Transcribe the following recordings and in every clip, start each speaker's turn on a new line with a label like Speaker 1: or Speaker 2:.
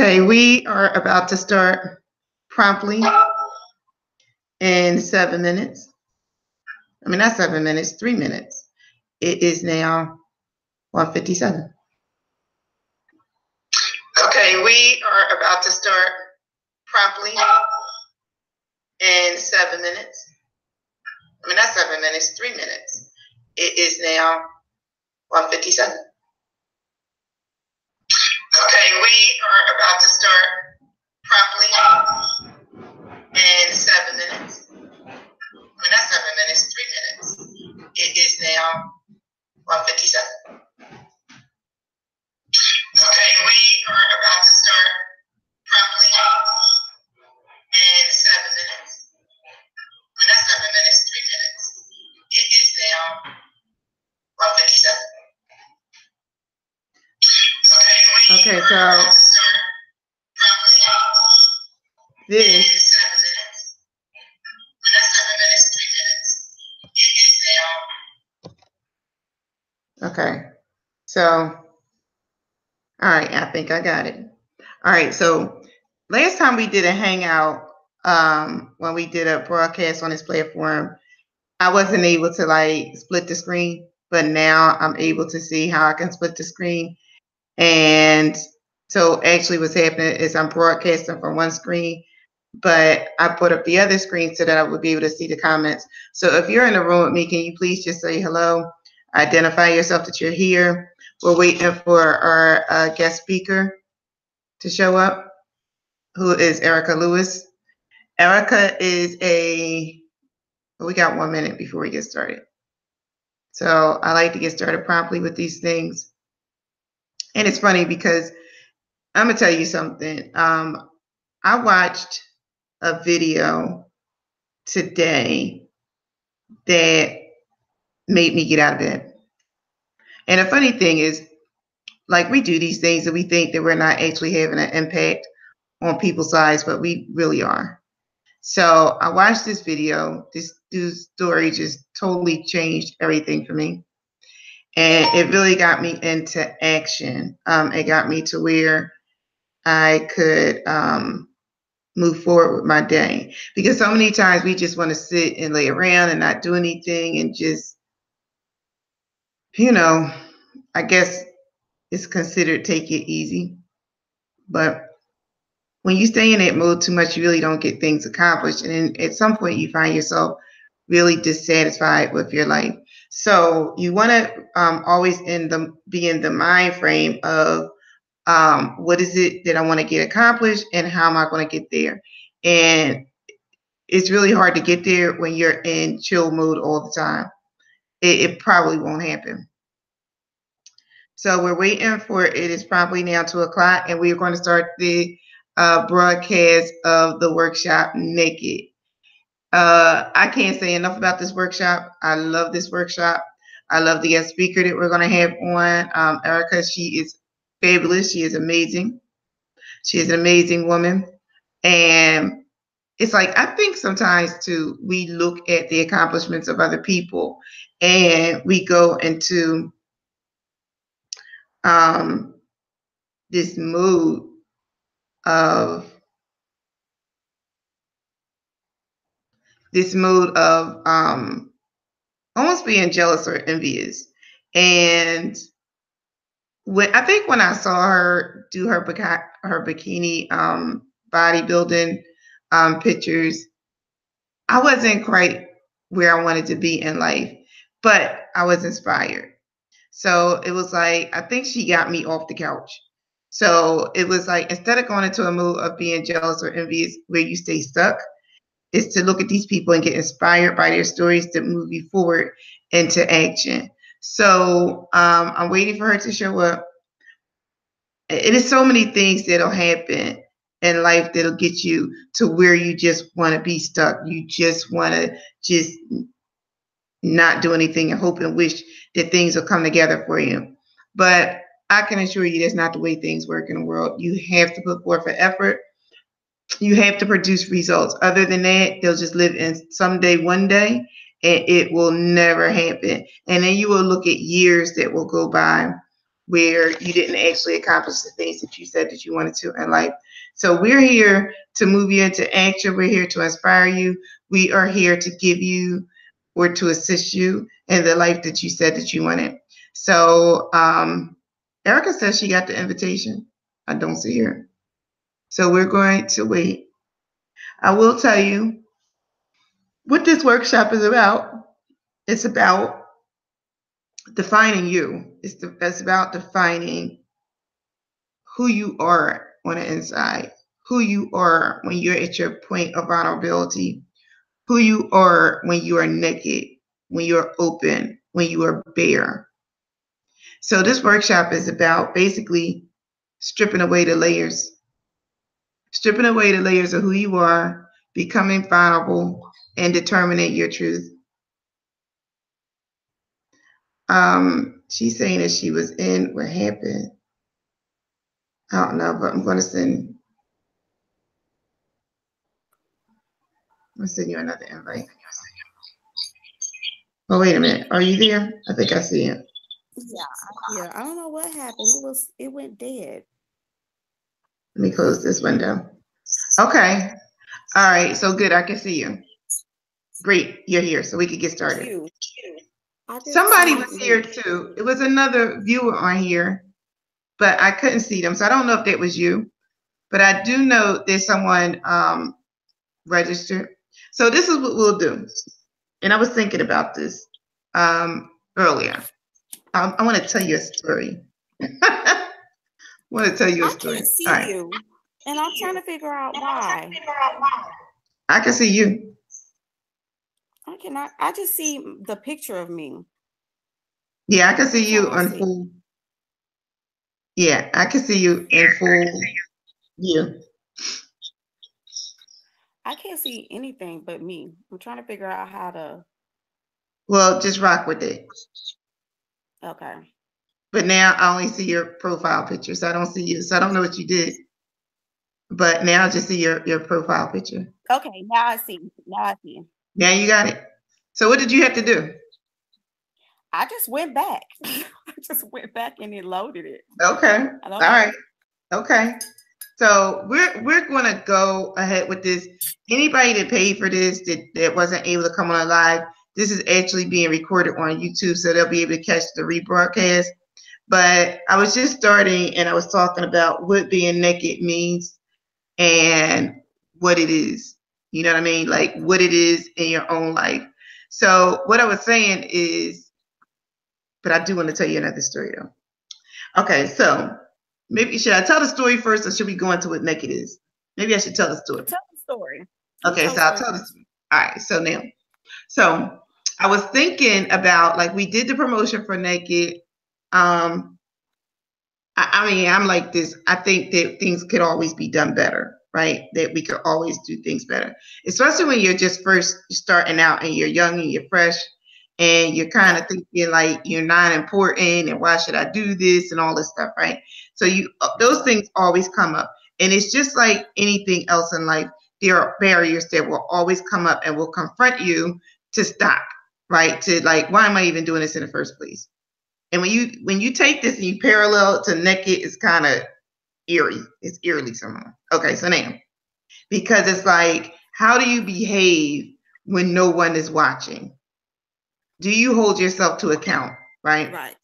Speaker 1: Okay, we are about to start promptly in 7 minutes. I mean, not 7 minutes, 3 minutes. It is now 1:57. Okay, we are about to start promptly in 7 minutes. I mean, not 7 minutes, 3 minutes. It is now 1:57. Okay, we are about to start promptly in 7 minutes. I mean, not 7 minutes, 3 minutes. It is now 1:57. Okay, we are about to start promptly in 7 minutes. I mean, not 7 minutes, 3 minutes. It is now 1:57. Okay, so this. 7 minutes. I mean, not 7 minutes, 3 minutes. It is now. Okay, so, all right, I think I got it. All right, so last time we did a hangout, when we did a broadcast on this platform, I wasn't able to like split the screen, but now I'm able to see how I can split the screen. And so actually what's happening is I'm broadcasting from one screen, but I put up the other screen so that I would be able to see the comments. So if you're in the room with me, can you please just say hello, identify yourself that you're here. We're waiting for our guest speaker to show up, who is Erica Lewis. Erica is we got 1 minute before we get started. So I like to get started promptly with these things. And it's funny because I'm going to tell you something. I watched a video today that made me get out of bed. And the funny thing is, like, we do these things and we think that we're not actually having an impact on people's lives, but we really are. So I watched this video. This dude's story just totally changed everything for me. And it really got me into action. It got me to where I could move forward with my day. Because so many times we just want to sit and lay around and not do anything and just, I guess it's considered take it easy. But when you stay in that mode too much, you really don't get things accomplished. And then at some point you find yourself really dissatisfied with your life. So you want to always be in the mind frame of what is it that I want to get accomplished and how am I going to get there? And it's really hard to get there when you're in chill mode all the time. It probably won't happen. So we're waiting for it. It is probably now 2 o'clock, and we're going to start the broadcast of the workshop naked. I can't say enough about this workshop. I love this workshop. I love the guest speaker that we're going to have on. Erica, she is fabulous. She is amazing. She is an amazing woman. And it's like, I think sometimes too, we look at the accomplishments of other people and we go into this mood of almost being jealous or envious. And when I saw her do her bikini bodybuilding pictures, I wasn't quite where I wanted to be in life, but I was inspired. So it was like, I think she got me off the couch. So it was like, instead of going into a mood of being jealous or envious where you stay stuck, is to look at these people and get inspired by their stories to move you forward into action. So I'm waiting for her to show up. It is so many things that'll happen in life that'll get you to where you just want to be stuck. You just want to just not do anything and hope and wish that things will come together for you. But I can assure you that's not the way things work in the world. You have to put forth an effort. You have to produce results. Other than that, they'll just live in someday, one day, and it will never happen. And then you will look at years that will go by where you didn't actually accomplish the things that you said that you wanted to in life. So we're here to move you into action. We're here to inspire you. We are here to give you or to assist you in the life that you said that you wanted. So Erica says she got the invitation. I don't see her. So we're going to wait. I will tell you what this workshop is about. It's about defining you. It's about defining who you are on the inside, who you are when you're at your point of vulnerability, who you are when you are naked, when you're open, when you are bare. So this workshop is about basically stripping away the layers of who you are, becoming vulnerable, and determining your truth. She's saying that she was in what happened. I don't know, but I'm going to send you another invite. Oh, wait a minute. Are you there? I think I see it.
Speaker 2: Yeah. I don't know what happened. It went dead.
Speaker 1: Let me close this window. Okay. All right. So good. I can see you. Great. You're here. So we could get started. Somebody was here too. It was another viewer on here, but I couldn't see them. So I don't know if that was you, but I do know there's someone registered. So this is what we'll do. And I was thinking about this earlier. I want to tell you a story. I want to tell you a story.
Speaker 2: I can't see you. And I'm trying to figure out why.
Speaker 1: I can see you.
Speaker 2: I cannot. I just see the picture of me.
Speaker 1: Yeah, I can see you in full. Yeah, I can see you in full view.
Speaker 2: I can't see anything but me. I'm trying to figure out how to.
Speaker 1: Well, just rock with it.
Speaker 2: Okay.
Speaker 1: But now I only see your profile picture, so I don't see you. So I don't know what you did. But now I just see your profile picture.
Speaker 2: Okay, now I see.
Speaker 1: Now you got it. So what did you have to do?
Speaker 2: I just went back. I just went back and it loaded it.
Speaker 1: Okay. All right. Okay. So we're going to go ahead with this. Anybody that paid for this that wasn't able to come on live, this is actually being recorded on YouTube, so they'll be able to catch the rebroadcast. But I was just starting, and I was talking about what being naked means and what it is. You know what I mean? Like what it is in your own life. So what I was saying is, but I do want to tell you another story though. Okay, so maybe should I tell the story first, or should we go into what naked is? Maybe I should tell the story.
Speaker 2: Tell the story.
Speaker 1: Okay, so I'll tell the story. All right, so now, so I was thinking about, like, we did the promotion for naked. I mean, I'm like this. I think that things could always be done better, right? That we could always do things better, especially when you're just first starting out and you're young and you're fresh and you're kind of thinking like you're not important and why should I do this and all this stuff, right? So those things always come up, and it's just like anything else in life. There are barriers that will always come up and will confront you to stop, right? To like, why am I even doing this in the first place? And when you take this and you parallel to naked, it's kind of eerie. It's eerily similar. Okay, so now, because it's like, how do you behave when no one is watching? Do you hold yourself to account, right?
Speaker 2: Right.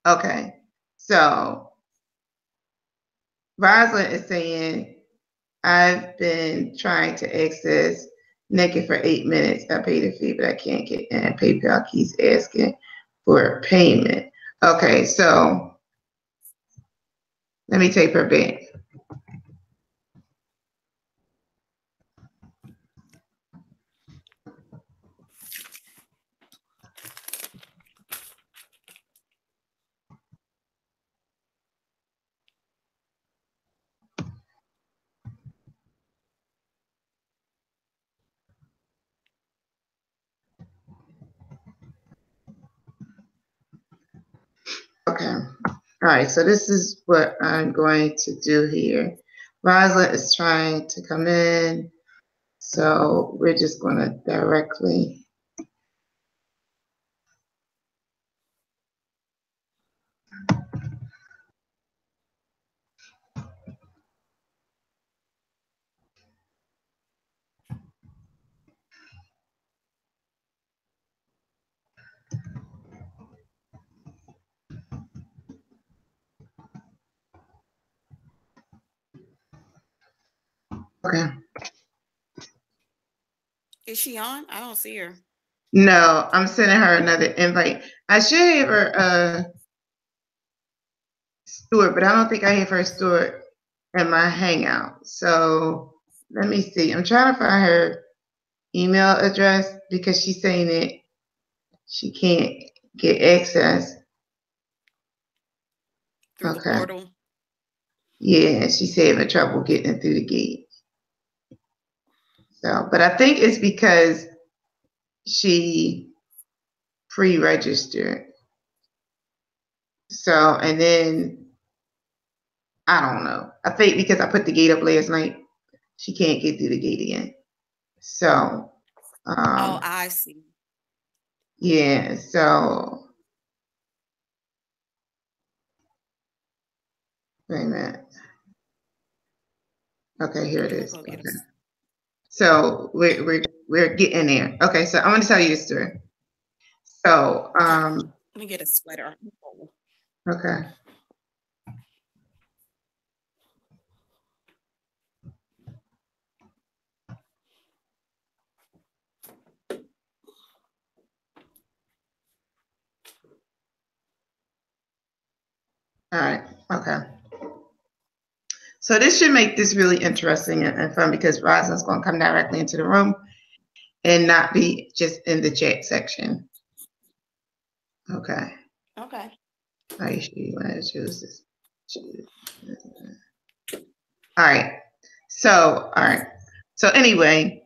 Speaker 1: Okay, so Rosalind is saying, I've been trying to access naked for 8 minutes. I paid a fee, but I can't get in. PayPal keeps asking for payment. Okay, so let me tape her back. Okay. All right, so this is what I'm going to do here. Rosalind is trying to come in, so we're just going to directly. Okay.
Speaker 2: Is she on? I don't see her.
Speaker 1: No, I'm sending her another invite. I should have her Stuart, but I don't think I have her Stuart in my Hangout. So let me see. I'm trying to find her email address because she's saying that she can't get access.
Speaker 2: Through the portal.
Speaker 1: Yeah, she's having trouble getting through the gate. So, but I think it's because she pre-registered. So, and then I don't know. I think because I put the gate up last night, she can't get through the gate again. So,
Speaker 2: oh, I see.
Speaker 1: Yeah, so wait a minute. Okay, here it is. Okay. So we're getting there. Okay, so I'm gonna tell you a story. So
Speaker 2: let me get a sweater.
Speaker 1: Okay. All right. Okay. So this should make this really interesting and fun because Rosalind's going to come directly into the room and not be just in the chat section. Okay.
Speaker 2: Okay.
Speaker 1: Are you sure you want to choose this? All right. So, all right. So anyway,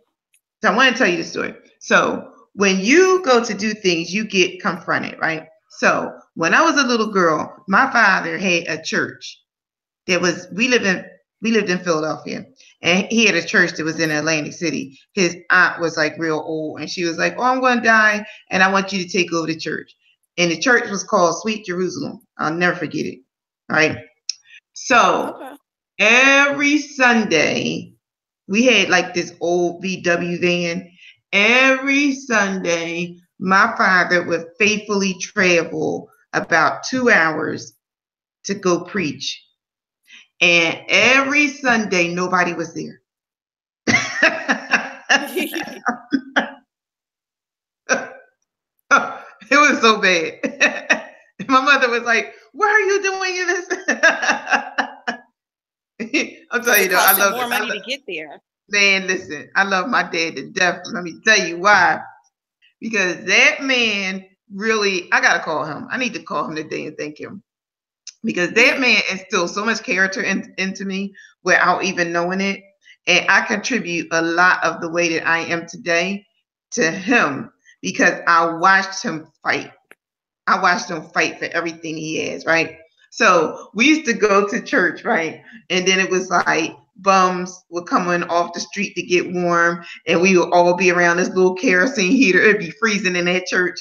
Speaker 1: so I want to tell you the story. So when you go to do things, you get confronted, right? So when I was a little girl, my father had a church. We lived in Philadelphia, and he had a church that was in Atlantic City. His aunt was like real old, and she was like, "Oh, I'm going to die, and I want you to take over the church." And the church was called Sweet Jerusalem. I'll never forget it. All right. So every Sunday, we had like this old VW van. Every Sunday, my father would faithfully travel about 2 hours to go preach. And every Sunday, nobody was there. It was so bad. My mother was like, "Why are you doing this?" I'll tell you though, I love
Speaker 2: more money to get there.
Speaker 1: Man, listen, I love my dad to death. Let me tell you why. Because that man really, I gotta call him. I need to call him today and thank him. Because that man instilled so much character into me without even knowing it. And I contribute a lot of the way that I am today to him because I watched him fight. I watched him fight for everything he has, right? So we used to go to church, right? And then it was like bums were coming off the street to get warm, and we would all be around this little kerosene heater. It'd be freezing in that church.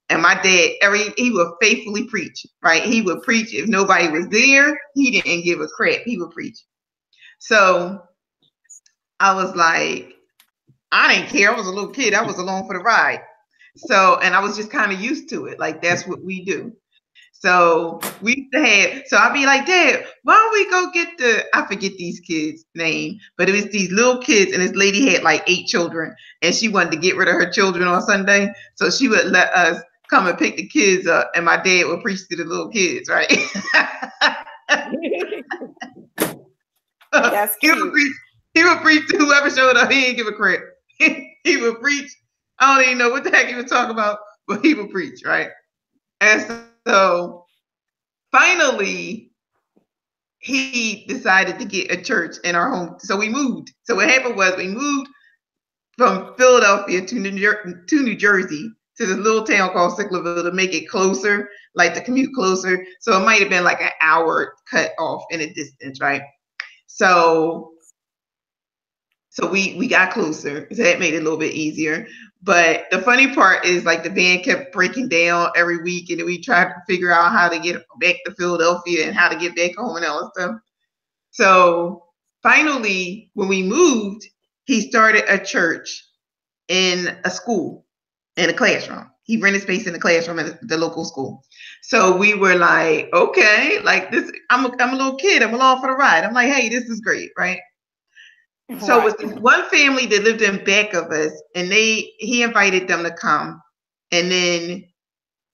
Speaker 1: And my dad, he would faithfully preach, right? He would preach if nobody was there. He didn't give a crap. He would preach. So I was like, I didn't care. I was a little kid. I was along for the ride. So, and I was just kind of used to it. Like, that's what we do. So we used to have, so I'd be like, Dad, why don't we go get I forget these kids' name, but it was these little kids, and this lady had like 8 children, and she wanted to get rid of her children on Sunday. So she would let us come and pick the kids up, and my dad would preach to the little kids, right?
Speaker 2: That's cute.
Speaker 1: He would preach to whoever showed up. He didn't give a crap. He would preach. I don't even know what the heck he was talking about, but he would preach, right? And so finally, he decided to get a church in our home. So we moved. So what happened was we moved from Philadelphia to New Jersey to this little town called Sicklerville to make it closer, like the commute closer. So it might have been like an hour cut off in a distance, right? So we got closer. So that made it a little bit easier. But the funny part is like the van kept breaking down every week, and then we tried to figure out how to get back to Philadelphia and how to get back home and all that stuff. So finally, when we moved, he started a church in a school, in a classroom. He rented space in the classroom at the local school. So we were like, okay, like this, I'm a little kid. I'm along for the ride. I'm like, hey, this is great, right? So it was
Speaker 2: Right.
Speaker 1: this one family that lived in back of us, and he invited them to come, and then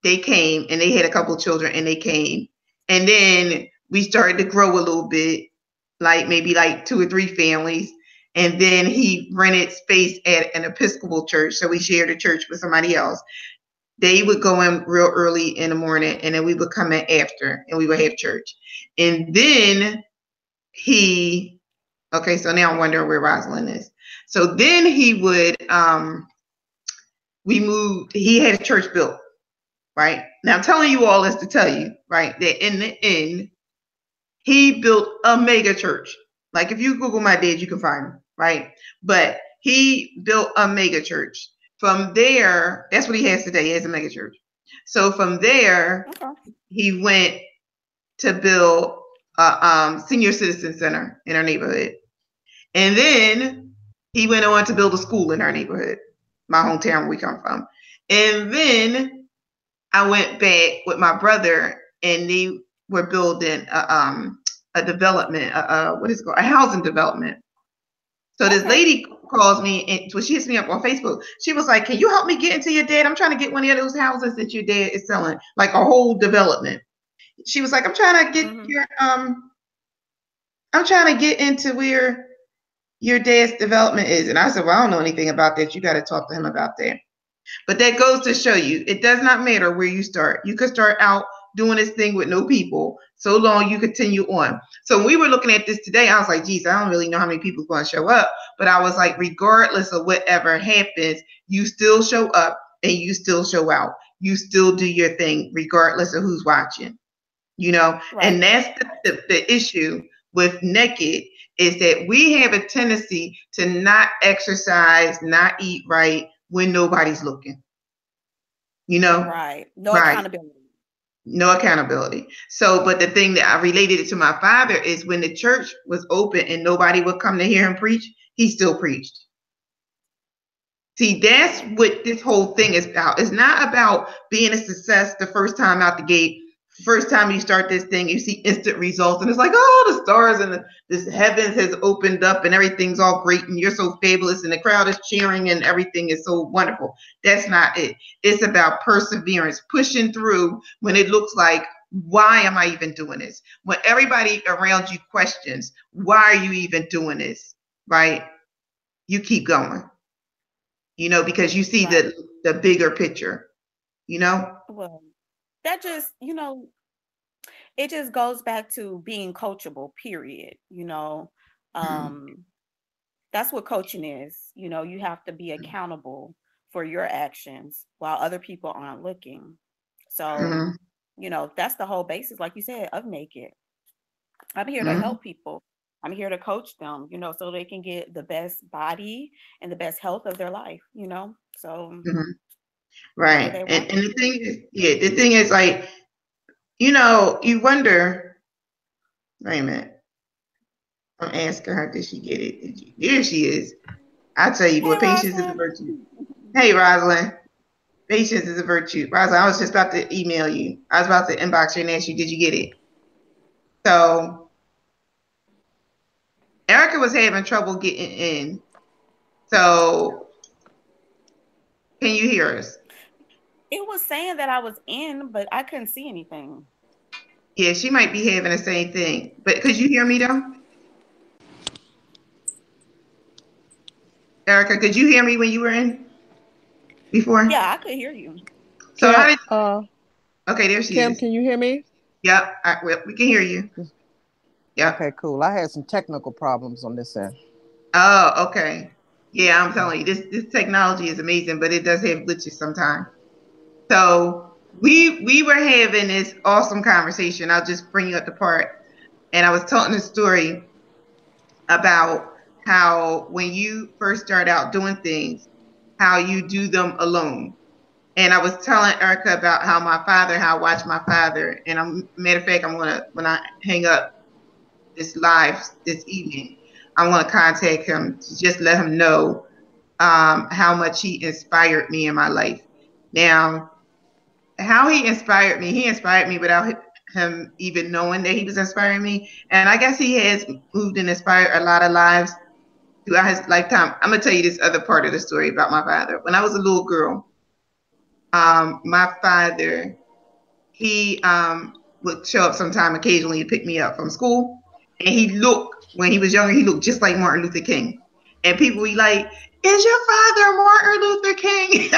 Speaker 1: they came, and they had a couple of children, and they came, and then we started to grow a little bit, like maybe like 2 or 3 families, and then he rented space at an Episcopal church, so we shared a church with somebody else. They would go in real early in the morning, and then we would come in after, and we would have church, and then he okay, so now I'm wondering where Rosalind is. So then he would we moved, he had a church built, right? Now I'm telling you all this to tell you, right, that in the end, he built a mega church. Like if you Google my dad, you can find him, right? But he built a mega church. From there, that's what he has today. He has a mega church. So from there, he went to build a senior citizen center in our neighborhood. And then he went on to build a school in our neighborhood, my hometown where we come from. And then I went back with my brother, and they were building a development, what is it called? A housing development. So this lady calls me, and when she hits me up on Facebook, she was like, "Can you help me get into your dad? I'm trying to get one of those houses that your dad is selling, like a whole development." She was like, "I'm trying to get your I'm trying to get into where your dad's development is." And I said, "Well, I don't know anything about that. You got to talk to him about that." But that goes to show you, it does not matter where you start. You could start out doing this thing with no people, so long you continue on. So when we were looking at this today, I was like, geez, I don't really know how many people are going to show up. But I was like, regardless of whatever happens, you still show up and you still show out. You still do your thing, regardless of who's watching, you know? Right. And that's the issue with Naked, is that we have a tendency to not exercise, not eat right, when nobody's looking, you know?
Speaker 2: Right. No accountability.
Speaker 1: No accountability. So, but the thing that I related it to my father is when the church was open and nobody would come to hear him preach, he still preached. See, that's what this whole thing is about. It's not about being a success the first time out the gate. First time you start this thing, you see instant results, and it's like, oh, the stars and this heavens has opened up, and everything's all great, and you're so fabulous, and the crowd is cheering, and everything is so wonderful. That's not it. It's about perseverance, pushing through when it looks like, why am I even doing this? When everybody around you questions, why are you even doing this? Right? You keep going. You know, because you see the bigger picture. You know.
Speaker 2: Well, that just, it just goes back to being coachable, period. That's what coaching is. You have to be accountable for your actions while other people aren't looking. So, that's the whole basis, like you said, of Naked. I'm here to help people. I'm here to coach them, so they can get the best body and the best health of their life, so.
Speaker 1: Right. And the thing is, like, you wonder, wait a minute. I'm asking her, did she get it? There she is. I tell you, boy, patience is a virtue. Hey, Rosalind. Patience is a virtue. Rosalind, I was just about to email you. I was about to inbox you and ask you, did you get it? So Erica was having trouble getting in. So can you hear us?
Speaker 2: It was saying that I was in, but I couldn't see anything.
Speaker 1: Yeah, she might be having the same thing. But could you hear me though? Erica, could you hear me when you were in before?
Speaker 2: Yeah, I could hear you.
Speaker 1: So how did okay, there she
Speaker 3: Kim,
Speaker 1: is.
Speaker 3: Can you hear me?
Speaker 1: Yep, we can hear you. Yeah.
Speaker 3: Okay, cool. I had some technical problems on this end.
Speaker 1: Oh, okay. Yeah, I'm telling you, this technology is amazing, but it does have glitches sometimes. So we were having this awesome conversation. I'll just bring you up the part. And I was telling a story about how when you first start out doing things, how you do them alone. And I was telling Erica about how I watched my father. And matter of fact, when I hang up this live this evening, I want to contact him to just let him know how much he inspired me in my life. Now, how he inspired me without him even knowing that he was inspiring me. And I guess he has moved and inspired a lot of lives throughout his lifetime. I'm gonna tell you this other part of the story about my father. When I was a little girl, my father, he would show up sometime occasionally to pick me up from school, and when he was younger, he looked just like Martin Luther King, and people would be like, "Is your father Martin Luther King?"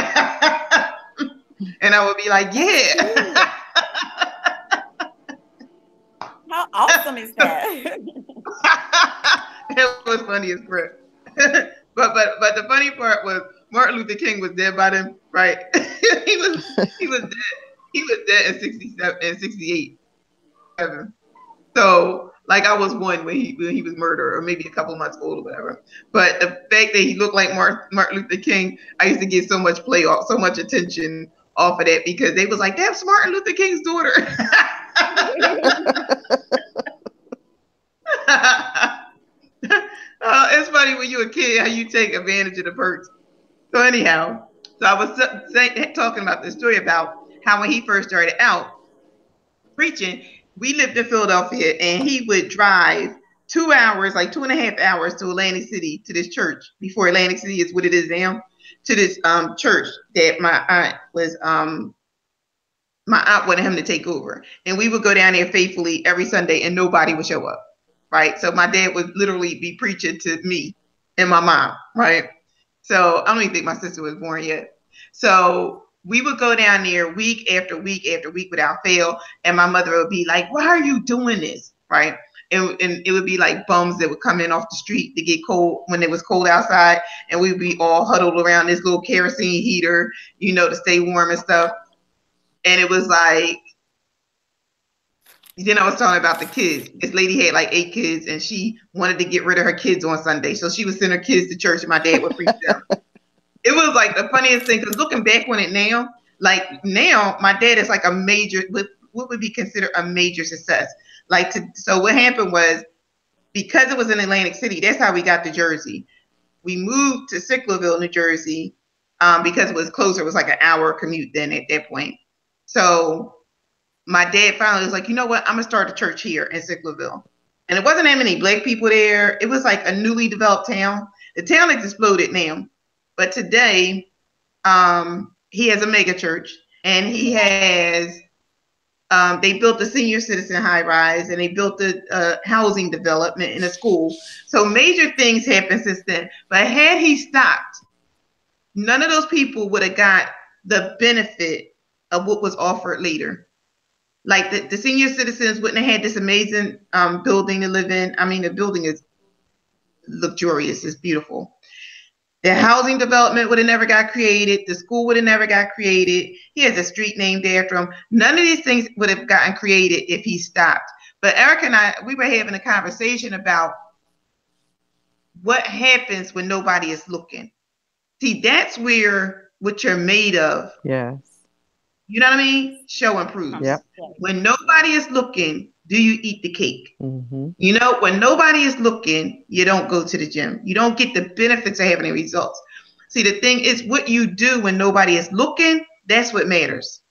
Speaker 1: And I would be like, "Yeah."
Speaker 2: How awesome is that?
Speaker 1: It was funny as crap. but the funny part was Martin Luther King was dead by then, right? he was dead. He was dead in 67 and 68. So like I was one when he was murdered, or maybe a couple months old or whatever. But the fact that he looked like Martin Luther King, I used to get so much play off, so much attention off of that, because they was like, "That's Martin Luther King's daughter." It's funny when you're a kid how you take advantage of the perks. So anyhow, so I was talking about the story about how when he first started out preaching, we lived in Philadelphia, and he would drive 2 hours, like 2.5 hours, to Atlantic City, to this church, before Atlantic City is what it is now, to this church that my aunt wanted him to take over. And we would go down there faithfully every Sunday, and nobody would show up, right? So my dad would literally be preaching to me and my mom, right? So I don't even think my sister was born yet. So we would go down there week after week after week without fail. And my mother would be like, "Why are you doing this?" Right? And it would be like bums that would come in off the street to get cold when it was cold outside. And we'd be all huddled around this little kerosene heater, to stay warm and stuff. And it was like, then I was talking about the kids. This lady had like 8 kids, and she wanted to get rid of her kids on Sunday. So she would send her kids to church, and my dad would preach them. It was like the funniest thing, because looking back on it now, like now, my dad is like a major, what would be considered a major success. So what happened was, because it was in Atlantic City, that's how we got to Jersey. We moved to Sicklerville, New Jersey, because it was closer. It was like an hour commute then at that point. So my dad finally was like, "You know what? I'm going to start a church here in Sicklerville." And it wasn't that many Black people there. It was like a newly developed town. The town has exploded now. But today, he has a mega church, and he has, they built a senior citizen high rise, and they built a housing development and a school. So major things happened since then. But had he stopped, none of those people would have got the benefit of what was offered later. Like the senior citizens wouldn't have had this amazing building to live in. I mean, the building is luxurious. It's beautiful. The housing development would have never got created. The school would have never got created. He has a street named after him. None of these things would have gotten created if he stopped. But Erica and I, we were having a conversation about what happens when nobody is looking. See, that's where what you're made of.
Speaker 3: Yes.
Speaker 1: You know what I mean? Show and prove.
Speaker 3: Yep.
Speaker 1: When nobody is looking, do you eat the cake?
Speaker 3: Mm-hmm.
Speaker 1: When nobody is looking, you don't go to the gym. You don't get the benefits of having the results. See, the thing is, what you do when nobody is looking, that's what matters.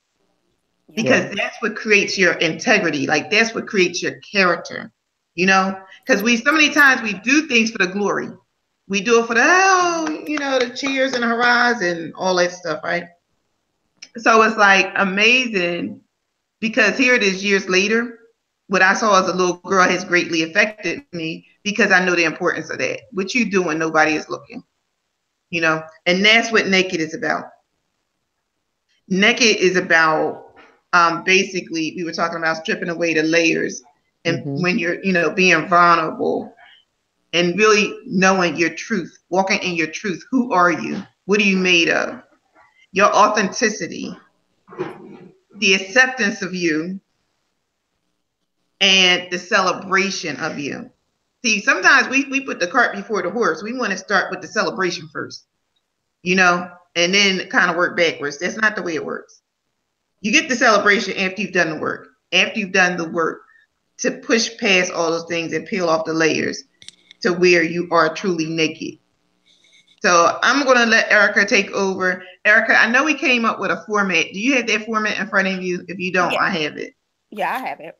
Speaker 1: Because that's what creates your integrity. Like, that's what creates your character. Because so many times we do things for the glory. We do it for the cheers and the hurrahs and all that stuff, right? So it's like amazing, because here it is years later. What I saw as a little girl has greatly affected me, because I know the importance of that. What you do when nobody is looking, and that's what Naked is about. Naked is about, basically, we were talking about stripping away the layers, and when you're, being vulnerable and really knowing your truth, walking in your truth. Who are you? What are you made of? Your authenticity, the acceptance of you, and the celebration of you. See, sometimes we put the cart before the horse. We want to start with the celebration first, and then kind of work backwards. That's not the way it works. You get the celebration after you've done the work, to push past all those things and peel off the layers to where you are truly naked. So I'm going to let Erica take over. Erica, I know we came up with a format. Do you have that format in front of you? If you don't, I have it.
Speaker 2: Yeah, I have it.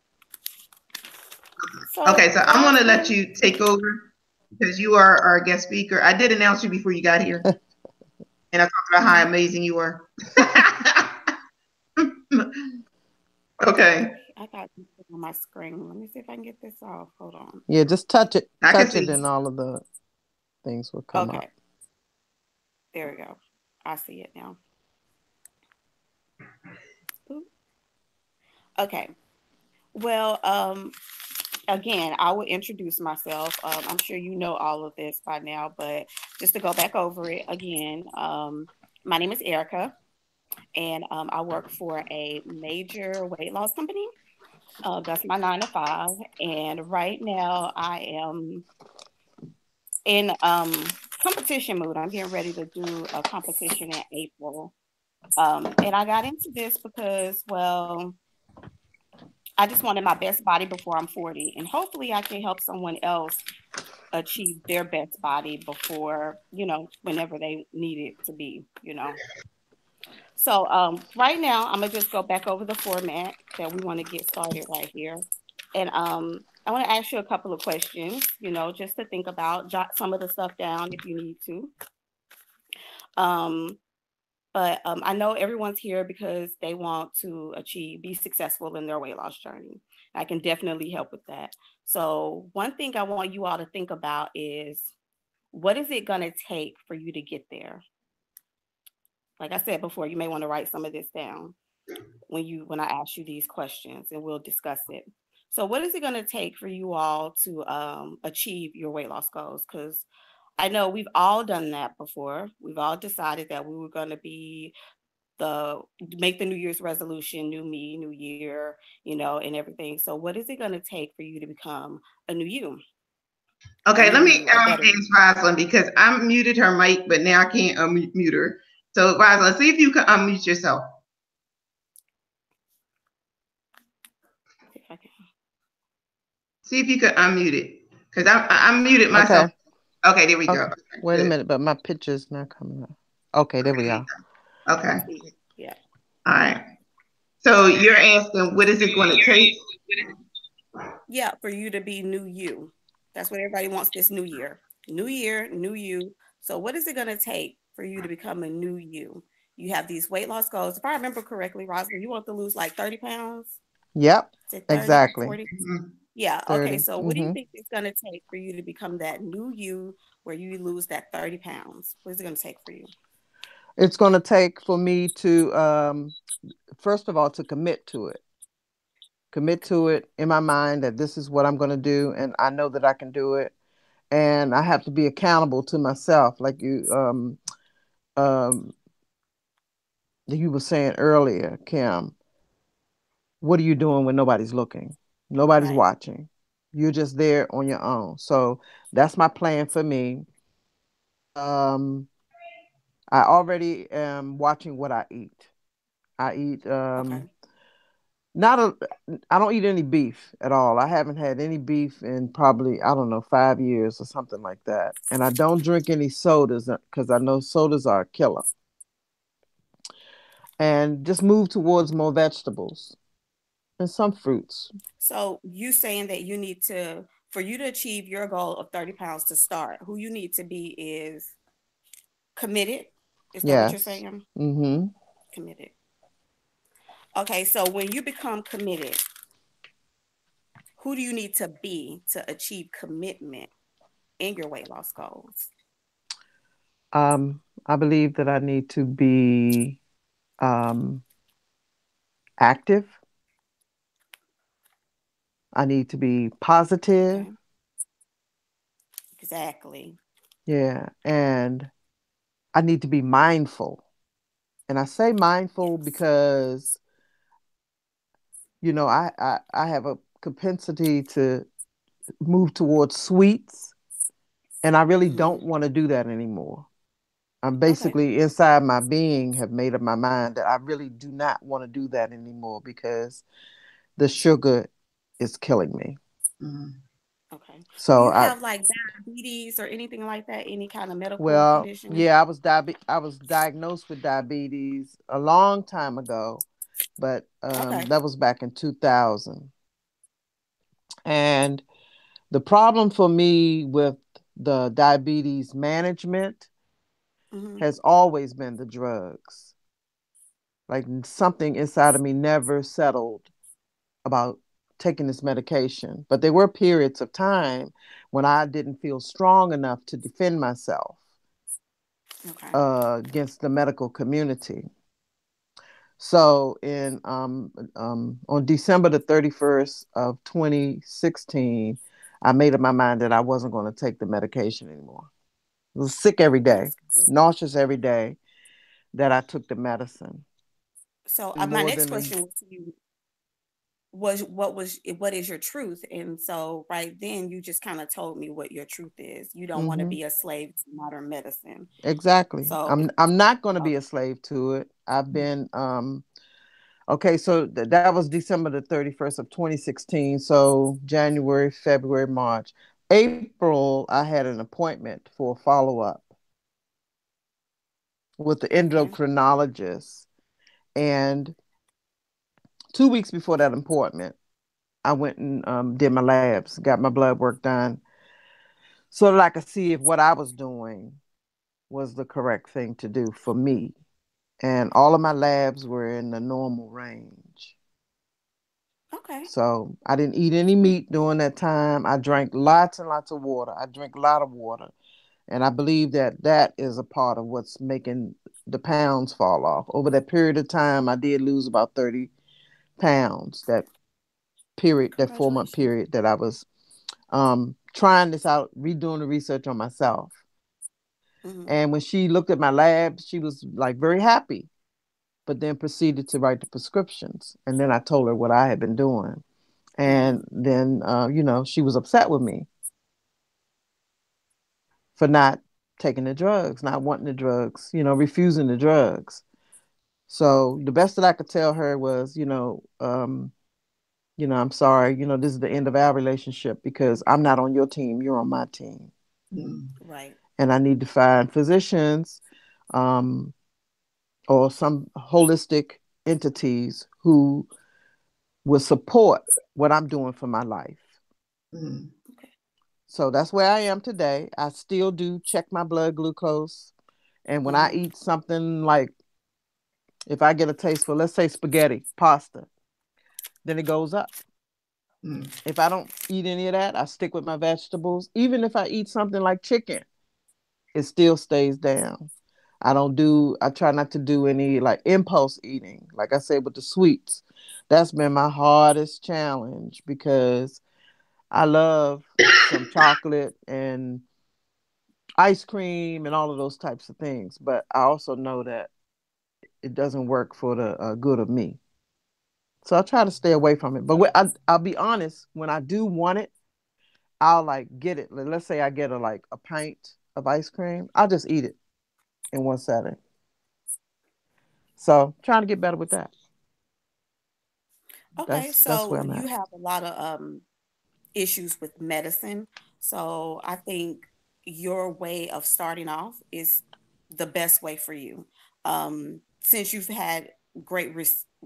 Speaker 1: Okay, so I'm going to let you take over. because you are our guest speaker. I did announce you before you got here, and I talked about how amazing you were. Okay.
Speaker 2: I got this on my screen. Let me see if I can get this off. Hold on.
Speaker 3: Yeah, just touch it.
Speaker 1: I can
Speaker 3: Touch it
Speaker 1: see.
Speaker 3: and all of the things will come up.
Speaker 2: Okay. There we go. I see it now. Oop. Okay. Well, again, I will introduce myself. I'm sure you know all of this by now, but just to go back over it again, my name is Erica, and I work for a major weight loss company. That's my 9 to 5, and right now I am in competition mood. I'm getting ready to do a competition in April, and I got into this because, well, I just wanted my best body before I'm 40, and hopefully I can help someone else achieve their best body before, whenever they need it to be. So right now, I'm gonna just go back over the format that we want to get started right here, and I want to ask you a couple of questions, just to think about, jot some of the stuff down if you need to. Um, but I know everyone's here because they want to be successful in their weight loss journey. I can definitely help with that. So one thing I want you all to think about is, what is it going to take for you to get there? Like I said before, you may want to write some of this down when I ask you these questions, and we'll discuss it. So what is it going to take for you all to achieve your weight loss goals? Because I know we've all done that before. We've all decided that we were going to make the New Year's resolution, new me, new year, and everything. So what is it going to take for you to become a new you?
Speaker 1: Okay, let me
Speaker 2: better you?
Speaker 1: ask Rosalind, because I muted her mic, but now I can't unmute her. So Rosalind, see if you can unmute yourself.
Speaker 2: If I can.
Speaker 1: See if you can unmute it, because I muted myself. Okay, there we go. Okay,
Speaker 3: wait a minute, but my picture's not coming up. Okay, there we are.
Speaker 1: Okay.
Speaker 2: Yeah.
Speaker 1: All right. So you're asking, what is it going to take?
Speaker 2: Yeah, for you to be new you. That's what everybody wants this new year. New year, new you. So what is it going to take for you to become a new you? You have these weight loss goals. If I remember correctly, Rosalind, you want to lose like 30 pounds?
Speaker 3: Yep.
Speaker 2: 30,
Speaker 3: exactly.
Speaker 2: 40? Mm-hmm. Yeah.
Speaker 3: 30.
Speaker 2: Okay. So what do you think it's going to take for you to become that new you where you lose that 30 pounds? What is it going to take for you?
Speaker 3: It's going to take for me to, first of all, to commit to it. Commit to it in my mind that this is what I'm going to do, and I know that I can do it. And I have to be accountable to myself, like you were saying earlier, Kim. What are you doing when nobody's looking? Nobody's watching. You're just there on your own. So that's my plan for me. I already am watching what I eat. I eat I don't eat any beef at all. I haven't had any beef in probably, I don't know, 5 years or something like that. And I don't drink any sodas because I know sodas are a killer. And just move towards more vegetables and some fruits.
Speaker 2: So you saying that for you to achieve your goal of 30 pounds to start, who you need to be is committed. Is that what you're saying?
Speaker 3: Mm-hmm.
Speaker 2: Committed. Okay, so when you become committed, who do you need to be to achieve commitment in your weight loss goals?
Speaker 3: I believe that I need to be active. I need to be positive.
Speaker 2: Okay. Exactly.
Speaker 3: Yeah, and I need to be mindful. And I say mindful because, I have a propensity to move towards sweets, and I really don't want to do that anymore. I'm basically inside my being have made up my mind that I really do not want to do that anymore because the sugar is killing me.
Speaker 2: Mm-hmm. Okay.
Speaker 3: So
Speaker 2: do you have like diabetes or anything like that? Any kind of medical condition?
Speaker 3: Yeah, I was diagnosed with diabetes a long time ago, but that was back in 2000. And the problem for me with the diabetes management
Speaker 2: Mm-hmm.
Speaker 3: has always been the drugs. Like something inside of me never settled about taking this medication. But there were periods of time when I didn't feel strong enough to defend myself
Speaker 2: Okay.
Speaker 3: against the medical community. So on December the 31st of 2016, I made up my mind that I wasn't going to take the medication anymore. I was sick every day,
Speaker 2: That's good.
Speaker 3: nauseous every day that I took the medicine.
Speaker 2: So my
Speaker 3: More
Speaker 2: next
Speaker 3: than
Speaker 2: question to you was what is your truth? And so right then you just kind of told me what your truth is. You don't want to
Speaker 3: mm-hmm,
Speaker 2: be a slave to modern medicine.
Speaker 3: exactly.
Speaker 2: So
Speaker 3: I'm not going to be
Speaker 2: okay.
Speaker 3: a slave to it. I've been okay, so that was December the 31st of 2016. So January, February, March. April, I had an appointment for a follow up with the
Speaker 2: Okay.
Speaker 3: endocrinologist. And 2 weeks before that appointment, I went and did my labs, got my blood work done, so that I could see if what I was doing was the correct thing to do for me. And all of my labs were in the normal range.
Speaker 2: Okay.
Speaker 3: So I didn't eat any meat during that time. I drank lots and lots of water. I drink a lot of water. And I believe that that is a part of what's making the pounds fall off. Over that period of time, I did lose about 30 pounds. That period, that 4 month
Speaker 2: Congratulations.
Speaker 3: period that I was trying this out, redoing the research on myself.
Speaker 2: Mm-hmm.
Speaker 3: And when she looked at my labs, she was like very happy, but then proceeded to write the prescriptions. And then I told her what I had been doing.
Speaker 2: Mm-hmm.
Speaker 3: And then, she was upset with me for not taking the drugs, not wanting the drugs, refusing the drugs. So the best that I could tell her was, I'm sorry, this is the end of our relationship because I'm not on your team, you're on my team.
Speaker 1: Mm.
Speaker 2: Right.
Speaker 3: And I need to find physicians um, or some holistic entities who will support what I'm doing for my life.
Speaker 1: Mm.
Speaker 2: Okay.
Speaker 3: So that's where I am today. I still do check my blood glucose. And when I
Speaker 2: Mm-hmm.
Speaker 3: eat something like, if I get a taste for, let's say, spaghetti, pasta, then it goes up.
Speaker 1: Mm.
Speaker 3: If I don't eat any of that, I stick with my vegetables. Even if I eat something like chicken, it still stays down. I try not to do any like impulse eating. Like I said, with the sweets, that's been my hardest challenge because I love some chocolate and ice cream and all of those types of things. But I also know that it doesn't work for the good of me. So I try to stay away from it. But I'll be honest, when I do want it, I'll like get it. Let's say I get a pint of ice cream. I'll just eat it in one setting. So trying to get better with that.
Speaker 2: Okay.
Speaker 3: That's where
Speaker 2: So
Speaker 3: I'm
Speaker 2: you
Speaker 3: at.
Speaker 2: have a lot of issues with medicine. So I think your way of starting off is the best way for you. Since you've had great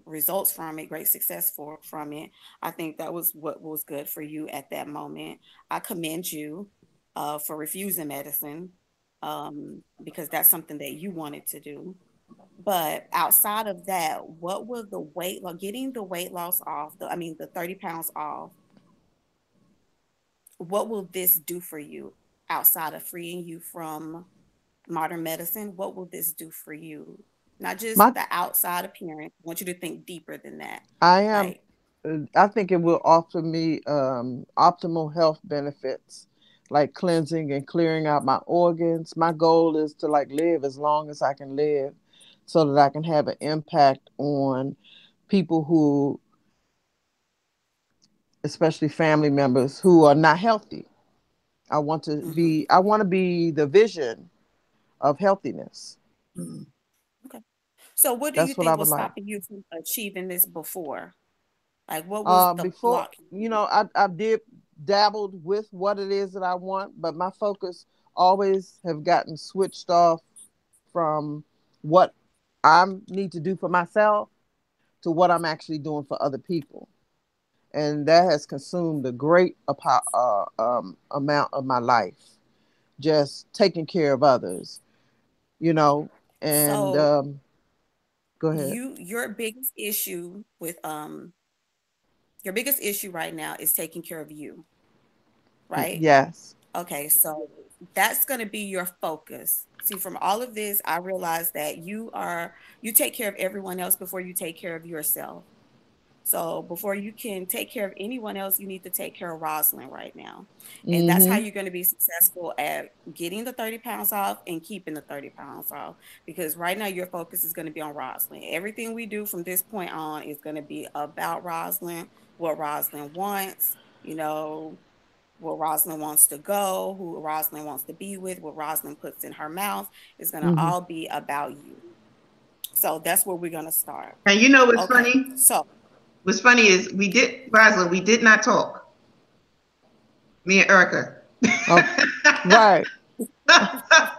Speaker 2: results from it, great success from it, I think that was what was good for you at that moment. I commend you for refusing medicine because that's something that you wanted to do. But outside of that, what will the weight, like getting the weight loss off, the 30 pounds off, what will this do for you outside of freeing you from modern medicine? What will this do for you? Not just
Speaker 3: My
Speaker 2: the outside appearance. I want you to think deeper than that.
Speaker 3: I am.
Speaker 2: Like,
Speaker 3: I think it will offer me optimal health benefits, like cleansing and clearing out my organs. My goal is to like live as long as I can live, so that I can have an impact on people who, especially family members who are not healthy.
Speaker 2: mhm.
Speaker 3: I want to be the vision of healthiness.
Speaker 1: Mm.
Speaker 2: Okay. So, what do you
Speaker 3: That's what I
Speaker 2: think
Speaker 3: would
Speaker 2: was
Speaker 3: like.
Speaker 2: stopping you from achieving this before? Like, what was the
Speaker 3: Before,
Speaker 2: block?
Speaker 3: I did dabbled with what it is that I want, but my focus always have gotten switched off from what I need to do for myself to what I'm actually doing for other people. And that has consumed a great amount of my life. just taking care of others, you know. And
Speaker 2: So
Speaker 3: go ahead.
Speaker 2: your biggest issue with your biggest issue right now is taking care of you, right?
Speaker 3: Yes.
Speaker 2: Okay, so that's going to be your focus. See, from all of this, I realize that you take care of everyone else before you take care of yourself. So before you can take care of anyone else, you need to take care of Rosalind right now. And that's how
Speaker 3: Mm-hmm.
Speaker 2: you're going to be successful at getting the 30 pounds off and keeping the 30 pounds off. Because right now your focus is going to be on Rosalind. Everything we do from this point on is going to be about Rosalind, what Rosalind wants, you know, where Rosalind wants to go, who Rosalind wants to be with, what Rosalind puts in her mouth is going to
Speaker 3: Mm-hmm.
Speaker 2: all be about you. So that's where we're going to start.
Speaker 1: And you know what's
Speaker 2: Okay.
Speaker 1: funny?
Speaker 2: So
Speaker 1: What's funny is Rosalind, we did not talk. Me and Erica.
Speaker 3: Oh, right.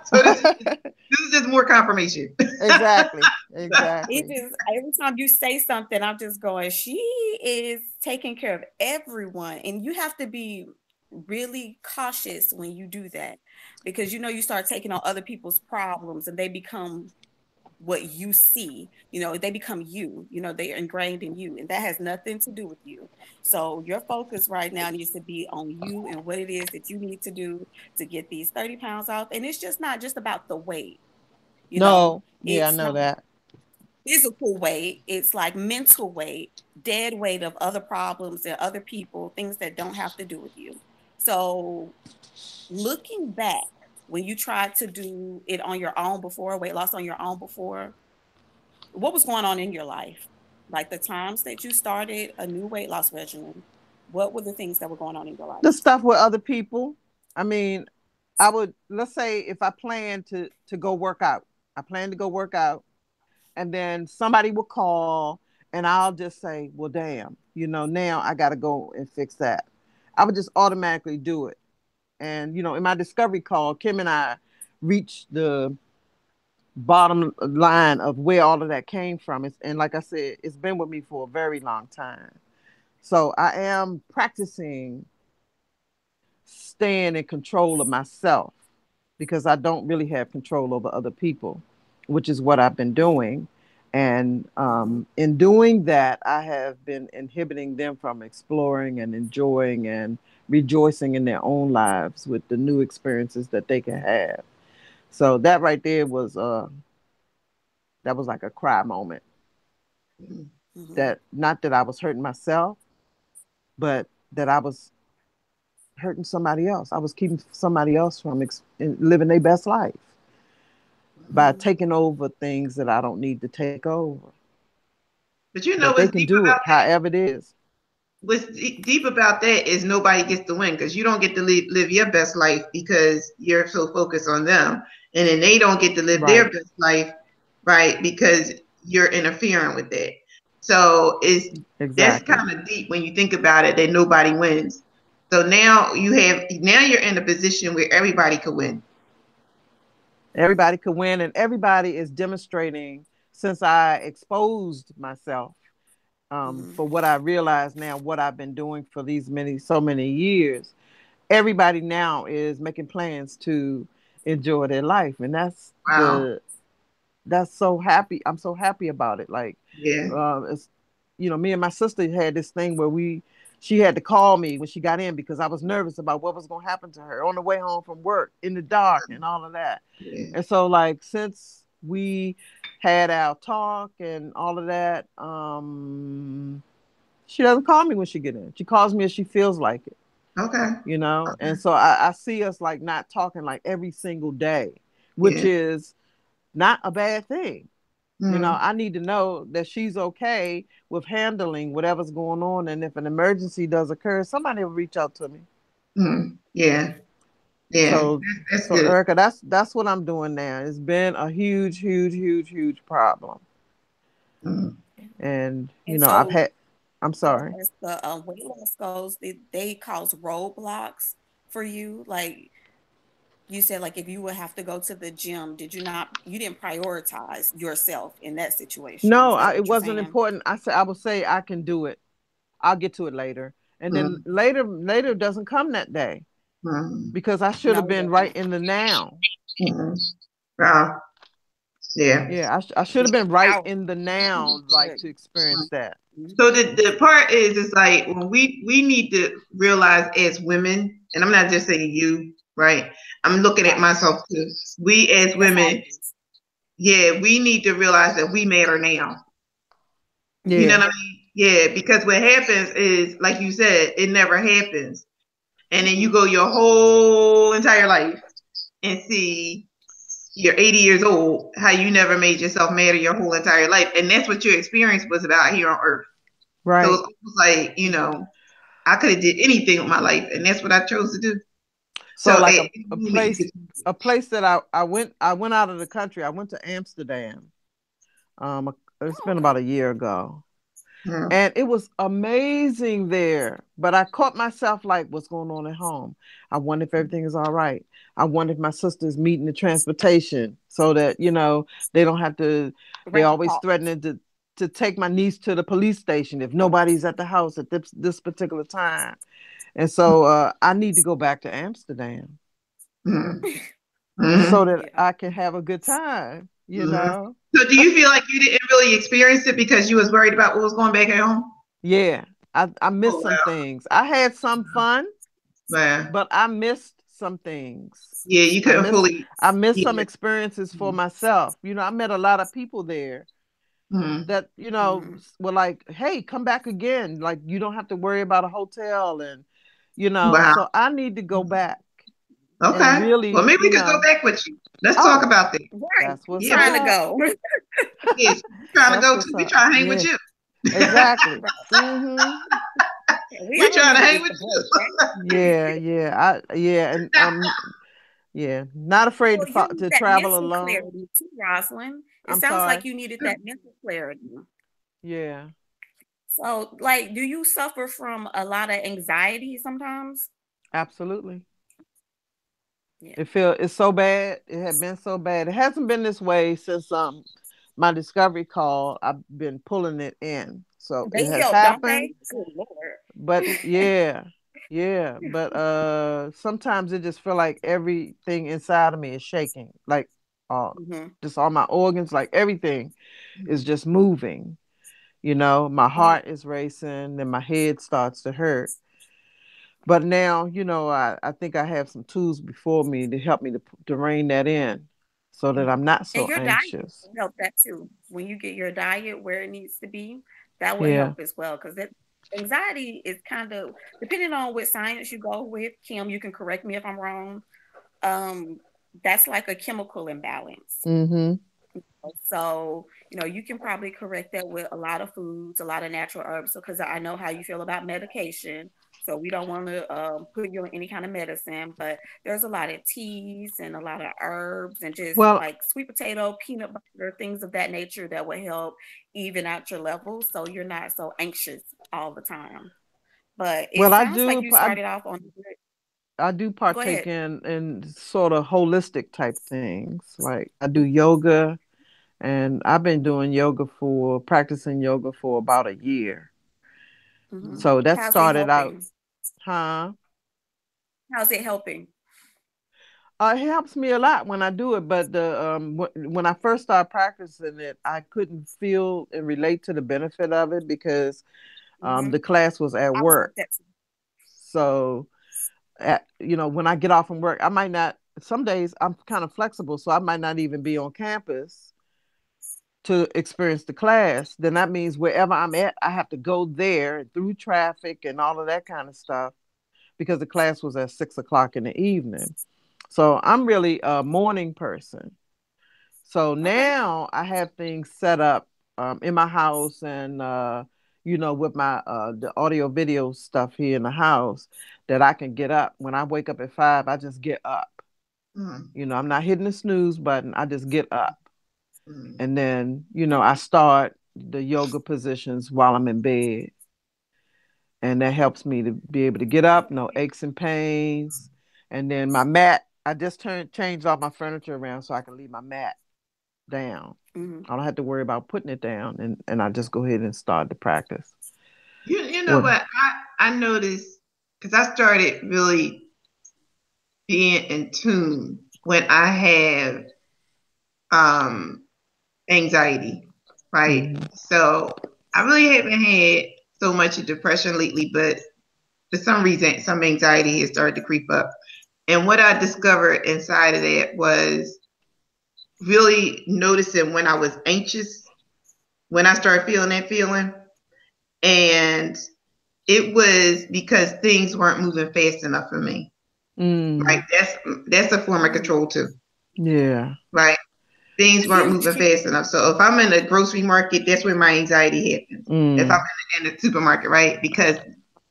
Speaker 1: So this is just more confirmation.
Speaker 3: Exactly.
Speaker 2: it
Speaker 3: Exactly.
Speaker 2: just every time you say something, I'm just going, she is taking care of everyone. And you have to be really cautious when you do that because you start taking on other people's problems and they become what you see, they become they're ingrained in you, and that has nothing to do with you. So your focus right now needs to be on you and what it is that you need to do to get these 30 pounds off. And it's just not just about the weight,
Speaker 3: No. Yeah, I
Speaker 2: it's
Speaker 3: know
Speaker 2: not
Speaker 3: that.
Speaker 2: physical weight, it's like mental weight, dead weight of other problems and other people, things that don't have to do with you. So looking back, when you tried to do it on your own before, weight loss on your own before, what was going on in your life? Like the times that you started a new weight loss regimen, what were the things that were going on in your life?
Speaker 3: The stuff with other people. I mean, I would, let's say if I plan to go work out, I plan to go work out, and then somebody will call, and I'll just say, well, damn, now I got to go and fix that. I would just automatically do it. And in my discovery call, Kim and I reached the bottom line of where all of that came from. And like I said, it's been with me for a very long time. So I am practicing staying in control of myself because I don't really have control over other people, which is what I've been doing. And in doing that, I have been inhibiting them from exploring and enjoying and rejoicing in their own lives with the new experiences that they can have. So that right there was that was like a cry moment.
Speaker 2: Mm-hmm.
Speaker 3: That not that I was hurting myself, but that I was hurting somebody else. I was keeping somebody else from living their best life by
Speaker 2: Mm-hmm.
Speaker 3: taking over things that I don't need to take over.
Speaker 1: But you know
Speaker 3: But they
Speaker 1: what's
Speaker 3: can
Speaker 1: deep
Speaker 3: do
Speaker 1: about
Speaker 3: it however it is.
Speaker 1: what's deep about that is nobody gets to win because you don't get to live your best life because you're so focused on them, and then they don't get to live their
Speaker 3: Right.
Speaker 1: best life, right? Because you're interfering with that. So that's
Speaker 3: Exactly.
Speaker 1: kind of deep when you think about it that nobody wins. So now you're in a position where everybody could win.
Speaker 3: Everybody could win, and everybody is demonstrating since I exposed myself
Speaker 2: Mm-hmm.
Speaker 3: for what I realize now, what I've been doing for these so many years. Everybody now is making plans to enjoy their life, and
Speaker 1: Wow.
Speaker 3: that's so happy. I'm so happy about it. Like,
Speaker 1: Yeah.
Speaker 3: it's me and my sister had this thing where she had to call me when she got in because I was nervous about what was going to happen to her on the way home from work in the dark and all of that.
Speaker 1: Yeah.
Speaker 3: And so, like, since we had our talk and all of that, she doesn't call me when she get in. She calls me if she feels like it,
Speaker 1: Okay.
Speaker 3: And so I see us like not talking like every single day, which
Speaker 1: Yeah.
Speaker 3: is not a bad thing.
Speaker 1: Mm.
Speaker 3: I need to know that she's okay with handling whatever's going on. And if an emergency does occur, somebody will reach out to me.
Speaker 1: Mm. Yeah. Yeah.
Speaker 3: So,
Speaker 1: That's
Speaker 3: so
Speaker 1: good.
Speaker 3: Erica, that's what I'm doing now. It's been a huge, huge, huge, huge problem.
Speaker 1: Mm.
Speaker 3: And,
Speaker 2: And
Speaker 3: I've
Speaker 2: so
Speaker 3: had, I'm sorry.
Speaker 2: as the weight loss goes, they cause roadblocks for you. Like you said, like if you would have to go to the gym, you didn't prioritize yourself in that situation.
Speaker 3: No,
Speaker 2: Is that
Speaker 3: it
Speaker 2: what you're
Speaker 3: wasn't
Speaker 2: saying?
Speaker 3: important. I would say I can do it. I'll get to it later. And then
Speaker 1: Mm.
Speaker 3: later doesn't come that day. because I should have
Speaker 2: No,
Speaker 3: been right in the now.
Speaker 1: Yeah.
Speaker 3: Yeah, I should have been right in the now, like to experience that.
Speaker 1: So the part is like when we need to realize as women, and I'm not just saying you, right? I'm looking at myself too. We as women, yeah, we need to realize that we matter now.
Speaker 3: Yeah.
Speaker 1: You know what I mean? Yeah, because what happens is, like you said, it never happens. And then you go your whole entire life and see you're 80 years old, how you never made yourself matter your whole entire life. And that's what your experience was about here on earth.
Speaker 3: Right.
Speaker 1: So it's almost like, you know, I could have did anything with my life, and that's what I chose to do.
Speaker 3: So like a place that I went out of the country. I went to Amsterdam. It's been about a year ago. And it was amazing there. But I caught myself like, what's going on at home? I wonder if everything is all right. I wonder if my sister's meeting the transportation so that, you know, they don't have to, they're always threatening to take my niece to the police station if nobody's at the house at this particular time. And so I need to go back to Amsterdam so that I can have a good time, you know.
Speaker 1: So do you feel like you didn't really experience it because you was worried about what was going back at home?
Speaker 3: Yeah, I missed some things. I had some fun, but I missed some things.
Speaker 1: Yeah, you couldn't fully.
Speaker 3: I missed some experiences for myself. You know, I met a lot of people there that, you know, were like, hey, come back again. Like, you don't have to worry about a hotel. And, you know, so I need to go back.
Speaker 1: Okay.
Speaker 3: Really,
Speaker 1: well, maybe we could go back with you. Let's talk about that.
Speaker 2: Right.
Speaker 3: That's what's
Speaker 2: trying to go.
Speaker 1: Yes, trying to go too. We trying to hang with you.
Speaker 3: Exactly.
Speaker 1: We trying to hang with you.
Speaker 3: And not afraid to travel alone.
Speaker 2: Clarity too, Rosalind. It sounds like you needed that mental clarity.
Speaker 3: Yeah.
Speaker 2: So, like, do you suffer from a lot of anxiety sometimes?
Speaker 3: Absolutely. Yeah. It's so bad. It had been so bad. It hasn't been this way since my discovery call. I've been pulling it in. So it has happened.
Speaker 2: Good Lord.
Speaker 3: But yeah. But sometimes it just feel like everything inside of me is shaking. Like just all my organs, like everything is just moving. You know, my heart is racing and my head starts to hurt. But now, you know, I think I have some tools before me to help me to rein that in so that I'm not so anxious.
Speaker 2: Diet will help that too. When you get your diet where it needs to be, that will help as well. Because that anxiety is kind of, depending on what science you go with, Kim, you can correct me if I'm wrong. That's like a chemical imbalance. So, you know, you can probably correct that with a lot of foods, a lot of natural herbs. Because I know how you feel about medication. So we don't want to put you on any kind of medicine, but there's a lot of teas and a lot of herbs and just like sweet potato, peanut butter, things of that nature that will help even out your levels so you're not so anxious all the time. But it sounds like you started off on.
Speaker 3: I do partake in sort of holistic type things. Like I do yoga, and I've been practicing yoga for about a year. So that started out.
Speaker 2: How's it helping?
Speaker 3: It helps me a lot when I do it, but when I first started practicing it, I couldn't feel and relate to the benefit of it because the class was at work. So, you know, when I get off from work, I might not. Some days I'm kind of flexible, so I might not even be on campus to experience the class. Then that means wherever I'm at, I have to go there through traffic and all of that kind of stuff because the class was at 6:00 in the evening. So I'm really a morning person. So now I have things set up in my house and, you know, with my the audio video stuff here in the house that I can get up. When I wake up at 5, I just get up. You know, I'm not hitting the snooze button. I just get up. And then, you know, I start the yoga positions while I'm in bed. And that helps me to be able to get up, no aches and pains. And then my mat, I just changed all my furniture around so I can leave my mat down. I don't have to worry about putting it down. And I just go ahead and start the practice.
Speaker 1: You know what? I noticed, because I started really being in tune when I have anxiety, right?
Speaker 3: Mm-hmm.
Speaker 1: So I really haven't had so much of depression lately, but for some reason, some anxiety has started to creep up. And what I discovered inside of that was really noticing when I was anxious, when I started feeling that feeling. And it was because things weren't moving fast enough for me. Right. That's a form of control too.
Speaker 3: Yeah.
Speaker 1: Right. Things weren't moving fast enough. So if I'm in the grocery market, that's where my anxiety happens. If I'm in the supermarket, right? Because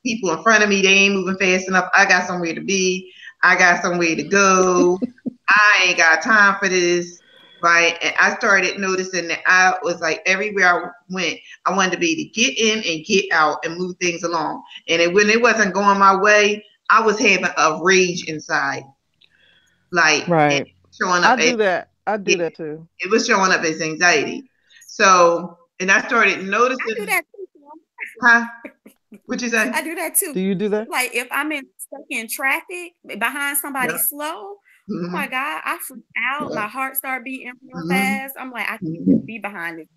Speaker 1: people in front of me, they ain't moving fast enough. I got somewhere to be. I got somewhere to go. I ain't got time for this. Right. And I started noticing that I was like, everywhere I went, I wanted to be to get in and get out and move things along. And when it wasn't going my way, I was having a rage inside. Like,
Speaker 3: right.
Speaker 1: Showing up.
Speaker 3: I do that too.
Speaker 1: It was showing up as anxiety. So, and I started noticing.
Speaker 2: I do that too.
Speaker 1: Huh? What'd you say?
Speaker 2: I do that too.
Speaker 3: Do you do that?
Speaker 2: Like if I'm stuck in traffic behind somebody slow, oh my God, I freak out. My heart start beating real fast. I'm like, I can't be behind this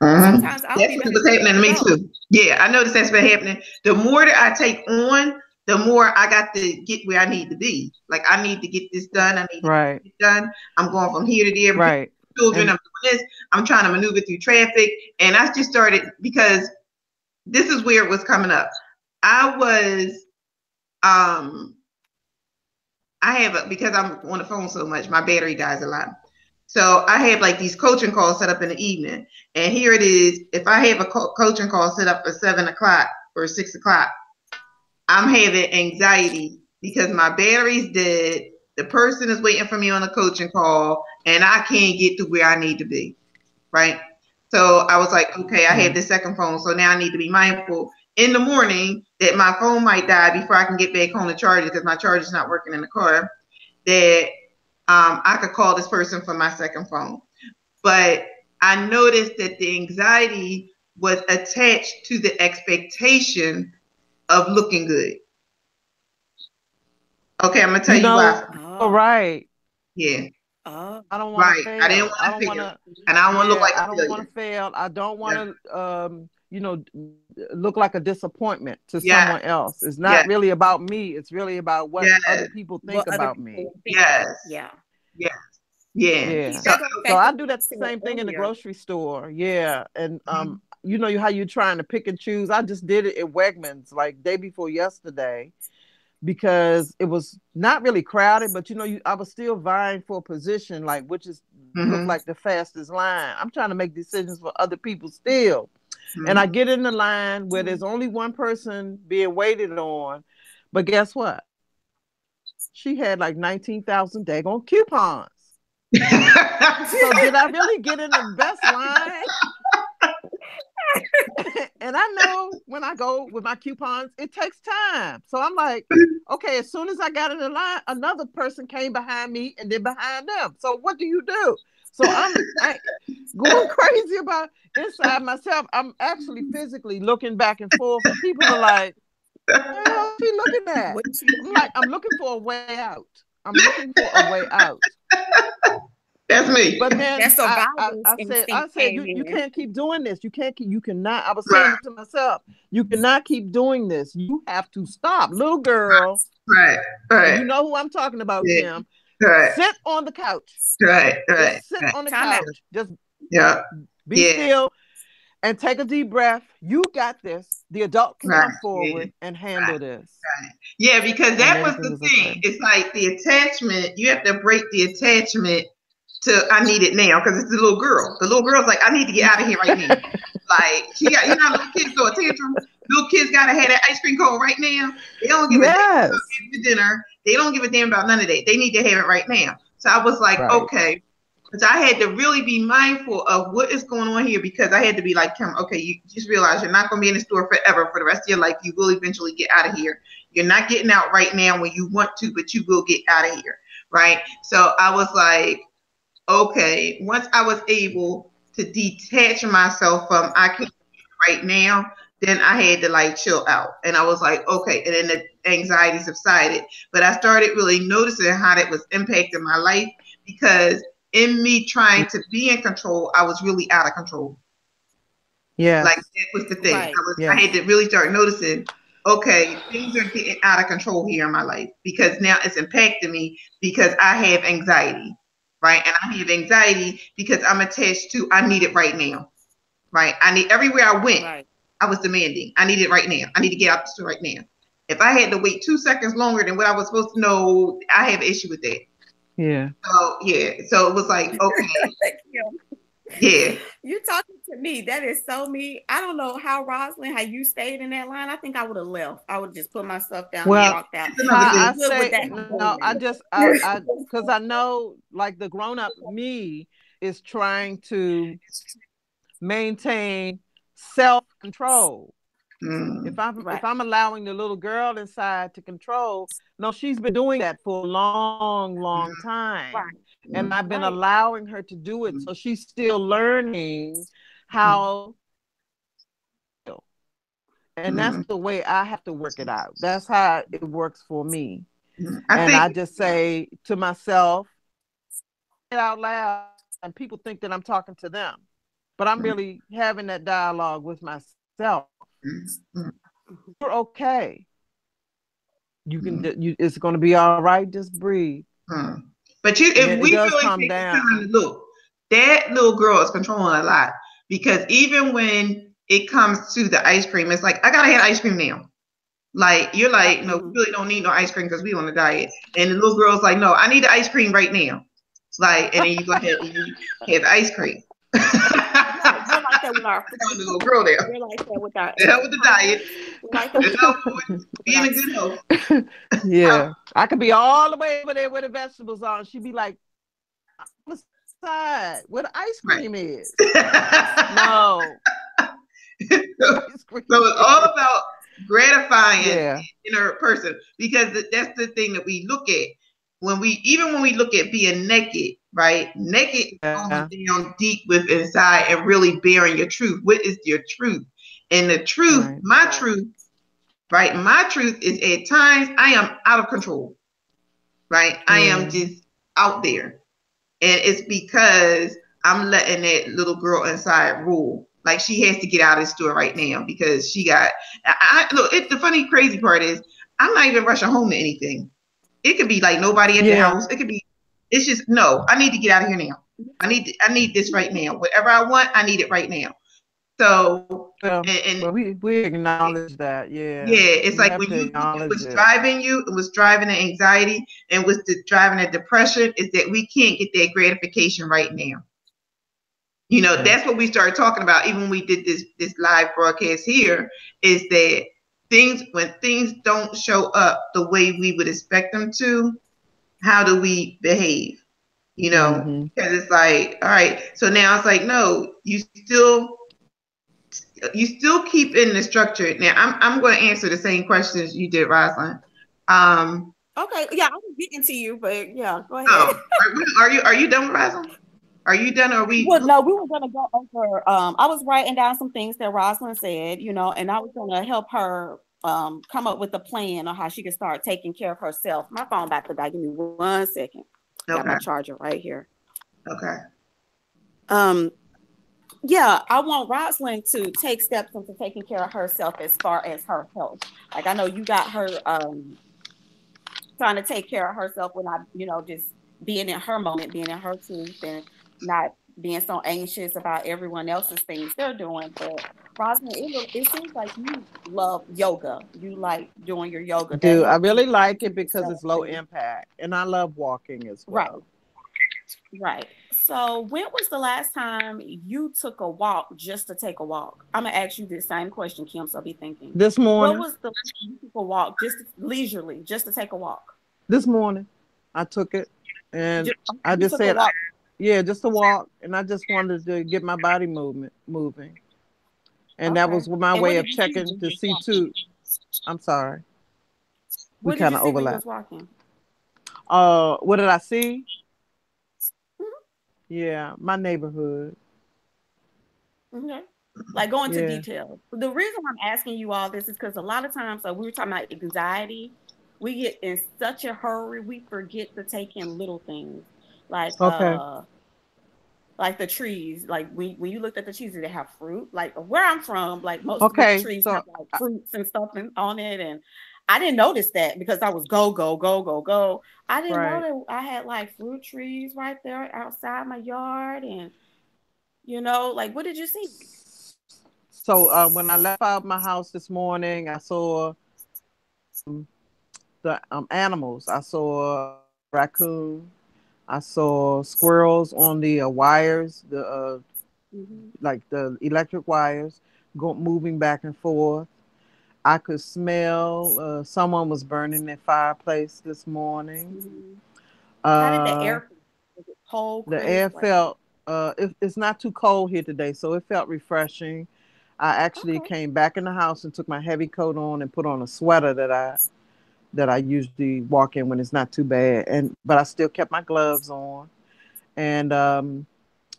Speaker 2: person. Sometimes I'll
Speaker 1: that's what was happening to me too. Yeah, I noticed that's been happening. The more that I take on, the more I got to get where I need to be. Like I need to get this done. I need to get it done. I'm going from here to there.
Speaker 3: Right.
Speaker 1: Children, I'm doing this. I'm trying to maneuver through traffic. And I just started because this is where it was coming up. I was because I'm on the phone so much, my battery dies a lot. So I have like these coaching calls set up in the evening. And here it is. If I have a coaching call set up for 7 o'clock or 6 o'clock, I'm having anxiety because my battery's dead. The person is waiting for me on a coaching call and I can't get to where I need to be. Right. So I was like, okay, I have this second phone. So now I need to be mindful in the morning that my phone might die before I can get back home to charge it because my charge is not working in the car. That I could call this person from my second phone. But I noticed that the anxiety was attached to the expectation of looking good. Okay, I'm gonna tell you why.
Speaker 3: Oh, right.
Speaker 1: Yeah.
Speaker 3: I don't want to fail.
Speaker 1: I didn't want to fail. And I don't want to look like
Speaker 3: I don't want to fail. I don't want to, look like a disappointment to someone else. It's not really about me. It's really about what other people think about me.
Speaker 1: Yes.
Speaker 2: Yeah.
Speaker 1: Yes. Yeah.
Speaker 3: So I do that same thing in the grocery store. Yeah. And you know how you're trying to pick and choose. I just did it at Wegmans like day before yesterday because it was not really crowded, but I was still vying for a position, like which is look like the fastest line. I'm trying to make decisions for other people still. And I get in the line where there's only one person being waited on. But guess what? She had like 19,000 daggone coupons. So did I really get in the best line? And I know when I go with my coupons, it takes time. So I'm like, okay, as soon as I got in the line, another person came behind me and then behind them. So what do you do? So I'm going crazy about inside myself. I'm actually physically looking back and forth. And people are like, what the hell is she looking at? I'm like, I'm looking for a way out. I'm looking for a way out.
Speaker 1: That's me.
Speaker 3: But then I said, you can't keep doing this. You cannot. I was saying it to myself. You cannot keep doing this. You have to stop. Little girl.
Speaker 1: Right.
Speaker 3: You know who I'm talking about, Kim. Sit on the couch.
Speaker 1: Right.
Speaker 3: Just sit on the couch. Just be still and take a deep breath. You got this. The adult can come forward and handle this.
Speaker 1: Yeah, because that was the thing. Okay. It's like the attachment. You have to break the attachment to I need it now because it's the little girl. The little girl's like, I need to get out of here right now. Like she got, little kids throw a tantrum. Little kids gotta have that ice cream cone right now. They don't give a damn about the dinner. They don't give a damn about none of that. They need to have it right now. So I was like, okay. But I had to really be mindful of what is going on here because I had to be like, Kim, okay, you just realize you're not gonna be in the store forever for the rest of your life. You will eventually get out of here. You're not getting out right now when you want to, but you will get out of here. Right. So I was like, okay, once I was able to detach myself from I can't right now, then I had to like chill out. And I was like, okay. And then the anxiety subsided. But I started really noticing how that was impacting my life, because in me trying to be in control, I was really out of control.
Speaker 3: Yes.
Speaker 1: Like that was the thing.
Speaker 2: Right.
Speaker 1: I had to really start noticing, okay, things are getting out of control here in my life, because now it's impacting me because I have anxiety, right? And I have anxiety because I'm attached to, I need it right now, right? I need, everywhere I went,
Speaker 2: Right.
Speaker 1: I was demanding, I need it right now. I need to get out the store right now. If I had to wait 2 seconds longer than what I was supposed to know, I have an issue with that.
Speaker 3: Yeah.
Speaker 1: So yeah, so it was like, okay,
Speaker 2: Thank you.
Speaker 1: yeah.
Speaker 2: You talking to me. That is so me. I don't know how, Rosalind, how you stayed in that line. I think I would have left. I would just put my stuff down and
Speaker 3: Well,
Speaker 2: walked out.
Speaker 1: That's another
Speaker 3: how
Speaker 1: thing.
Speaker 3: I
Speaker 2: Good with
Speaker 3: say
Speaker 2: that.
Speaker 3: no, I because I know like the grown up me is trying to maintain self control. If
Speaker 2: Right.
Speaker 3: I'm allowing the little girl inside to control, no, she's been doing that for a long time.
Speaker 2: Right.
Speaker 3: And I've been
Speaker 2: Right.
Speaker 3: allowing her to do it. So she's still learning how, and that's the way I have to work it out. That's how it works for me.
Speaker 1: I
Speaker 3: And I
Speaker 1: think
Speaker 3: just say to myself, it out loud, and people think that I'm talking to them. But I'm really having that dialogue with myself. You're okay. You can. It's going to be all right. Just breathe.
Speaker 1: But if
Speaker 3: And
Speaker 1: we
Speaker 3: it does
Speaker 1: really
Speaker 3: calm
Speaker 1: take the time to
Speaker 3: down.
Speaker 1: look, that little girl is controlling a lot, because even when it comes to the ice cream, it's like, I gotta have ice cream now. Like, you're like, no, we really don't need no ice cream because we on a diet. And the little girl's like, no, I need the ice cream right now. Like, and then you go ahead and you have the ice cream.
Speaker 2: We're like that with our
Speaker 1: the little girl there.
Speaker 2: We're like that with our
Speaker 1: The hell with the diet.
Speaker 2: We're like that
Speaker 1: The hell with being in good health.
Speaker 3: Yeah. I could be all the way over there with the vegetables on. She'd be like, I'm side where the ice cream is. No.
Speaker 1: So it's all about gratifying the inner person, because that's the thing that we look at when we look at being naked, right? Naked is going down deep with inside and really bearing your truth. What is your truth? And the truth, my truth, right? My truth is, at times I am out of control, right? I am just out there. And it's because I'm letting that little girl inside rule. Like, she has to get out of the store right now because she got. Look, the funny, crazy part is, I'm not even rushing home to anything. It could be like nobody at the house. It could be. It's just, no. I need to get out of here now. I need this right now. Whatever I want, I need it right now. So,
Speaker 3: we acknowledge that,
Speaker 1: yeah. It's like when you look at what's driving you, and what's driving the anxiety, and what's driving the depression, is that we can't get that gratification right now. You know, that's what we started talking about, even when we did this live broadcast here, is that when things don't show up the way we would expect them to, how do we behave? You know, because it's like, all right, so now it's like, no, you still keep in the structure. Now I'm going to answer the same questions you did, Rosalind.
Speaker 2: Okay, yeah, I was getting to you, but yeah, go ahead.
Speaker 1: Oh, are you done with Rosalind? Are you done? Or are we?
Speaker 2: Well, no, we were going to go over. I was writing down some things that Rosalind said, you know, and I was going to help her come up with a plan on how she could start taking care of herself. My phone about to die. Give me 1 second. Okay. Got my charger right here.
Speaker 1: Okay.
Speaker 2: Yeah, I want Rosalind to take steps into taking care of herself as far as her health. Like, I know you got her trying to take care of herself without, you know, just being in her moment, being in her truth, and not being so anxious about everyone else's things they're doing. But Rosalind, it seems like you love yoga. You like doing your yoga.
Speaker 3: I really like it because it's low impact, and I love walking as well.
Speaker 2: Right. So when was the last time you took a walk just to take a walk? I'm going to ask you the same question, Kim, so be thinking.
Speaker 3: This morning.
Speaker 2: What was the last time you took a walk, just leisurely, just to take a walk?
Speaker 3: This morning, I took it, and I just said, just a walk, and I just wanted to get my body moving. And that was my way of checking to see too. I'm sorry. We kind of overlap. What did I see? Yeah, my neighborhood.
Speaker 2: Okay. Like go into
Speaker 3: Yeah.
Speaker 2: detail. The reason I'm asking you all this is because a lot of times, we were talking about anxiety. We get in such a hurry, we forget to take in little things like
Speaker 3: Okay.
Speaker 2: like the trees. Like when you looked at the trees, they have fruit. Like where I'm from, like most of the
Speaker 3: Okay.
Speaker 2: trees have
Speaker 3: So
Speaker 2: like fruits and stuff on it, and I didn't notice that because I was go go go go go. I didn't know
Speaker 3: right.
Speaker 2: that I had like fruit trees right there outside my yard, and like what did you see?
Speaker 3: So when I left out my house this morning, I saw the animals. I saw raccoon. I saw squirrels on the wires, the
Speaker 2: Hmm.
Speaker 3: like the electric wires, moving back and forth. I could smell someone was burning their fireplace this morning.
Speaker 2: Hmm. How did the
Speaker 3: Uh,
Speaker 2: air feel? Was it cold,
Speaker 3: the
Speaker 2: crisp?
Speaker 3: air
Speaker 2: Like,
Speaker 3: felt it's not too cold here today, so it felt refreshing. I actually
Speaker 2: okay,
Speaker 3: came back in the house and took my heavy coat on and put on a sweater that I usually walk in when it's not too bad, and but I still kept my gloves on. And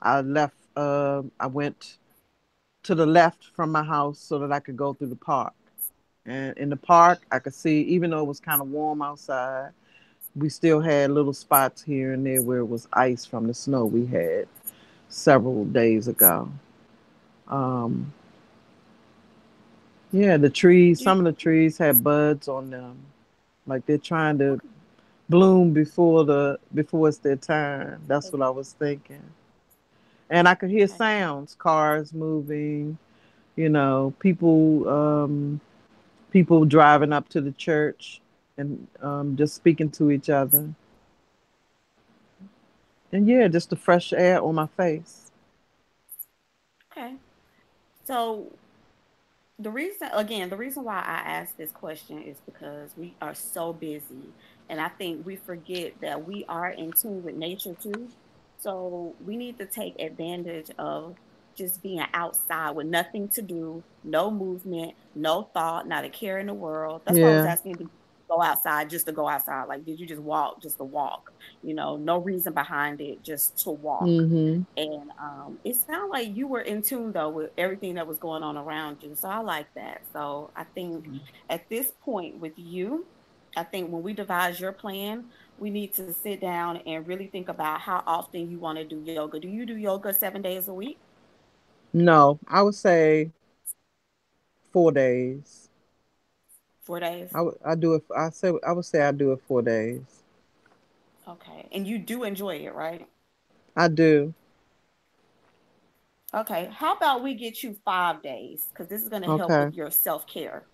Speaker 3: I left. I went to the left from my house so that I could go through the park. And in the park, I could see, even though it was kind of warm outside, we still had little spots here and there where it was ice from the snow we had several days ago. Um, yeah, the trees,
Speaker 2: you
Speaker 3: some of the trees had buds on them, like they're trying to
Speaker 2: okay?
Speaker 3: bloom before it's their time. That's what I was thinking. And I could hear
Speaker 2: Okay,
Speaker 3: sounds, cars moving, people people driving up to the church and just speaking to each other. And yeah, just the fresh air on my face.
Speaker 2: okay. So the reason why I asked this question is because we are so busy, and I think we forget that we are in tune with nature too. So we need to take advantage of just being outside with nothing to do, no movement, no thought, not a care in the world. That's why I was
Speaker 3: Yeah.
Speaker 2: asking, to go outside just to go outside. Like, did you just walk just to walk? No reason behind it, just to walk.
Speaker 3: Mm-hmm.
Speaker 2: And it sounded like you were in tune though with everything that was going on around you. So I like that. So I think at this point with you, I think when we devise your plan, we need to sit down and really think about how often you want to do yoga. Do you do yoga 7 days a week?
Speaker 3: No, I would say 4 days.
Speaker 2: 4 days?
Speaker 3: I do it. I would say I do it 4 days.
Speaker 2: Okay. And you do enjoy it, right?
Speaker 3: I do.
Speaker 2: Okay. How about we get you 5 days? Because this is going to help
Speaker 3: Okay.
Speaker 2: with your self care.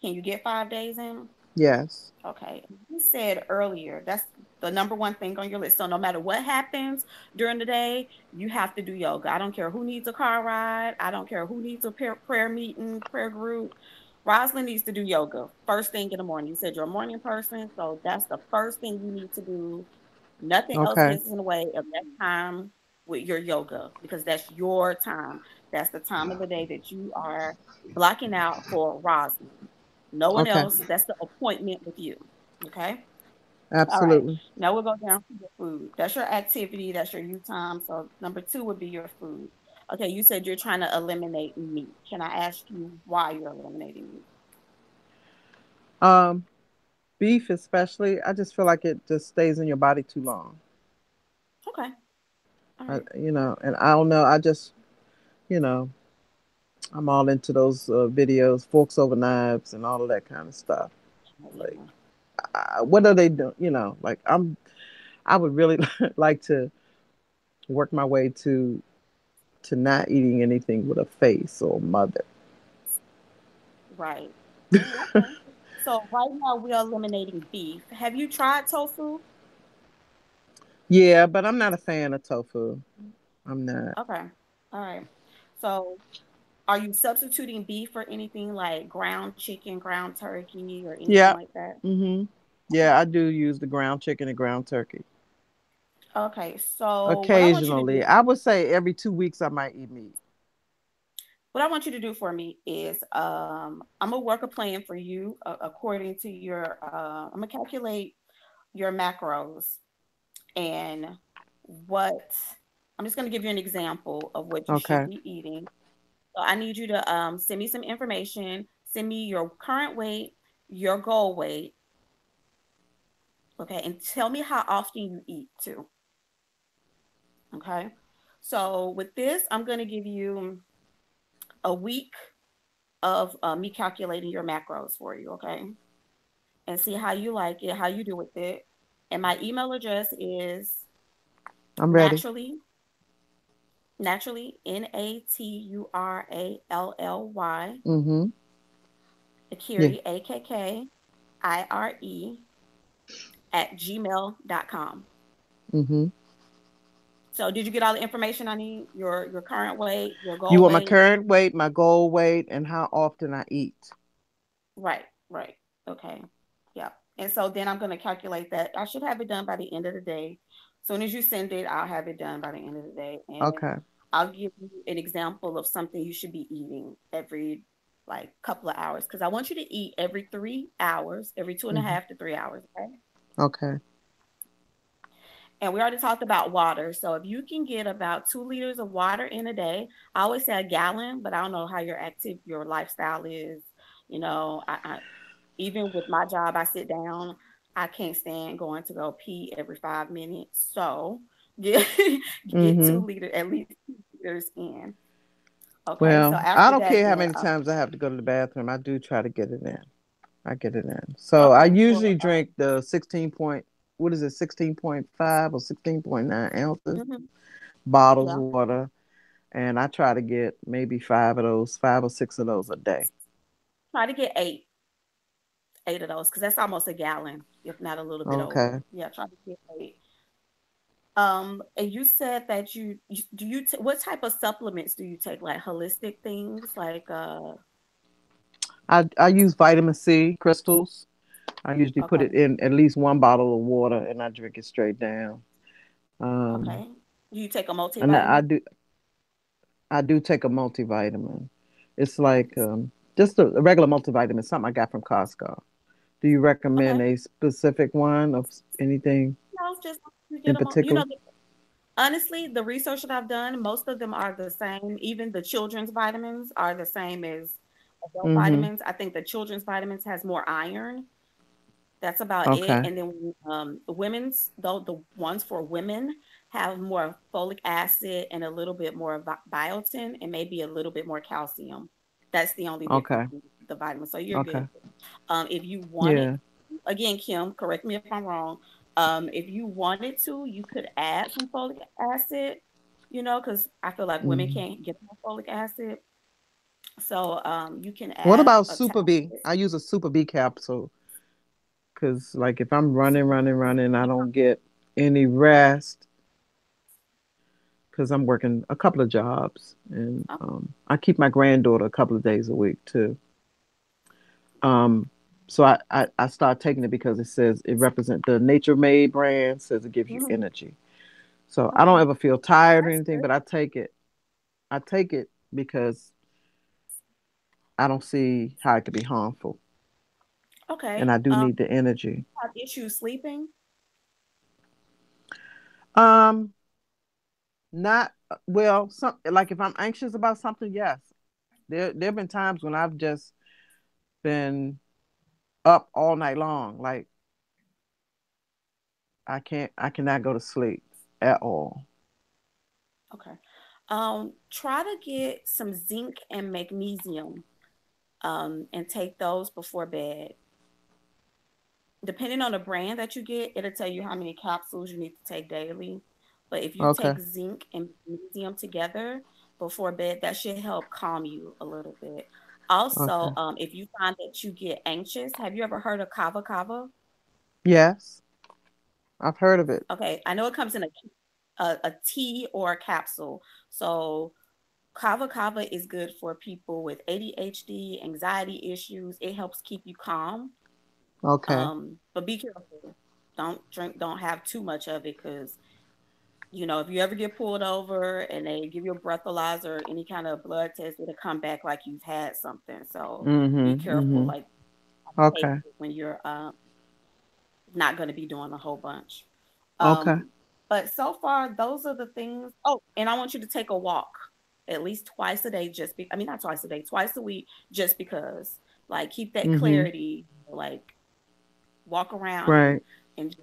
Speaker 2: Can you get 5 days in?
Speaker 3: Yes.
Speaker 2: Okay. You said earlier that's the number one thing on your list. So no matter what happens during the day, you have to do yoga. I don't care who needs a car ride. I don't care who needs a prayer meeting, prayer group. Rosalind needs to do yoga first thing in the morning. You said you're a morning person, so that's the first thing you need to do. Nothing else
Speaker 3: Okay.
Speaker 2: gets in the way of that time with your yoga because that's your time. That's the time of the day that you are blocking out for Rosalind. No one
Speaker 3: Okay.
Speaker 2: else. That's the appointment with you. Okay. All right.
Speaker 3: Absolutely.
Speaker 2: Now we'll go down to your food. That's your activity. That's your you time. So number two would be your food. Okay. You said you're trying to eliminate meat. Can I ask you why you're eliminating meat?
Speaker 3: Um, beef especially. I just feel like it just stays in your body too long.
Speaker 2: Okay. All right.
Speaker 3: And I don't know. I just, you know, I'm all into those videos, forks over knives, and all of that kind of stuff. Like,
Speaker 2: Yeah.
Speaker 3: what are they doing? Like I would really like to work my way to not eating anything with a face or mother.
Speaker 2: Right. Okay. So right now we are eliminating beef. Have you tried tofu?
Speaker 3: Yeah, but I'm not a fan of tofu. I'm not.
Speaker 2: Okay. All right. So are you substituting beef for anything like ground chicken, ground turkey, or anything
Speaker 3: Yeah.
Speaker 2: like that?
Speaker 3: Mhm. Yeah, I do use the ground chicken and ground turkey.
Speaker 2: Okay. So
Speaker 3: Occasionally, I would say every 2 weeks I might eat meat.
Speaker 2: what I want you to do for me is I'm gonna work a plan for you according to your. I'm gonna calculate your macros and what. I'm just gonna give you an example of what you should
Speaker 3: Okay.
Speaker 2: be eating. So I need you to send me some information. Send me your current weight, your goal weight, okay, and tell me how often you eat too. Okay. So with this, I'm going to give you a week of me calculating your macros for you, okay? And see how you like it, how you do with it. And my email address is
Speaker 3: I'm ready.
Speaker 2: naturally, naturally,
Speaker 3: Mm-hmm. Yeah.
Speaker 2: Akiri, AKKIRE at gmail.com.
Speaker 3: Mm-hmm.
Speaker 2: So did you get all the information I need? Your current weight, your
Speaker 3: You
Speaker 2: goal
Speaker 3: want my
Speaker 2: weight?
Speaker 3: current weight, my goal weight, and how often I eat.
Speaker 2: Right, right. Okay. Yeah. And so then I'm going to calculate that. I should have it done by the end of the day. As soon as you send it, I'll have it done by the end of the day. And
Speaker 3: Okay.
Speaker 2: I'll give you an example of something you should be eating every like couple of hours. Because I want you to eat every 3 hours, every two and a
Speaker 3: Mm-hmm.
Speaker 2: half to 3 hours. Okay.
Speaker 3: Okay.
Speaker 2: And we already talked about water. So if you can get about 2 liters of water in a day, I always say a gallon, but I don't know how your lifestyle is. I even with my job, I sit down. I can't stand going to go pee every 5 minutes. So get get
Speaker 3: Mm-hmm.
Speaker 2: 2 liters, at least 2 liters in. Okay. So
Speaker 3: Well, I
Speaker 2: after
Speaker 3: don't
Speaker 2: that,
Speaker 3: care how
Speaker 2: then
Speaker 3: many times I have to go to the bathroom. I do try to get it in. I get it in. So I
Speaker 2: okay.
Speaker 3: usually
Speaker 2: Well,
Speaker 3: drink the 16 point, what is it, 16.5 or 16.9 ounces
Speaker 2: mhm,
Speaker 3: bottles
Speaker 2: yeah.
Speaker 3: of water. And I try to get maybe five of those, 5 or 6 of those a day.
Speaker 2: Try to get eight of those because that's almost a gallon, if not a little bit over.
Speaker 3: Okay.
Speaker 2: Yeah, try to get eight. And you said that what type of supplements do you take? Like holistic things, like
Speaker 3: I use vitamin C crystals. I usually put
Speaker 2: okay,
Speaker 3: it in at least one bottle of water and I drink it straight down.
Speaker 2: okay. Do you take a
Speaker 3: And
Speaker 2: multivitamin?
Speaker 3: I do take a multivitamin. It's like just a regular multivitamin, something I got from Costco. Do you
Speaker 2: Okay.
Speaker 3: recommend a specific one of anything
Speaker 2: No, just you get
Speaker 3: in
Speaker 2: them.
Speaker 3: particular?
Speaker 2: Honestly, the research that I've done, most of them are the same. Even the children's vitamins are the same as adult
Speaker 3: Mm-hmm.
Speaker 2: vitamins. I think the children's vitamins has more iron. That's about it.
Speaker 3: Okay.
Speaker 2: And then the women's, though the ones for women have more folic acid and a little bit more biotin and maybe a little bit more calcium. That's the only difference
Speaker 3: Okay.
Speaker 2: in the vitamins. So you're good.
Speaker 3: Okay.
Speaker 2: If you wanted,
Speaker 3: Yeah.
Speaker 2: again, Kim, correct me if I'm wrong. If you wanted to, you could add some folic acid, because I feel like women
Speaker 3: Mm-hmm.
Speaker 2: can't get enough folic acid. So you can
Speaker 3: What
Speaker 2: add
Speaker 3: about
Speaker 2: a
Speaker 3: Super B?
Speaker 2: tablet.
Speaker 3: I use a Super B capsule because, like, if I'm running, I don't get any rest because I'm working a couple of jobs and
Speaker 2: Oh,
Speaker 3: I keep my granddaughter a couple of days a week too. Um, so I start taking it because it says it represents the Nature Made brand, says it gives you
Speaker 2: mhm.
Speaker 3: energy. So I don't
Speaker 2: Okay,
Speaker 3: ever feel tired or
Speaker 2: that's
Speaker 3: anything,
Speaker 2: good.
Speaker 3: but I take it. I take it because I don't see how it could be harmful, and
Speaker 2: Okay.
Speaker 3: I do need the energy.
Speaker 2: Have issues sleeping?
Speaker 3: Um, Not well. Some like if I'm anxious about something, yes. There've been times when I've just been up all night long. Like I cannot go to sleep at all.
Speaker 2: Okay. Try to get some zinc and magnesium, and take those before bed. Depending on the brand that you get, it'll tell you how many capsules you need to take daily. But if you
Speaker 3: Okay.
Speaker 2: take zinc and magnesium together before bed, that should help calm you a little bit. Also,
Speaker 3: Okay.
Speaker 2: if you find that you get anxious, have you ever heard of kava kava?
Speaker 3: Yes, I've heard of it.
Speaker 2: Okay, I know it comes in a tea or a capsule. So kava kava is good for people with ADHD, anxiety issues. It helps keep you calm.
Speaker 3: Okay.
Speaker 2: But be careful. Don't have too much of it because if you ever get pulled over and they give you a breathalyzer or any kind of blood test, it'll come back like you've had something. So be
Speaker 3: Mm-hmm.
Speaker 2: careful,
Speaker 3: Mm-hmm.
Speaker 2: like take
Speaker 3: Okay.
Speaker 2: it when you're not going to be doing a whole bunch.
Speaker 3: Okay.
Speaker 2: But so far, those are the things. Oh, and I want you to take a walk. at least twice a day, I mean, not twice a day, twice a week, just because, like, keep that
Speaker 3: Mm-hmm.
Speaker 2: clarity, like, walk around
Speaker 3: Right.
Speaker 2: and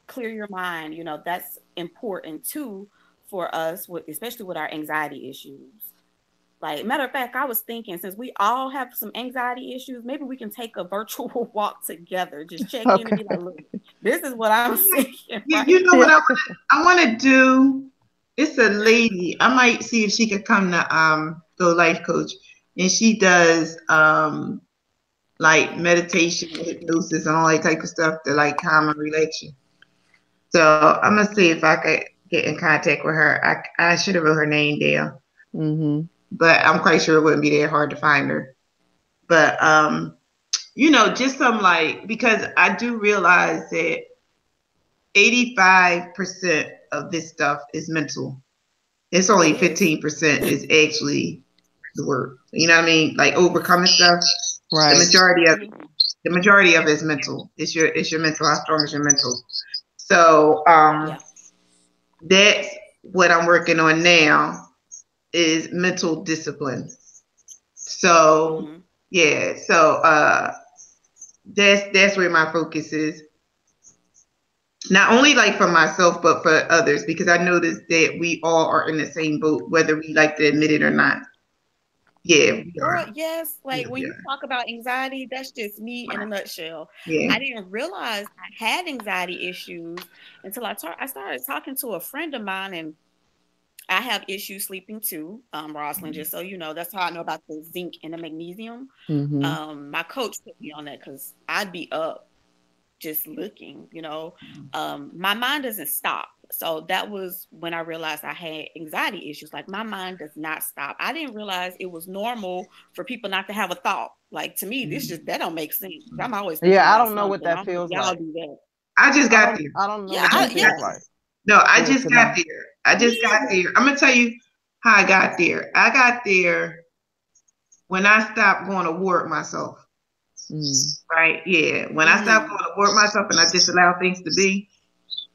Speaker 2: clear your mind. That's important too for us, especially with our anxiety issues. Like, matter of fact, I was thinking, since we all have some anxiety issues, maybe we can take a virtual walk together. Just check in and be like, look, this is what I'm seeing. Right?
Speaker 1: You know what I want to do? It's a lady. I might see if she could come to Go Life Coach, and she does like meditation, hypnosis, and all that type of stuff to like calm and relax you. So I'm gonna see if I could get in contact with her. I should have wrote her name down.
Speaker 3: Mm-hmm.
Speaker 1: But I'm quite sure it wouldn't be that hard to find her. But just some like, because I do realize that 85% of this stuff is mental. It's only 15% is actually the work. You know what I mean? Like overcoming stuff.
Speaker 3: Right.
Speaker 1: The majority of it is mental. It's your mental. How strong is your mental? So that's what I'm working on now, is mental discipline. So that's where my focus is. Not only like for myself, but for others, because I noticed that we all are in the same boat, whether we like to admit it or not. Yeah.
Speaker 2: Girl, yes. Like when you talk about anxiety, that's just me in a nutshell.
Speaker 1: Yeah.
Speaker 2: I didn't realize I had anxiety issues until I started talking to a friend of mine, and I have issues sleeping too, Rosalind, just so you know. That's how I know about the zinc and the magnesium.
Speaker 3: Mm-hmm.
Speaker 2: My coach put me on that because I'd be up just looking, my mind doesn't stop. So that was when I realized I had anxiety issues. Like, my mind does not stop. I didn't realize it was normal for people not to have a thought. Like, to me, that don't make sense. I'm always thinking
Speaker 3: I
Speaker 2: about
Speaker 3: don't know what that
Speaker 2: something.
Speaker 3: feels
Speaker 2: Y'all
Speaker 3: like.
Speaker 2: do that.
Speaker 1: I just got there.
Speaker 3: I don't know what that feels like.
Speaker 1: No, I just got there. I just got there. I'm gonna tell you how I got there. I got there when I stopped going to war with myself. Right? Yeah. When I stopped going to war with myself and I just allowed things to be,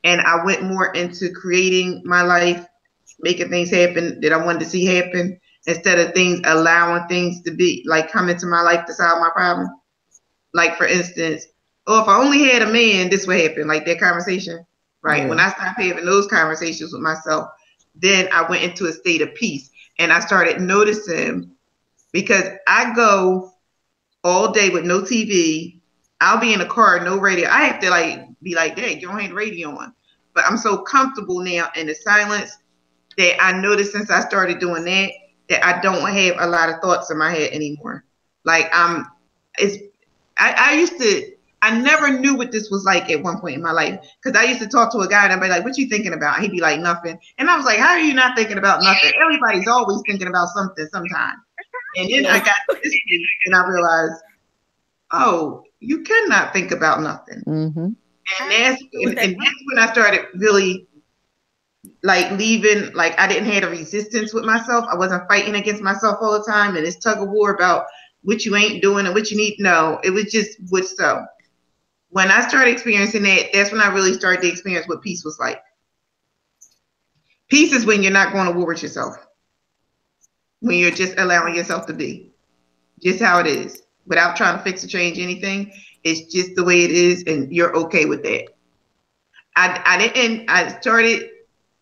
Speaker 1: and I went more into creating my life, making things happen that I wanted to see happen, instead of allowing things to be, like, come into my life to solve my problem. Like, for instance, if I only had a man, this would happen, like that conversation. Right? Yeah. When I stopped having those conversations with myself, then I went into a state of peace, and I started noticing, because I go all day with no TV. I'll be in the car, no radio. I have to be like, dang, you don't have the radio on. But I'm so comfortable now in the silence that I noticed, since I started doing that I don't have a lot of thoughts in my head anymore. Like, I never knew what this was like at one point in my life, because I used to talk to a guy and I'd be like, what you thinking about? And he'd be like, nothing. And I was like, how are you not thinking about nothing? Everybody's always thinking about something sometime. And then I got to this week and I realized, oh, you cannot think about nothing.
Speaker 3: Mm-hmm.
Speaker 1: And that's when I started really leaving. Like, I didn't have a resistance with myself. I wasn't fighting against myself all the time, and this tug of war about what you ain't doing and what you need. No, it was just what's so. When I started experiencing that's when I really started to experience what peace was like. Peace is when you're not going to war with yourself. When you're just allowing yourself to be just how it is, without trying to fix or change anything. It's just the way it is, and you're okay with that. I started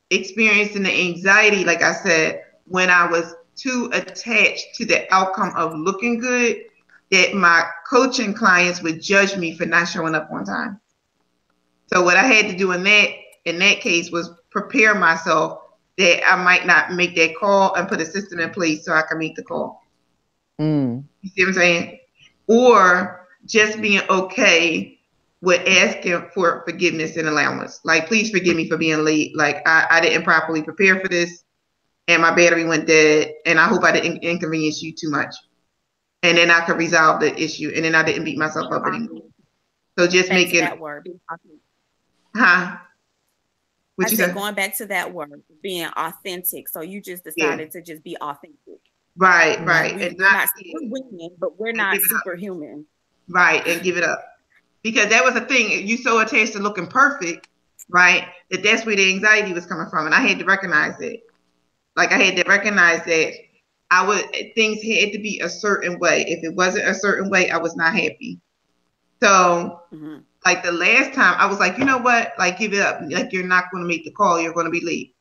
Speaker 1: experiencing the anxiety, like I said, when I was too attached to the outcome of looking good, that my coaching clients would judge me for not showing up on time. So what I had to do in that case was prepare myself that I might not make that call, and put a system in place so I can make the call. You see what I'm saying? Or just being okay with asking for forgiveness and allowance. Like, please forgive me for being late. Like, I didn't properly prepare for this, and my battery went dead, and I hope I didn't inconvenience you too much. And then I could resolve the issue, and then I didn't beat myself up anymore. So just making
Speaker 2: that word.
Speaker 1: What you said?
Speaker 2: Going back to that word, being authentic. So you just decided to just be authentic.
Speaker 1: Right.
Speaker 2: We're not superhuman, but we're not superhuman.
Speaker 1: Right, and give it up. Because that was the thing. You so attached to looking perfect, right? That's where the anxiety was coming from. And I had to recognize it. Like I had to recognize that things had to be a certain way. If it wasn't a certain way, I was not happy. So like the last time I was like, you know what? Like give it up. Like you're not going to make the call. You're going to be late.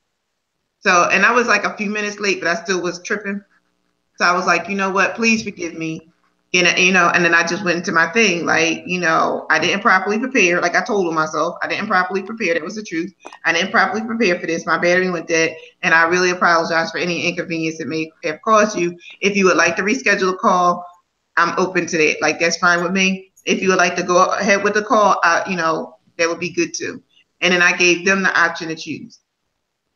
Speaker 1: So, and I was like a few minutes late, but I still was tripping. So I was like, you know what? Please forgive me. And then I just went into my thing. Like, I didn't properly prepare. Like I told myself, I didn't properly prepare. That was the truth. I didn't properly prepare for this. My battery went dead. And I really apologize for any inconvenience it may have caused you. If you would like to reschedule a call, I'm open to that. Like, that's fine with me. If you would like to go ahead with the call, that would be good too. And then I gave them the option to choose.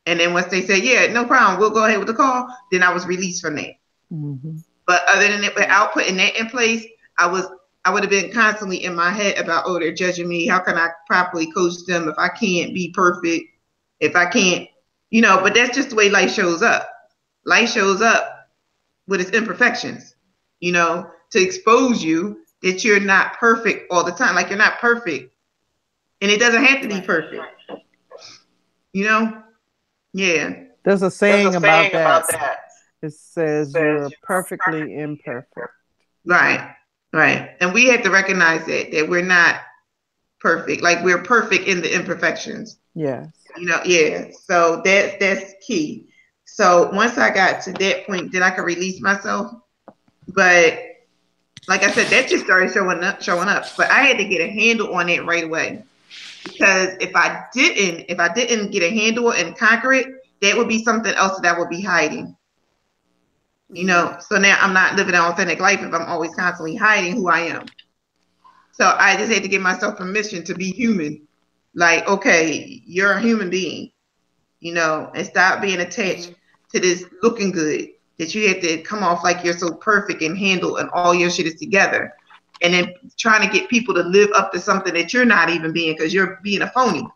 Speaker 1: And then once they said, yeah, no problem, we'll go ahead with the call, then I was released from that.
Speaker 3: Mm-hmm.
Speaker 1: But other than that, without putting that in place, I would have been constantly in my head about, oh, they're judging me. How can I properly coach them if I can't be perfect? If I can't, but that's just the way life shows up. Life shows up with its imperfections, to expose you that you're not perfect all the time. Like you're not perfect. And it doesn't have to be perfect. Yeah.
Speaker 3: There's a saying about that. It says you're perfectly imperfect.
Speaker 1: Right. And we have to recognize that we're not perfect. Like we're perfect in the imperfections.
Speaker 3: Yes.
Speaker 1: So that's key. So once I got to that point, then I could release myself. But like I said, that just started showing up. But I had to get a handle on it right away. Because if I didn't get a handle and conquer it, that would be something else that I would be hiding. So now I'm not living an authentic life if I'm always constantly hiding who I am. So I just had to give myself permission to be human. Like, okay, you're a human being, and stop being attached to this looking good that you have to come off like you're so perfect and handle and all your shit is together. And then trying to get people to live up to something that you're not even being because you're being a phony.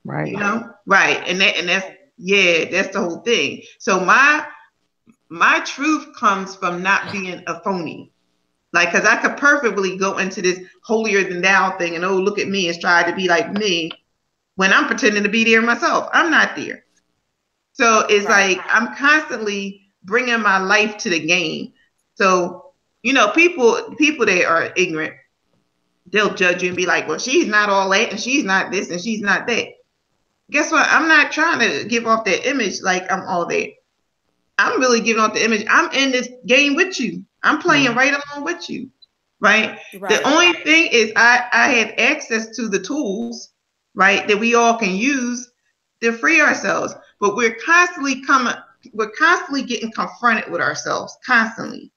Speaker 3: Right.
Speaker 1: Right. And that's the whole thing. So my truth comes from not being a phony. Like, because I could perfectly go into this holier than thou thing and, oh, look at me and try to be like me when I'm pretending to be there myself. I'm not there. So it's like I'm constantly bringing my life to the game. So, people that are ignorant, they'll judge you and be like, well, she's not all that and she's not this and she's not that. Guess what? I'm not trying to give off that image like I'm all that. I'm really giving off the image. I'm in this game with you. I'm playing right along with you, right? The only thing is I have access to the tools, right, that we all can use to free ourselves. But we're constantly getting confronted with ourselves, constantly,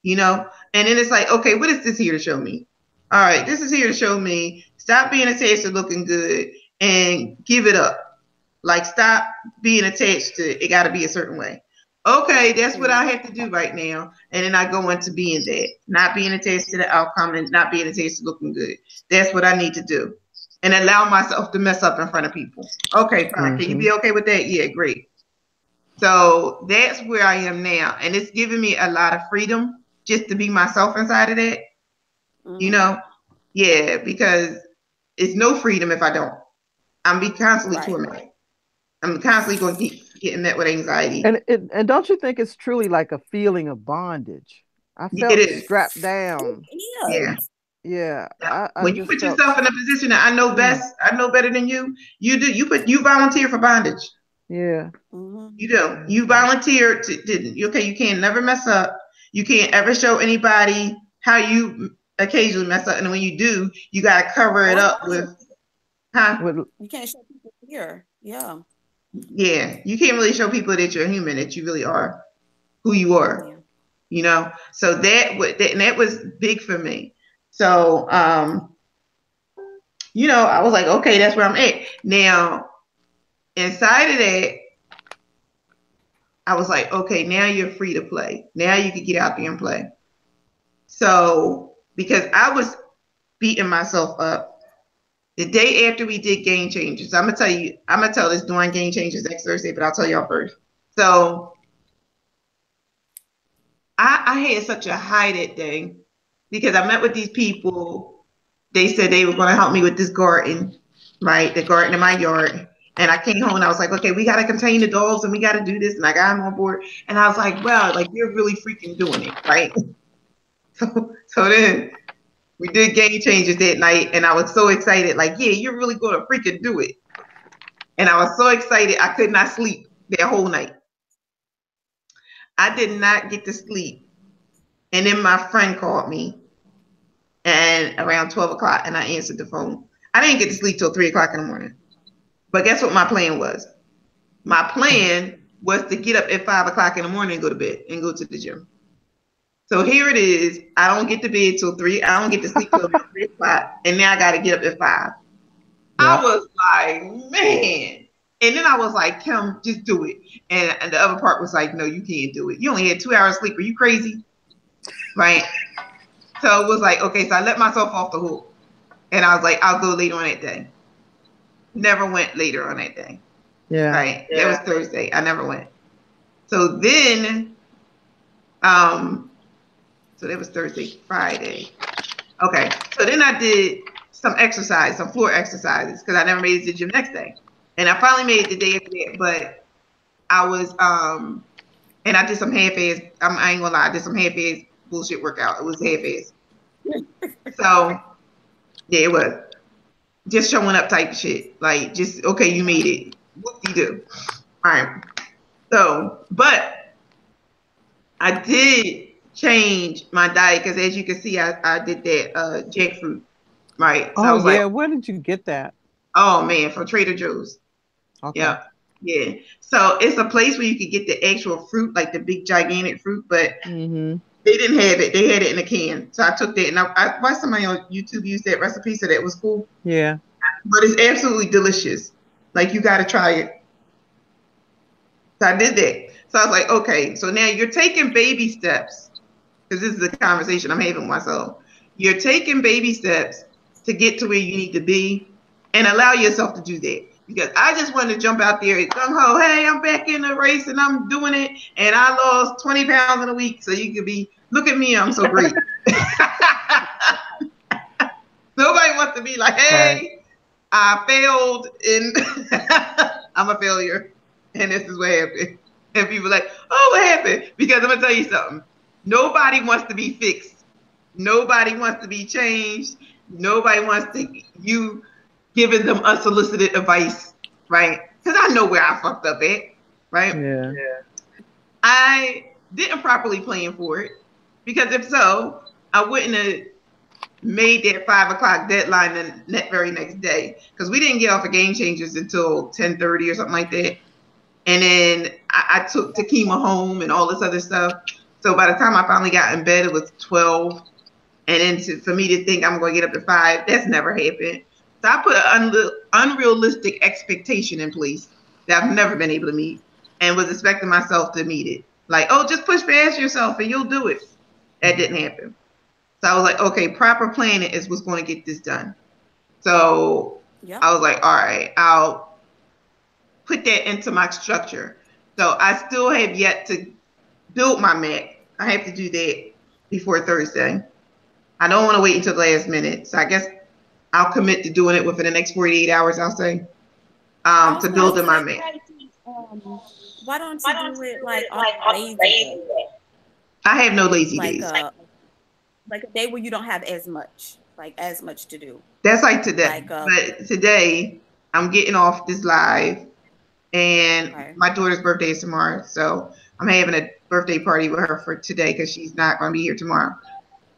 Speaker 1: and then it's like, okay, what is this here to show me? All right, this is here to show me stop being attached to looking good and give it up. Like, stop being attached to it got to be a certain way. Okay, that's what I have to do right now. And then I go into being that, not being attached to the outcome and not being attached to looking good. That's what I need to do. And allow myself to mess up in front of people. Okay, fine. Can you be okay with that? Yeah, great. So that's where I am now. And it's giving me a lot of freedom just to be myself inside of that. Yeah, because it's no freedom if I don't. I'm constantly tormented. I'm constantly going to keep getting met with anxiety.
Speaker 3: And don't you think it's truly like a feeling of bondage? I felt strapped down. Yeah.
Speaker 1: When you put yourself in a position that I know best, I know better than you. You volunteer for bondage.
Speaker 3: Yeah.
Speaker 1: You do. You volunteer you can't never mess up. You can't ever show anybody how you occasionally mess up, and when you do, you got to cover it up with.
Speaker 2: You can't show people fear. Yeah.
Speaker 1: Yeah, you can't really show people that you're human, that you really are, who you are. So that was big for me. So I was like, okay, that's where I'm at now. Inside of that, I was like, okay, now you're free to play. Now you can get out there and play. So because I was beating myself up. The day after we did Game Changers, I'm gonna tell this during Game Changers next Thursday, but I'll tell y'all first. So I had such a high that day because I met with these people. They said they were going to help me with this garden, right? The garden in my yard. And I came home and I was like, okay, we got to contain the dogs and we got to do this. And I got him on board. And I was like, wow, like you're really freaking doing it, right? So then we did Game Changers that night. And I was so excited, like, yeah, you're really going to freaking do it. And I was so excited, I could not sleep that whole night. I did not get to sleep. And then my friend called me and around 12 o'clock and I answered the phone. I didn't get to sleep till 3 o'clock in the morning. But guess what my plan was? My plan was to get up at 5 o'clock in the morning and go to bed and go to the gym. So here it is. I don't get to bed till 3. I don't get to sleep till 3 o'clock. And now I got to get up at 5. Yeah. I was like, man. And then I was like, Kim, just do it. And the other part was like, no, you can't do it. You only had 2 hours sleep. Are you crazy? Right? So it was like, okay, so I let myself off the hook. And I was like, I'll go later on that day. Never went later on that day.
Speaker 3: Yeah.
Speaker 1: Right. Yeah. That was Thursday. I never went. So then, so that was Thursday, Friday. Okay. So then I did some exercise, some floor exercises, because I never made it to the gym next day. And I finally made it the day after that, but I was, and I did some half-ass, I ain't gonna lie, I did some half-ass bullshit workout. It was half-ass. So, yeah, it was. Just showing up type shit. Like, just, okay, you made it. Whoop-de-doo. All right. So, but I did change my diet because as you can see, I did that jackfruit. Right. So
Speaker 3: oh, yeah. Like, where did you get that?
Speaker 1: Oh, man, from Trader Joe's.
Speaker 3: Okay.
Speaker 1: Yeah. Yeah. So it's a place where you can get the actual fruit, like the big gigantic fruit, but they didn't have it. They had it in a can. So I took that and I watched somebody on YouTube use that recipe, so that was cool.
Speaker 3: Yeah.
Speaker 1: But it's absolutely delicious. Like, you got to try it. So I did that. So I was like, okay, so now you're taking baby steps, because this is a conversation I'm having with myself. You're taking baby steps to get to where you need to be and allow yourself to do that. Because I just wanted to jump out there and gung-ho, hey, I'm back in the race and I'm doing it. And I lost 20 pounds in a week. So you could be, look at me, I'm so great. Nobody wants to be like, hey, right. I failed and I'm a failure. And this is what happened. And people are like, oh, what happened? Because I'm going to tell you something. Nobody wants to be fixed. Nobody wants to be changed. Nobody wants to, you giving them unsolicited advice, right? Because I know where I fucked up at, right?
Speaker 3: Yeah.
Speaker 1: I didn't properly plan for it, because if so, I wouldn't have made that 5 o'clock deadline the very next day, because we didn't get off of Game Changers until 10:30 or something like that. And then I took Takima home and all this other stuff. So by the time I finally got in bed, it was 12. And then for me to think I'm going to get up to 5, that's never happened. So I put an unrealistic expectation in place that I've never been able to meet, and was expecting myself to meet it. Like, oh, just push past yourself and you'll do it. That didn't happen. So I was like, okay, proper planning is what's going to get this done. So I was like, all right, I'll put that into my structure. So I still have yet to build my mat. I have to do that before Thursday. I don't want to wait until the last minute. So I guess I'll commit to doing it within the next 48 hours, I'll say, to build in my mat.
Speaker 2: Why don't you do it like on lazy day?
Speaker 1: I have no lazy days.
Speaker 2: Like a day where you don't have as much to do.
Speaker 1: That's like today. But today, I'm getting off this live, and my daughter's birthday is tomorrow. So I'm having a birthday party with her for today, because she's not going to be here tomorrow.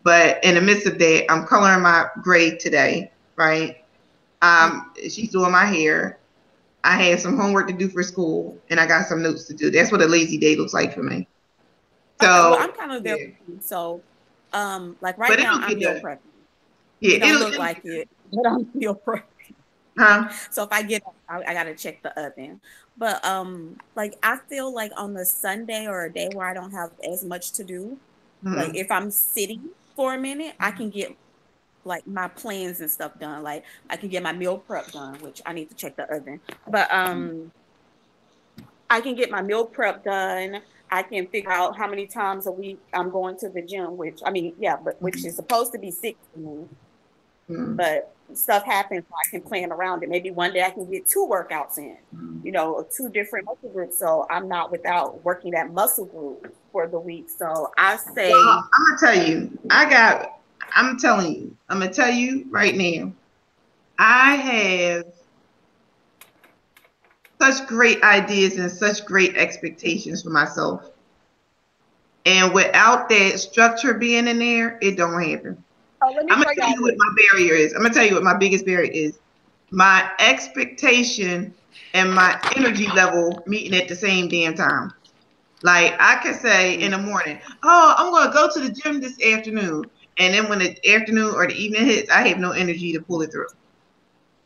Speaker 1: But in the midst of that, I'm coloring my gray today. Right. She's doing my hair. I have some homework to do for school, and I got some notes to do. That's what a lazy day looks like for me. So
Speaker 2: well, I'm kind of there. Yeah. So, like right now, I'm meal prepping. Yeah, it don't look like it, but I'm meal prepping.
Speaker 1: Huh?
Speaker 2: So if I get up, I gotta check the oven. But like I feel like on the Sunday or a day where I don't have as much to do, like if I'm sitting for a minute, I can get like my plans and stuff done. Like I can get my meal prep done, which I need to check the oven. But I can get my meal prep done. I can figure out how many times a week I'm going to the gym, which is supposed to be 6 for me. But stuff happens, so I can plan around it. Maybe one day I can get 2 workouts in, you know, or 2 different muscle groups. So I'm not without working that muscle group for the week. So I say,
Speaker 1: well, I'm gonna tell you, I'm gonna tell you right now, I have such great ideas and such great expectations for myself. And without that structure being in there, it don't happen.
Speaker 2: let me
Speaker 1: I'm gonna
Speaker 2: tell
Speaker 1: tell
Speaker 2: y'all
Speaker 1: you what my barrier is. I'm gonna tell you what my biggest barrier is. My expectation and my energy level meeting at the same damn time. Like I could say in the morning, oh, I'm gonna go to the gym this afternoon. And then when the afternoon or the evening hits, I have no energy to pull it through.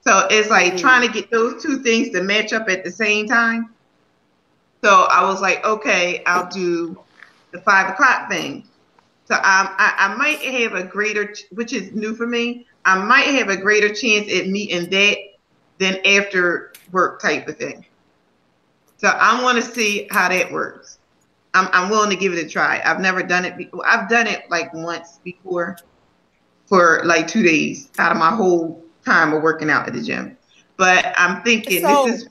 Speaker 1: So it's like trying to get those two things to match up at the same time. So I was like, okay, I'll do the 5 o'clock thing. So I might have a greater, which is new for me, I might have a greater chance at meeting that than after work type of thing. So I want to see how that works. I'm willing to give it a try. I've never done it before. I've done it like once before for like 2 days out of my whole time of working out at the gym. But I'm thinking this is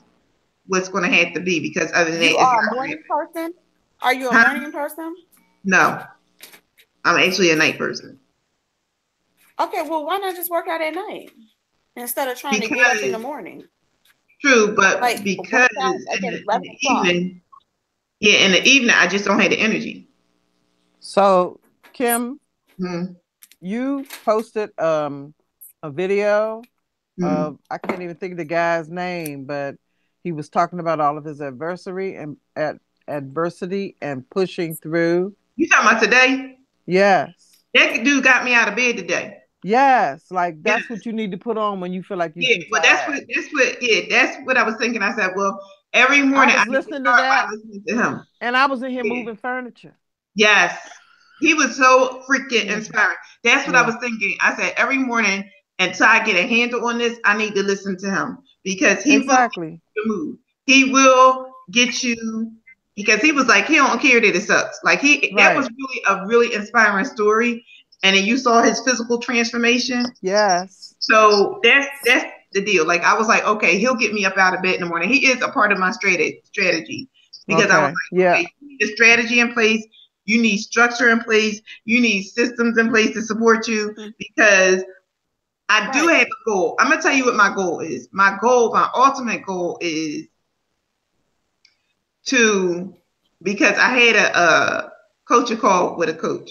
Speaker 1: what's going to have to be, because other than that,
Speaker 2: you are a morning person? Are you a morning person?
Speaker 1: No, I'm actually a night person.
Speaker 2: Okay, well, why not just work out at night instead of trying to get up in the morning?
Speaker 1: True, but like, because in the evening, in the evening, I just don't have the energy.
Speaker 3: So, Kim, you posted a video of, I can't even think of the guy's name, but he was talking about all of his adversity and pushing through.
Speaker 1: You talking about today?
Speaker 3: Yes.
Speaker 1: That dude got me out of bed today.
Speaker 3: Yes, like that's what you need to put on when you feel like you're too
Speaker 1: but
Speaker 3: tired.
Speaker 1: that's what I was thinking. I said, well, every morning
Speaker 3: I was listening to that,
Speaker 1: listening to him,
Speaker 3: and I was in here moving furniture.
Speaker 1: Yes, he was so freaking inspiring. That's what I was thinking. I said, every morning until I get a handle on this, I need to listen to him, because he will get you to move. He will get you, because he was like, he don't care that it sucks. Like that was really a really inspiring story. And then you saw his physical transformation.
Speaker 3: Yes.
Speaker 1: So that's the deal. Like I was like, okay, he'll get me up out of bed in the morning. He is a part of my strategy, because I was like, okay, you need a strategy in place. You need structure in place. You need systems in place to support you, because I do have a goal. I'm going to tell you what my goal is. My ultimate goal is because I had a coaching call with a coach,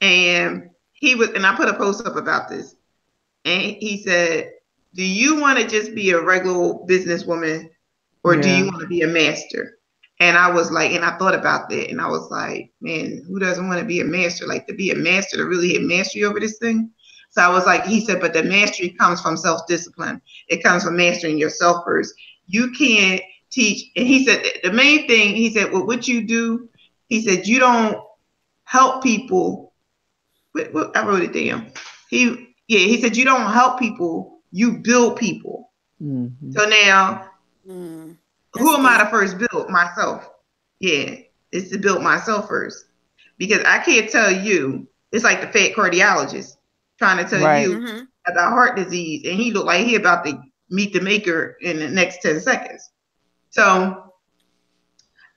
Speaker 1: and I put a post up about this, and he said, do you want to just be a regular businesswoman, or do you want to be a master? And I was like, and I thought about that, and I was like, man, who doesn't want to be a master? Like, to be a master, to really have mastery over this thing. So I was like, he said, but the mastery comes from self-discipline. It comes from mastering yourself first. You can't teach. And he said, the main thing, he said, well, what you do, he said, you don't help people. I wrote it down. He said, you don't help people, you build people. Mm-hmm. So now, who am I to first build? Myself. Yeah, it's to build myself first. Because I can't tell you, it's like the fat cardiologist trying to tell you about heart disease, and he looked like he about to meet the maker in the next 10 seconds. So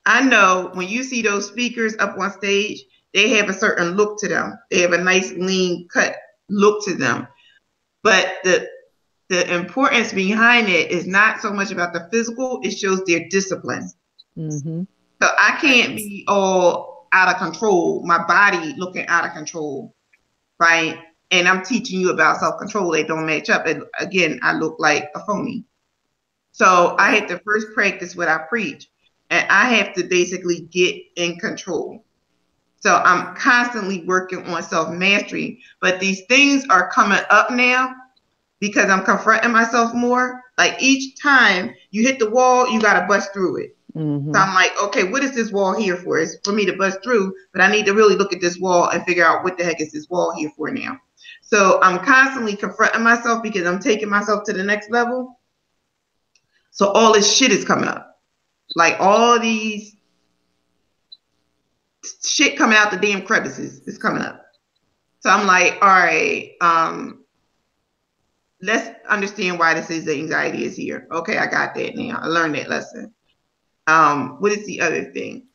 Speaker 1: I know when you see those speakers up on stage, they have a certain look to them. They have a nice, lean cut look to them. But the importance behind it is not so much about the physical, it shows their discipline. Mm-hmm. So I can't be all out of control, my body looking out of control, right? And I'm teaching you about self-control. They don't match up. And again, I look like a phony. So I have to first practice what I preach, and I have to basically get in control. So I'm constantly working on self-mastery, but these things are coming up now because I'm confronting myself more. Like each time you hit the wall, you got to bust through it. Mm-hmm. So I'm like, okay, what is this wall here for? It's for me to bust through, but I need to really look at this wall and figure out what the heck is this wall here for now. So I'm constantly confronting myself because I'm taking myself to the next level. So all this shit is coming up. Like all these shit coming out the damn crevices is coming up. So I'm like, all right, let's understand why this is the anxiety is here. Okay, I got that now. I learned that lesson. What is the other thing?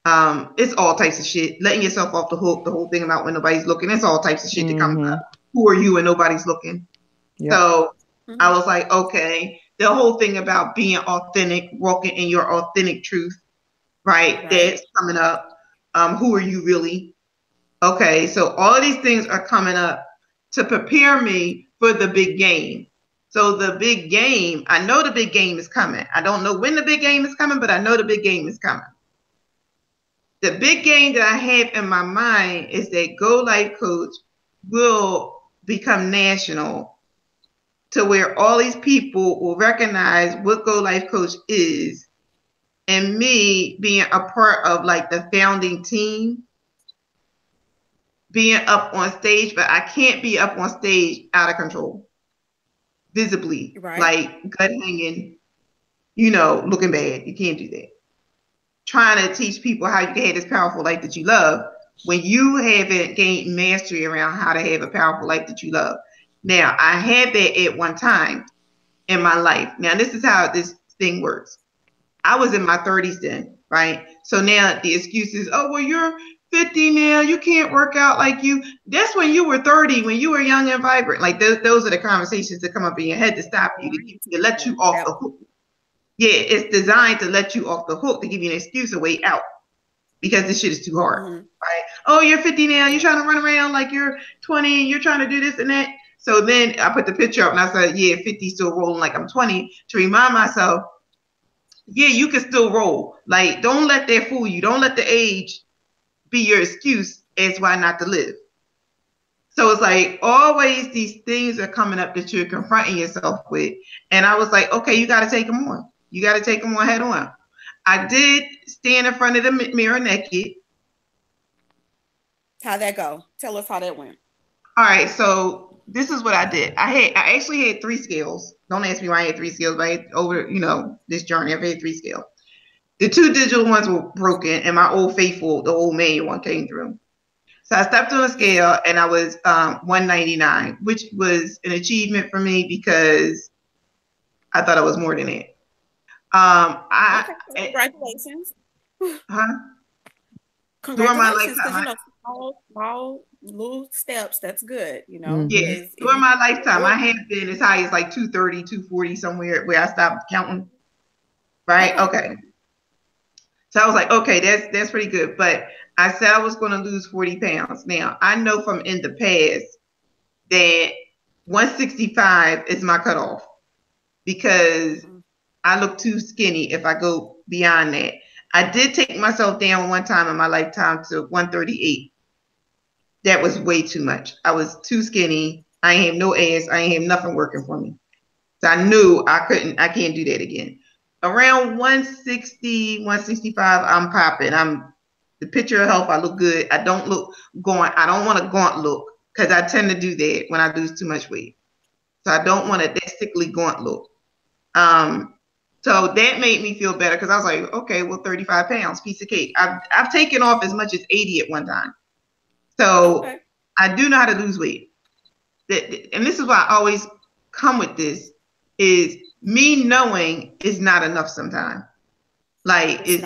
Speaker 1: It's all types of shit. Letting yourself off the hook, the whole thing about when nobody's looking, it's all types of shit that comes up. Who are you when nobody's looking? Yep. So I was like, okay, the whole thing about being authentic, walking in your authentic truth, right? That's coming up. Who are you really? Okay, so all of these things are coming up to prepare me for the big game. So the big game, I know the big game is coming. I don't know when the big game is coming, but I know the big game is coming. The big game that I have in my mind is that Go Life Coach will become national, to where all these people will recognize what Go Life Coach is, and me being a part of like the founding team, being up on stage, but I can't be up on stage out of control, visibly, like gut hanging, you know, looking bad. You can't do that. Trying to teach people how you can have this powerful life that you love when you haven't gained mastery around how to have a powerful life that you love. Now, I had that at one time in my life. Now, this is how this thing works. I was in my 30s then, right? So now the excuse is, oh, well, you're 50 now. You can't work out like you. That's when you were 30, when you were young and vibrant. Like those are the conversations that come up in your head to stop you, to let you off the hook. Yeah, it's designed to let you off the hook, to give you an excuse, a way out, because this shit is too hard, right? Oh, you're 50 now. You're trying to run around like you're 20. You're trying to do this and that. So then I put the picture up and I said, yeah, 50 still rolling like I'm 20, to remind myself, yeah, you can still roll. Like, don't let that fool you. Don't let the age be your excuse as why not to live. So it's like always these things are coming up that you're confronting yourself with. And I was like, okay, you got to take them on. You got to take them on head on. I did stand in front of the mirror naked.
Speaker 2: How'd that go? Tell us how that went.
Speaker 1: All right, so this is what I did. I actually had 3 scales. Don't ask me why I had 3 scales, but I had over, you know, this journey, I've had 3 scales. The 2 digital ones were broken, and my old faithful, the old manual one, came through. So I stepped on a scale, and I was 199, which was an achievement for me because I thought I was more than that.
Speaker 2: Congratulations.
Speaker 1: Huh?
Speaker 2: Congratulations, because you know, small little steps, that's good, you know.
Speaker 1: Yeah, during my lifetime, I have been as high as like 230, 240, somewhere where I stopped counting. Right? Okay. So I was like, okay, that's pretty good. But I said I was going to lose 40 pounds. Now, I know from in the past that 165 is my cutoff, because I look too skinny if I go beyond that. I did take myself down one time in my lifetime to 138. That was way too much. I was too skinny. I ain't have no ass. I ain't have nothing working for me. So I knew I can't do that again. Around 160, 165, I'm popping. I'm the picture of health. I look good. I don't look gaunt. I don't want a gaunt look, because I tend to do that when I lose too much weight. So I don't want a that sickly gaunt look. So that made me feel better, because I was like, okay, well, 35 pounds, piece of cake. I've taken off as much as 80 at one time. So I do know how to lose weight. And this is why I always come with this, is me knowing is not enough sometimes. Like it's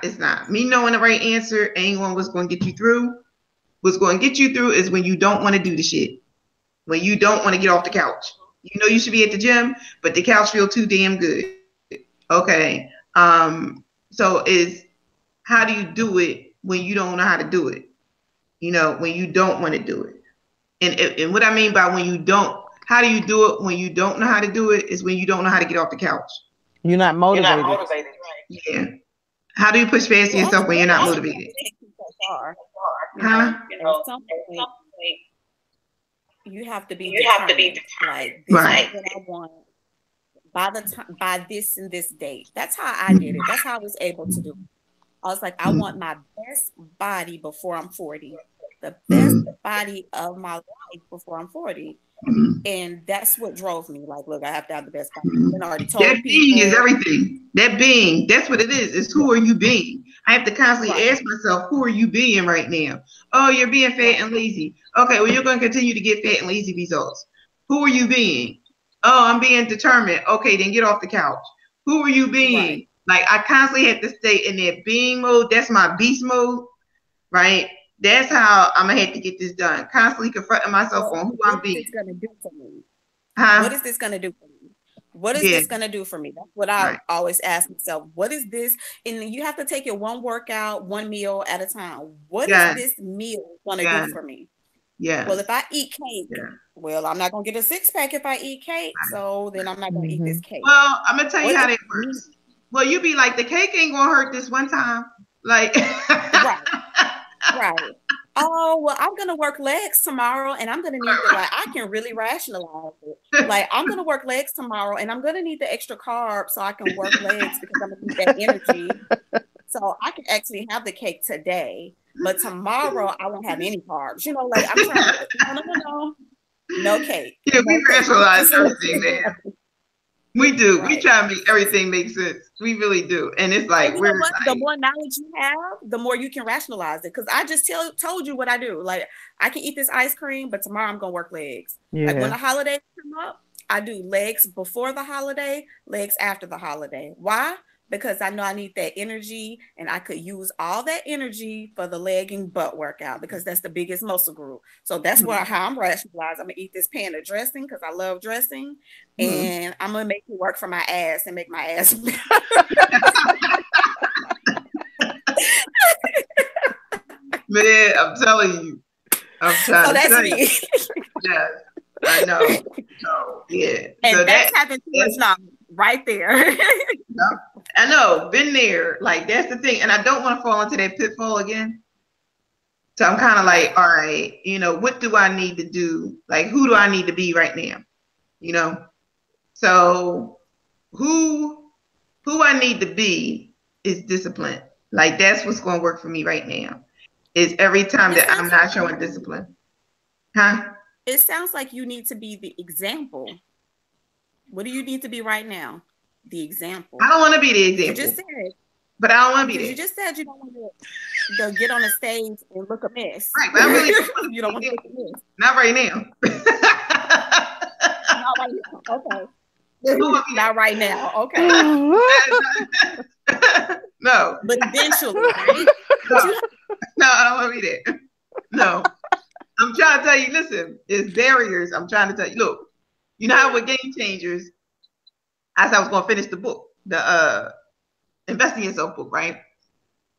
Speaker 1: not. Me knowing the right answer ain't what's going to get you through. What's going to get you through is when you don't want to do the shit. When you don't want to get off the couch. You know you should be at the gym, but the couch feels too damn good. Okay. So is how do you do it when you don't know how to do it? You know, when you don't want to do it. And what I mean by when you don't, how do you do it when you don't know how to do it, is when you don't know how to get off the couch.
Speaker 3: You're not motivated.
Speaker 1: Right? Yeah. How do you push past yourself when you're not motivated? Huh?
Speaker 2: You have to be determined. Like, this is what I want by this and this date. That's how I did it. That's how I was able to do it. I was like, I want my best body before I'm 40. The best body of my life before I'm 40. And that's what drove me. Like, look, I have to have the best body. And I already told
Speaker 1: that being is everything. That being, that's what it is. It's who are you being? I have to constantly ask myself, who are you being right now? Oh, you're being fat and lazy. Okay, well, you're going to continue to get fat and lazy results. Who are you being? Oh, I'm being determined. Okay, then get off the couch. Who are you being?
Speaker 2: Right.
Speaker 1: Like I constantly have to stay in that being mode. That's my beast mode, right? That's how I'm gonna have to get this done. Constantly confronting myself on who I'm being.
Speaker 2: What is this gonna do for me?
Speaker 1: Huh?
Speaker 2: What is this gonna do for me? What is
Speaker 1: Yeah.
Speaker 2: this gonna do for me? That's what I always ask myself. What is this? And you have to take it one workout, one meal at a time. What is this meal gonna do for me?
Speaker 1: Yeah.
Speaker 2: Well, if I eat cake, well, I'm not gonna get a 6-pack if I eat cake. So then I'm not gonna eat this cake.
Speaker 1: Well, I'm gonna tell you how that works. Well, you be like, the cake ain't gonna hurt this one time. Like
Speaker 2: right. Oh, well, I'm gonna work legs tomorrow and I'm gonna need to, like, I can really rationalize it. Like, I'm gonna work legs tomorrow and I'm gonna need the extra carbs so I can work legs because I'm gonna need that energy. So I can actually have the cake today, but tomorrow I won't have any carbs. You know, like I'm trying to no cake.
Speaker 1: Yeah, we rationalize everything, man. We do. Right. We try to make everything make sense. We really do. And it's like,
Speaker 2: you know what? The more knowledge you have, the more you can rationalize it. Because I just told you what I do. Like, I can eat this ice cream, but tomorrow I'm going to work legs. Yeah. Like when the holidays come up, I do legs before the holiday, legs after the holiday. Why? Because I know I need that energy and I could use all that energy for the leg and butt workout because that's the biggest muscle group. So that's how I'm rationalized. I'm gonna eat this pan of dressing because I love dressing and I'm gonna make it work for my ass and make my ass
Speaker 1: Man, I'm telling you. I'm trying
Speaker 2: so
Speaker 1: to tell
Speaker 2: me.
Speaker 1: Yeah, I know. So, yeah.
Speaker 2: And
Speaker 1: so
Speaker 2: that's having too much knowledge right there.
Speaker 1: I know, been there. Like, that's the thing. And I don't want to fall into that pitfall again. So I'm kind of like, all right, you know, what do I need to do? Like, who do I need to be right now? You know? So who I need to be is discipline. Like, that's what's going to work for me right now. Is every time that I'm not showing discipline. Huh?
Speaker 2: It sounds like you need to be the example. What do you need to be right now? The example.
Speaker 1: I don't want to be the example.
Speaker 2: You just said.
Speaker 1: But I don't want to be there.
Speaker 2: You just said you don't want to get on the stage and look a mess.
Speaker 1: Right, but I really
Speaker 2: you don't want to look a mess.
Speaker 1: Not right now.
Speaker 2: Not right now. Okay. Not right now. Okay.
Speaker 1: No.
Speaker 2: But eventually, right?
Speaker 1: No, I don't want to be there. No. I'm trying to tell you, listen, it's barriers. I'm trying to tell you, look, you know how with Game Changers, I said I was going to finish the book, the Investing Yourself book, right?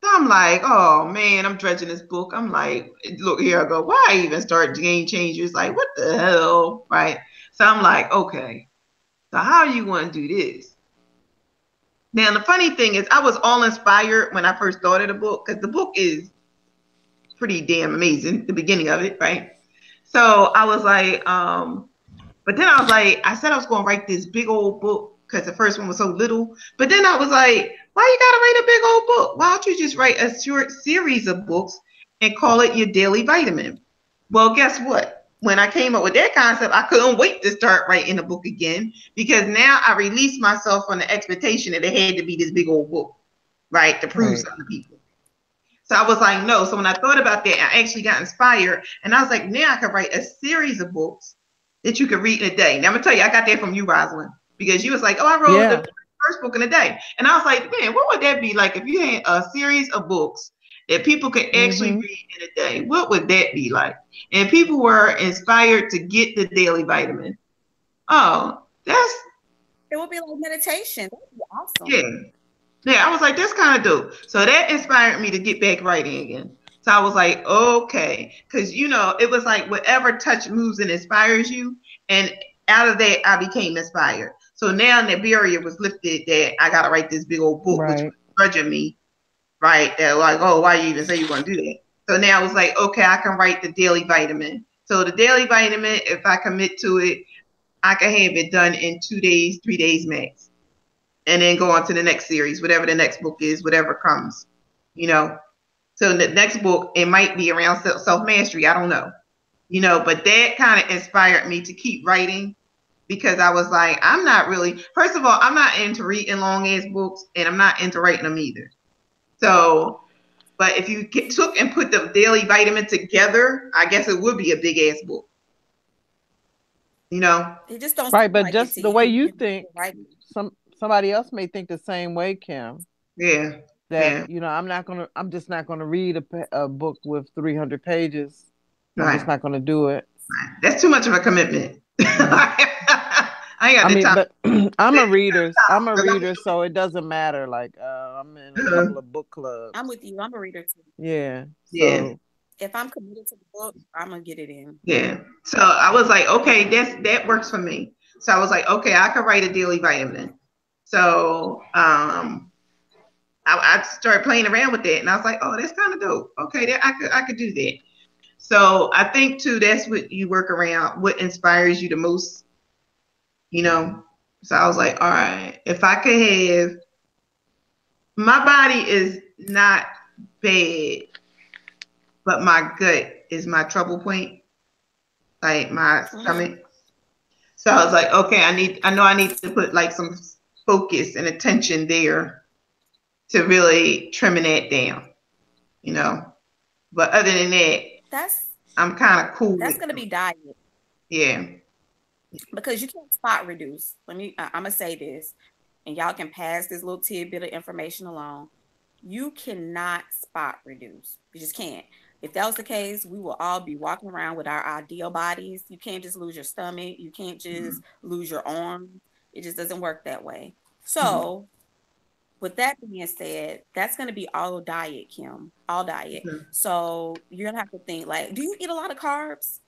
Speaker 1: So I'm like, oh man, I'm dredging this book. I'm like, look, here I go. Why even start Game Changers? Like, what the hell, right? So I'm like, okay, so how are you going to do this? Now, the funny thing is, I was all inspired when I first started the book because the book is pretty damn amazing, the beginning of it, right? So I was like, but then I was like, I said I was going to write this big old book because the first one was so little. But then I was like, why you got to write a big old book? Why don't you just write a short series of books and call it your daily vitamin? Well, guess what? When I came up with that concept, I couldn't wait to start writing a book again because now I released myself from the expectation that it had to be this big old book, right, to prove something to people. So I was like, no. So when I thought about that, I actually got inspired. And I was like, now I can write a series of books that you can read in a day. Now, I'm going to tell you, I got that from you, Rosalind, because you was like, oh, I wrote the first book in a day. And I was like, man, what would that be like if you had a series of books that people could actually read in a day? What would that be like? And people were inspired to get the daily vitamin. Oh,
Speaker 2: it would be like meditation. That would be awesome.
Speaker 1: Yeah, I was like, that's kind of dope. So that inspired me to get back writing again. So I was like, okay, because, you know, it was like whatever touch, moves, and inspires you. And out of that, I became inspired. So now the barrier was lifted that I got to write this big old book, which was grudging me, right? They're like, oh, why you even say you're going to do that? So now I was like, okay, I can write the daily vitamin. So the daily vitamin, if I commit to it, I can have it done in 2 days, 3 days max. And then go on to the next series, whatever the next book is, whatever comes, you know. So the next book, it might be around self-mastery. I don't know, you know, but that kind of inspired me to keep writing because I was like, I'm not really, first of all, I'm not into reading long ass books and I'm not into writing them either. So, but if you took and put the daily vitamin together, I guess it would be a big ass book. You know?
Speaker 2: It just don't
Speaker 3: Right,
Speaker 2: seem
Speaker 3: but
Speaker 2: like it
Speaker 3: just
Speaker 2: to
Speaker 3: the way
Speaker 2: you.
Speaker 3: you
Speaker 2: You know,
Speaker 3: think,
Speaker 2: right?
Speaker 3: somebody else may think the same way, Kim.
Speaker 1: Yeah.
Speaker 3: That
Speaker 1: Yeah.
Speaker 3: I'm just not gonna read a book with 300 pages. I'm just
Speaker 1: Right.
Speaker 3: not gonna do it.
Speaker 1: That's too much of a commitment. I ain't got
Speaker 3: I
Speaker 1: the
Speaker 3: mean,
Speaker 1: time.
Speaker 3: but I'm a reader. I'm a
Speaker 1: 'Cause
Speaker 3: reader, so it doesn't matter. Like, I'm in a couple of book clubs.
Speaker 2: I'm with you. I'm a reader too.
Speaker 3: Yeah.
Speaker 1: yeah.
Speaker 3: So
Speaker 2: If I'm committed to the book, I'm gonna get it in.
Speaker 1: Yeah. So I was like, okay, that works for me. So I was like, okay, I could write a daily vitamin. So I started playing around with that, and I was like, oh, that's kind of dope. Okay, that I could do that. So I think too, that's what you work around. What inspires you the most, you know? So I was like, all right, if I could have, my body is not bad, but my gut is my trouble point, like my stomach. So I was like, okay, I know I need to put like some focus and attention there to really trimming that down, you know. But other than that, I'm kind of cool.
Speaker 2: That's gonna be diet.
Speaker 1: Yeah.
Speaker 2: Because you can't spot reduce. I'm gonna say this, and y'all can pass this little tidbit of information along. You cannot spot reduce. You just can't. If that was the case, we will all be walking around with our ideal bodies. You can't just lose your stomach. You can't just lose your arm. It just doesn't work that way. So, with that being said, that's going to be all diet, Kim. All diet. So, you're going to have to think like, do you eat a lot of carbs?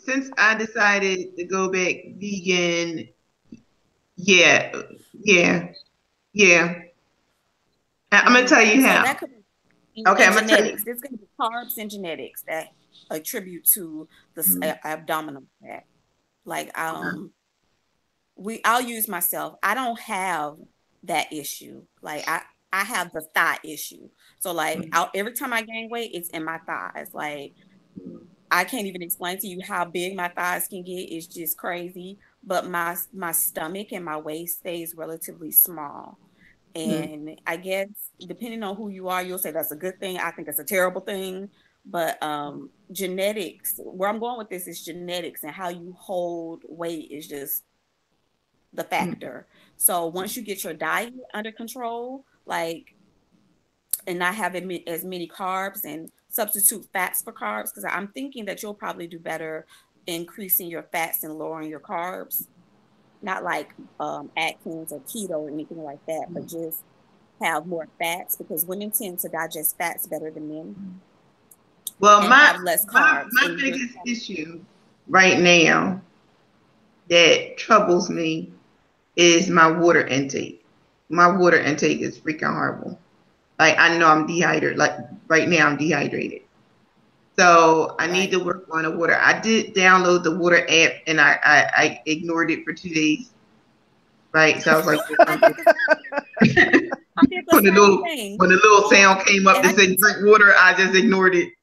Speaker 1: Since I decided to go back vegan, yeah. I'm gonna tell you how.
Speaker 2: Okay, I'm gonna tell you. There's gonna be carbs and genetics that attribute to the abdominal fat. Like I'll use myself. I don't have that issue. Like I have the thigh issue. So like every time I gain weight, it's in my thighs. Like I can't even explain to you how big my thighs can get. It's just crazy. But my stomach and my waist stays relatively small. And I guess depending on who you are, you'll say that's a good thing. I think it's a terrible thing. But genetics, where I'm going with this is genetics, and how you hold weight is just the factor. So once you get your diet under control, like, and not have as many carbs and substitute fats for carbs, because I'm thinking that you'll probably do better increasing your fats and lowering your carbs. Not like Atkins or keto or anything like that, but just have more fats, because women tend to digest fats better than men.
Speaker 1: Well,
Speaker 2: have less carbs.
Speaker 1: My biggest issue right now that troubles me is my water intake. My water intake is freaking horrible. Like I know I'm dehydrated. Like right now I'm dehydrated. So I need to work on the water. I did download the water app and I ignored it for 2 days. Right. So I was like, when the little sound came up that said drink water, I just ignored it.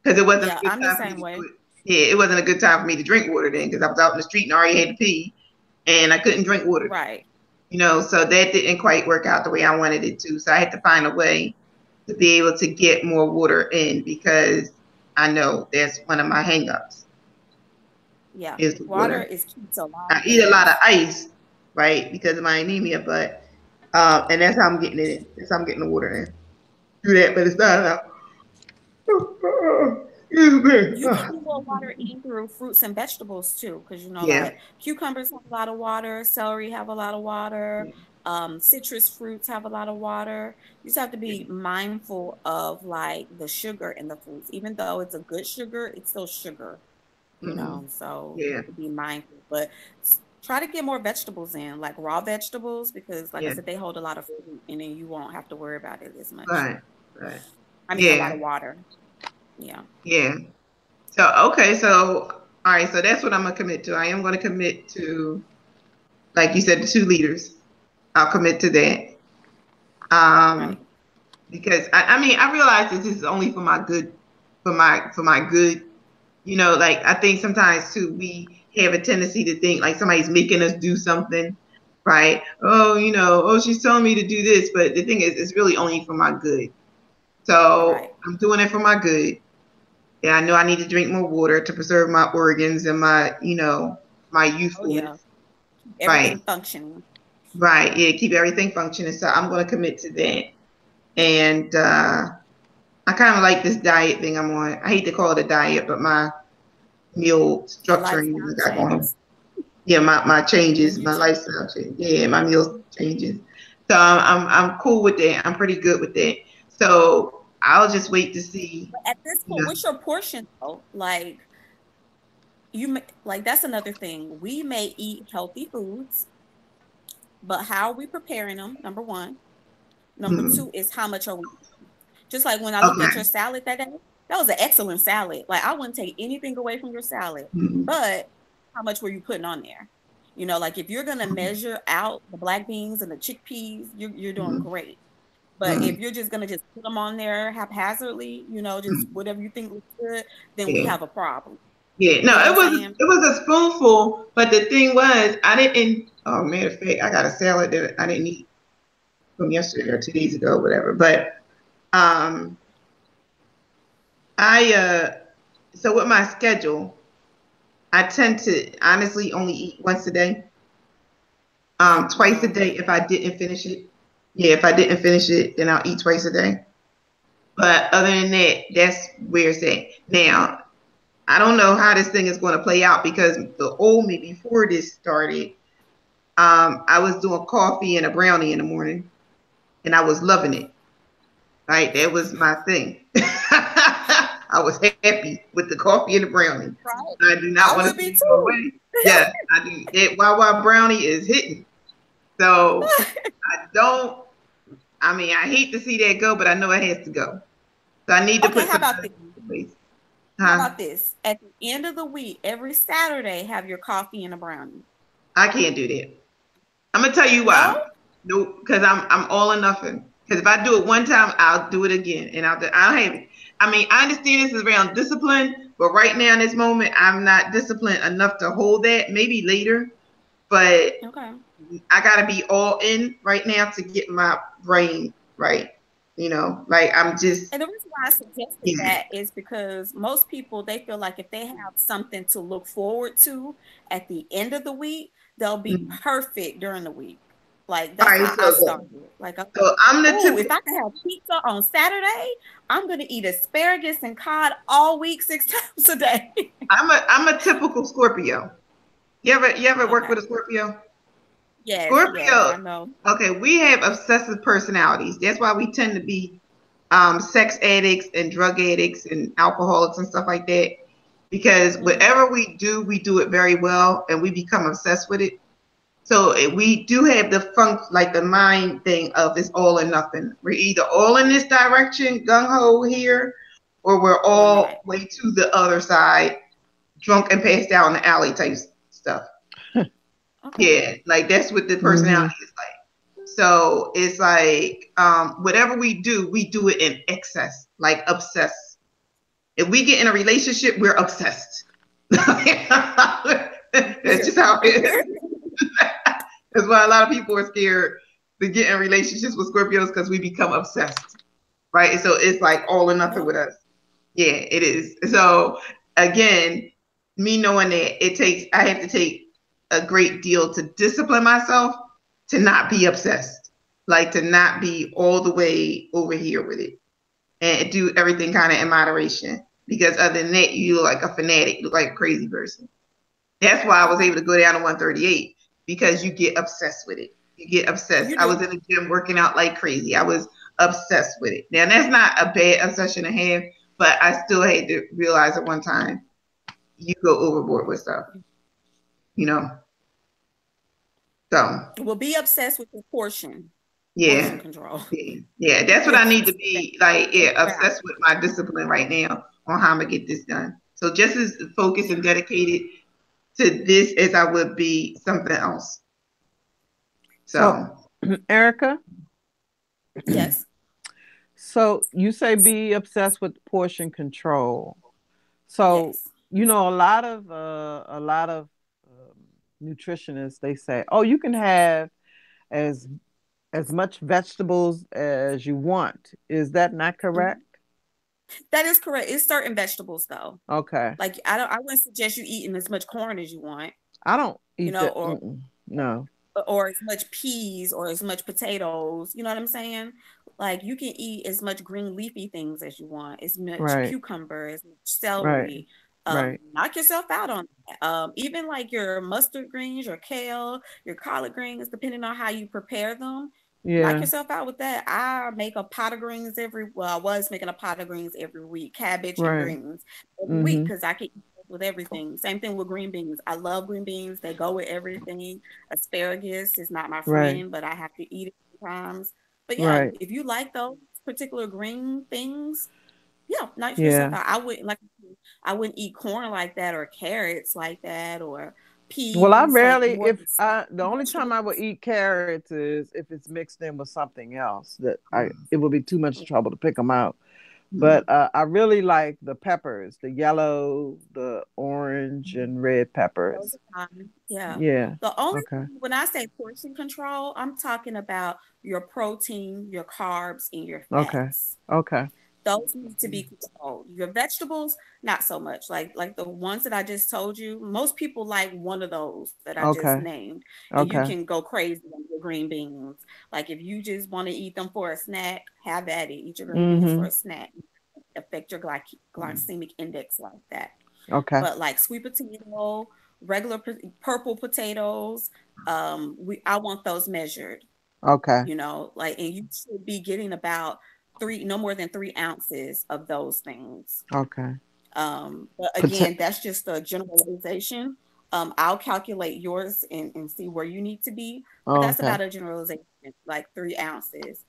Speaker 1: Because it wasn't a good time for me to do it. Yeah, it wasn't a good time for me to drink water then, because I was out in the street and already had to pee and I couldn't drink water.
Speaker 2: Right.
Speaker 1: You know, so that didn't quite work out the way I wanted it to. So I had to find a way to be able to get more water in, because I know that's one of my hangups.
Speaker 2: Yeah, water is key to a lot.
Speaker 1: I eat a lot of ice, right, because of my anemia, but and that's how I'm getting it in. That's how I'm getting the water in. Do that, but it's not enough.
Speaker 2: You can get more water in through fruits and vegetables too, because you know, like cucumbers have a lot of water, celery have a lot of water, citrus fruits have a lot of water. You just have to be mindful of like the sugar in the fruits. Even though it's a good sugar, it's still sugar, you know. So you have to be mindful, but try to get more vegetables in, like raw vegetables, because like I said, they hold a lot of food, and then you won't have to worry about it as much.
Speaker 1: Right.
Speaker 2: I mean, a lot of water.
Speaker 1: Yeah. So okay, so all right, so that's what I'm gonna commit to. I am gonna commit to, like you said, the 2 liters. I'll commit to that. Because I mean, I realize this is only for my good, for my good. You know, like I think sometimes too we have a tendency to think like somebody's making us do something, right? Oh, you know, oh, she's telling me to do this, but the thing is, it's really only for my good. So I'm doing it for my good. And I know I need to drink more water to preserve my organs and my, my
Speaker 2: Oh yeah,
Speaker 1: youthfulness.
Speaker 2: everything
Speaker 1: Right.
Speaker 2: functioning.
Speaker 1: Right. Yeah. Keep everything functioning. So I'm going to commit to that. And I kind of like this diet thing I'm on. I hate to call it a diet, but my meal
Speaker 2: Your
Speaker 1: structuring
Speaker 2: lifestyle
Speaker 1: I got going on.
Speaker 2: changes.
Speaker 1: Yeah, my changes,
Speaker 2: Menu
Speaker 1: my
Speaker 2: change.
Speaker 1: lifestyle change. Yeah, my meal changes. So I'm cool with that. I'm pretty good with that. So I'll just wait to see.
Speaker 2: But at this
Speaker 1: You
Speaker 2: point,
Speaker 1: know.
Speaker 2: what's your portion though? Like like that's another thing. We may eat healthy foods, but how are we preparing them? Number one. Number
Speaker 1: Mhm.
Speaker 2: two is how much are we eating? Just like when I looked at
Speaker 1: Okay.
Speaker 2: your salad that day, that was an excellent salad. Like I wouldn't take anything away from your salad,
Speaker 1: Mhm.
Speaker 2: but how much were you putting on there? Like if you're gonna measure out the black beans and the chickpeas, you're doing
Speaker 1: Mhm.
Speaker 2: great. But
Speaker 1: Mhm.
Speaker 2: if you're just gonna just put them on there haphazardly, just
Speaker 1: Mhm.
Speaker 2: whatever you think looks good, then we
Speaker 1: Yeah.
Speaker 2: have a problem.
Speaker 1: Yeah. No,
Speaker 2: You know what
Speaker 1: it
Speaker 2: I'm
Speaker 1: was
Speaker 2: saying?
Speaker 1: it was a spoonful, but the thing was I didn't. Oh, matter of fact, I got a salad that I didn't eat from yesterday or 2 days ago, whatever. But um, I so with my schedule, I tend to honestly only eat once a day. Twice a
Speaker 2: No.
Speaker 1: day if I didn't finish it. Yeah, if I didn't finish it, then I'll eat twice a day. But other than that, that's where it's at. Now, I don't know how this thing is going to play out because the old me before this started, I was doing coffee and a brownie in the morning, and I was loving it. Right, that was my thing. I was happy with the coffee and the brownie.
Speaker 2: Right.
Speaker 1: I do not
Speaker 2: I
Speaker 1: want
Speaker 2: would
Speaker 1: to see
Speaker 2: be
Speaker 1: it go
Speaker 2: too.
Speaker 1: away. Yes, I do. That Wawa brownie is hitting. So I don't. I mean, I hate to see that go, but I know it has to go. So I need to
Speaker 2: Okay,
Speaker 1: put
Speaker 2: how
Speaker 1: some
Speaker 2: about this?
Speaker 1: in place.
Speaker 2: How
Speaker 1: Huh?
Speaker 2: about this? At the end of the week, every Saturday, have your coffee and a brownie.
Speaker 1: I can't do that. I'm gonna tell you
Speaker 2: No?
Speaker 1: why. Nope, because I'm all or nothing. Because if I do it one time, I'll do it again, and I'll have it. I mean, I understand this is around discipline, but right now in this moment, I'm not disciplined enough to hold that. Maybe later, but
Speaker 2: Okay.
Speaker 1: I gotta be all in right now to get my brain right. Like I'm just
Speaker 2: And the reason why I suggested
Speaker 1: yeah.
Speaker 2: that is because most people they feel like if they have something to look forward to at the end of the week, they'll be
Speaker 1: Mhm.
Speaker 2: perfect during the week. Like
Speaker 1: All
Speaker 2: that's
Speaker 1: right,
Speaker 2: how I started. Like I'm like,
Speaker 1: so I'm the
Speaker 2: oh, if
Speaker 1: typical.
Speaker 2: I can have pizza on Saturday, I'm gonna eat asparagus and cod all week 6 times a day.
Speaker 1: I'm a typical Scorpio. You ever work
Speaker 2: Okay.
Speaker 1: with a Scorpio?
Speaker 2: Yes,
Speaker 1: Scorpio.
Speaker 2: I know.
Speaker 1: Okay, we have obsessive personalities. That's why we tend to be sex addicts and drug addicts and alcoholics and stuff like that. Because
Speaker 2: Mhm.
Speaker 1: whatever we do it very well, and we become obsessed with it. So we do have the like the mind thing of it's all or nothing. We're either all in this direction, gung ho here, or we're
Speaker 2: Or
Speaker 1: all
Speaker 2: not.
Speaker 1: way to the other side, drunk and passed out in the alley type stuff.
Speaker 2: Okay.
Speaker 1: Yeah, like that's what the
Speaker 3: Mm-hmm.
Speaker 1: personality is like. So it's like whatever we do it in excess, like obsessed. If we get in a relationship, we're obsessed. That's just how it is. That's why a lot of people are scared to get in relationships with Scorpios because we become obsessed, right? So it's like all or nothing
Speaker 2: Yep.
Speaker 1: with us. Yeah, it is. So again, me knowing that I have to take a great deal to discipline myself to not be obsessed, like to not be all the way over here with it and do everything kind of in moderation. Because other than that, you look like a fanatic, you look like a crazy person. That's why I was
Speaker 2: Okay.
Speaker 1: able to go down to 138 because you get obsessed with it. You get obsessed.
Speaker 2: You
Speaker 1: I was
Speaker 2: do.
Speaker 1: in the gym working out like crazy. I was obsessed with it. Now that's not a bad obsession to have, but I still had to realize at one time you go overboard with stuff, you know. So
Speaker 2: Will be obsessed with your portion
Speaker 1: yeah,
Speaker 2: control.
Speaker 1: yeah. That's what I need to
Speaker 2: Just that
Speaker 1: be like. Yeah,
Speaker 2: balance.
Speaker 1: obsessed with my discipline right now on how I'm gonna get this done. So just as focused and dedicated to this as I would be something else.
Speaker 3: So,
Speaker 1: So
Speaker 3: Erica,
Speaker 2: Yes.
Speaker 3: so you say be obsessed with portion control. So,
Speaker 2: Yes.
Speaker 3: a lot of nutritionists they say, "Oh, you can have as much vegetables as you want." Is that not
Speaker 2: Mhm.
Speaker 3: correct?
Speaker 2: That is correct. It's certain vegetables though.
Speaker 3: Okay.
Speaker 2: Like I wouldn't suggest you eating as much corn as you want,
Speaker 3: I don't
Speaker 2: you
Speaker 3: eat
Speaker 2: know,
Speaker 3: that. No.
Speaker 2: or as much peas or as much potatoes. You know what I'm saying? Like you can eat as much green leafy things as you want, as much
Speaker 3: Right.
Speaker 2: cucumber, as much
Speaker 3: Right.
Speaker 2: celery.
Speaker 3: Right.
Speaker 2: Knock yourself out on that. Even like your mustard greens, your kale, your collard greens, depending on how you prepare them, knock
Speaker 3: Yeah.
Speaker 2: yourself out with that. I make a pot of greens I was making a pot of greens every week, cabbage and
Speaker 3: Right.
Speaker 2: greens every week because I can eat with everything. Same thing with green beans. I love green beans. They go with everything. Asparagus is not my
Speaker 3: Right.
Speaker 2: friend, but I have to eat it sometimes. But yeah,
Speaker 3: Right.
Speaker 2: if you like those particular green things, yeah, knock yourself
Speaker 3: Yeah.
Speaker 2: out. I wouldn't eat corn like that or carrots like that or
Speaker 3: Well, I
Speaker 2: peas, like
Speaker 3: rarely,
Speaker 2: more
Speaker 3: if I, the only time I would
Speaker 2: vegetables.
Speaker 3: eat carrots is if it's mixed in with something else it would be too much trouble to pick them out. But I really like the peppers, the yellow, the orange, and red
Speaker 2: Those
Speaker 3: peppers.
Speaker 2: are fine. Yeah.
Speaker 3: Yeah.
Speaker 2: The only
Speaker 3: Okay.
Speaker 2: when I say portion control, I'm talking about your protein, your carbs, and your
Speaker 3: Okay.
Speaker 2: fats.
Speaker 3: Okay.
Speaker 2: Those need to be controlled. Your vegetables, not so much. Like the ones that I just told you, most people like one of those that I just
Speaker 3: Okay.
Speaker 2: named. And you
Speaker 3: Okay.
Speaker 2: can go crazy on your green beans. Like if you just want to eat them for a snack, have at it. Eat your green beans for
Speaker 3: Mm-hmm.
Speaker 2: a snack. Affect your glycemic index like that.
Speaker 3: Okay.
Speaker 2: But like sweet potato, regular purple potatoes, I want those measured.
Speaker 3: Okay.
Speaker 2: You know, like, and you should be getting about no more than 3 ounces of those things.
Speaker 3: Okay.
Speaker 2: But again, that's just a generalization. I'll calculate yours and see where you need to be, but that's
Speaker 3: Okay.
Speaker 2: about a generalization, like 3 ounces.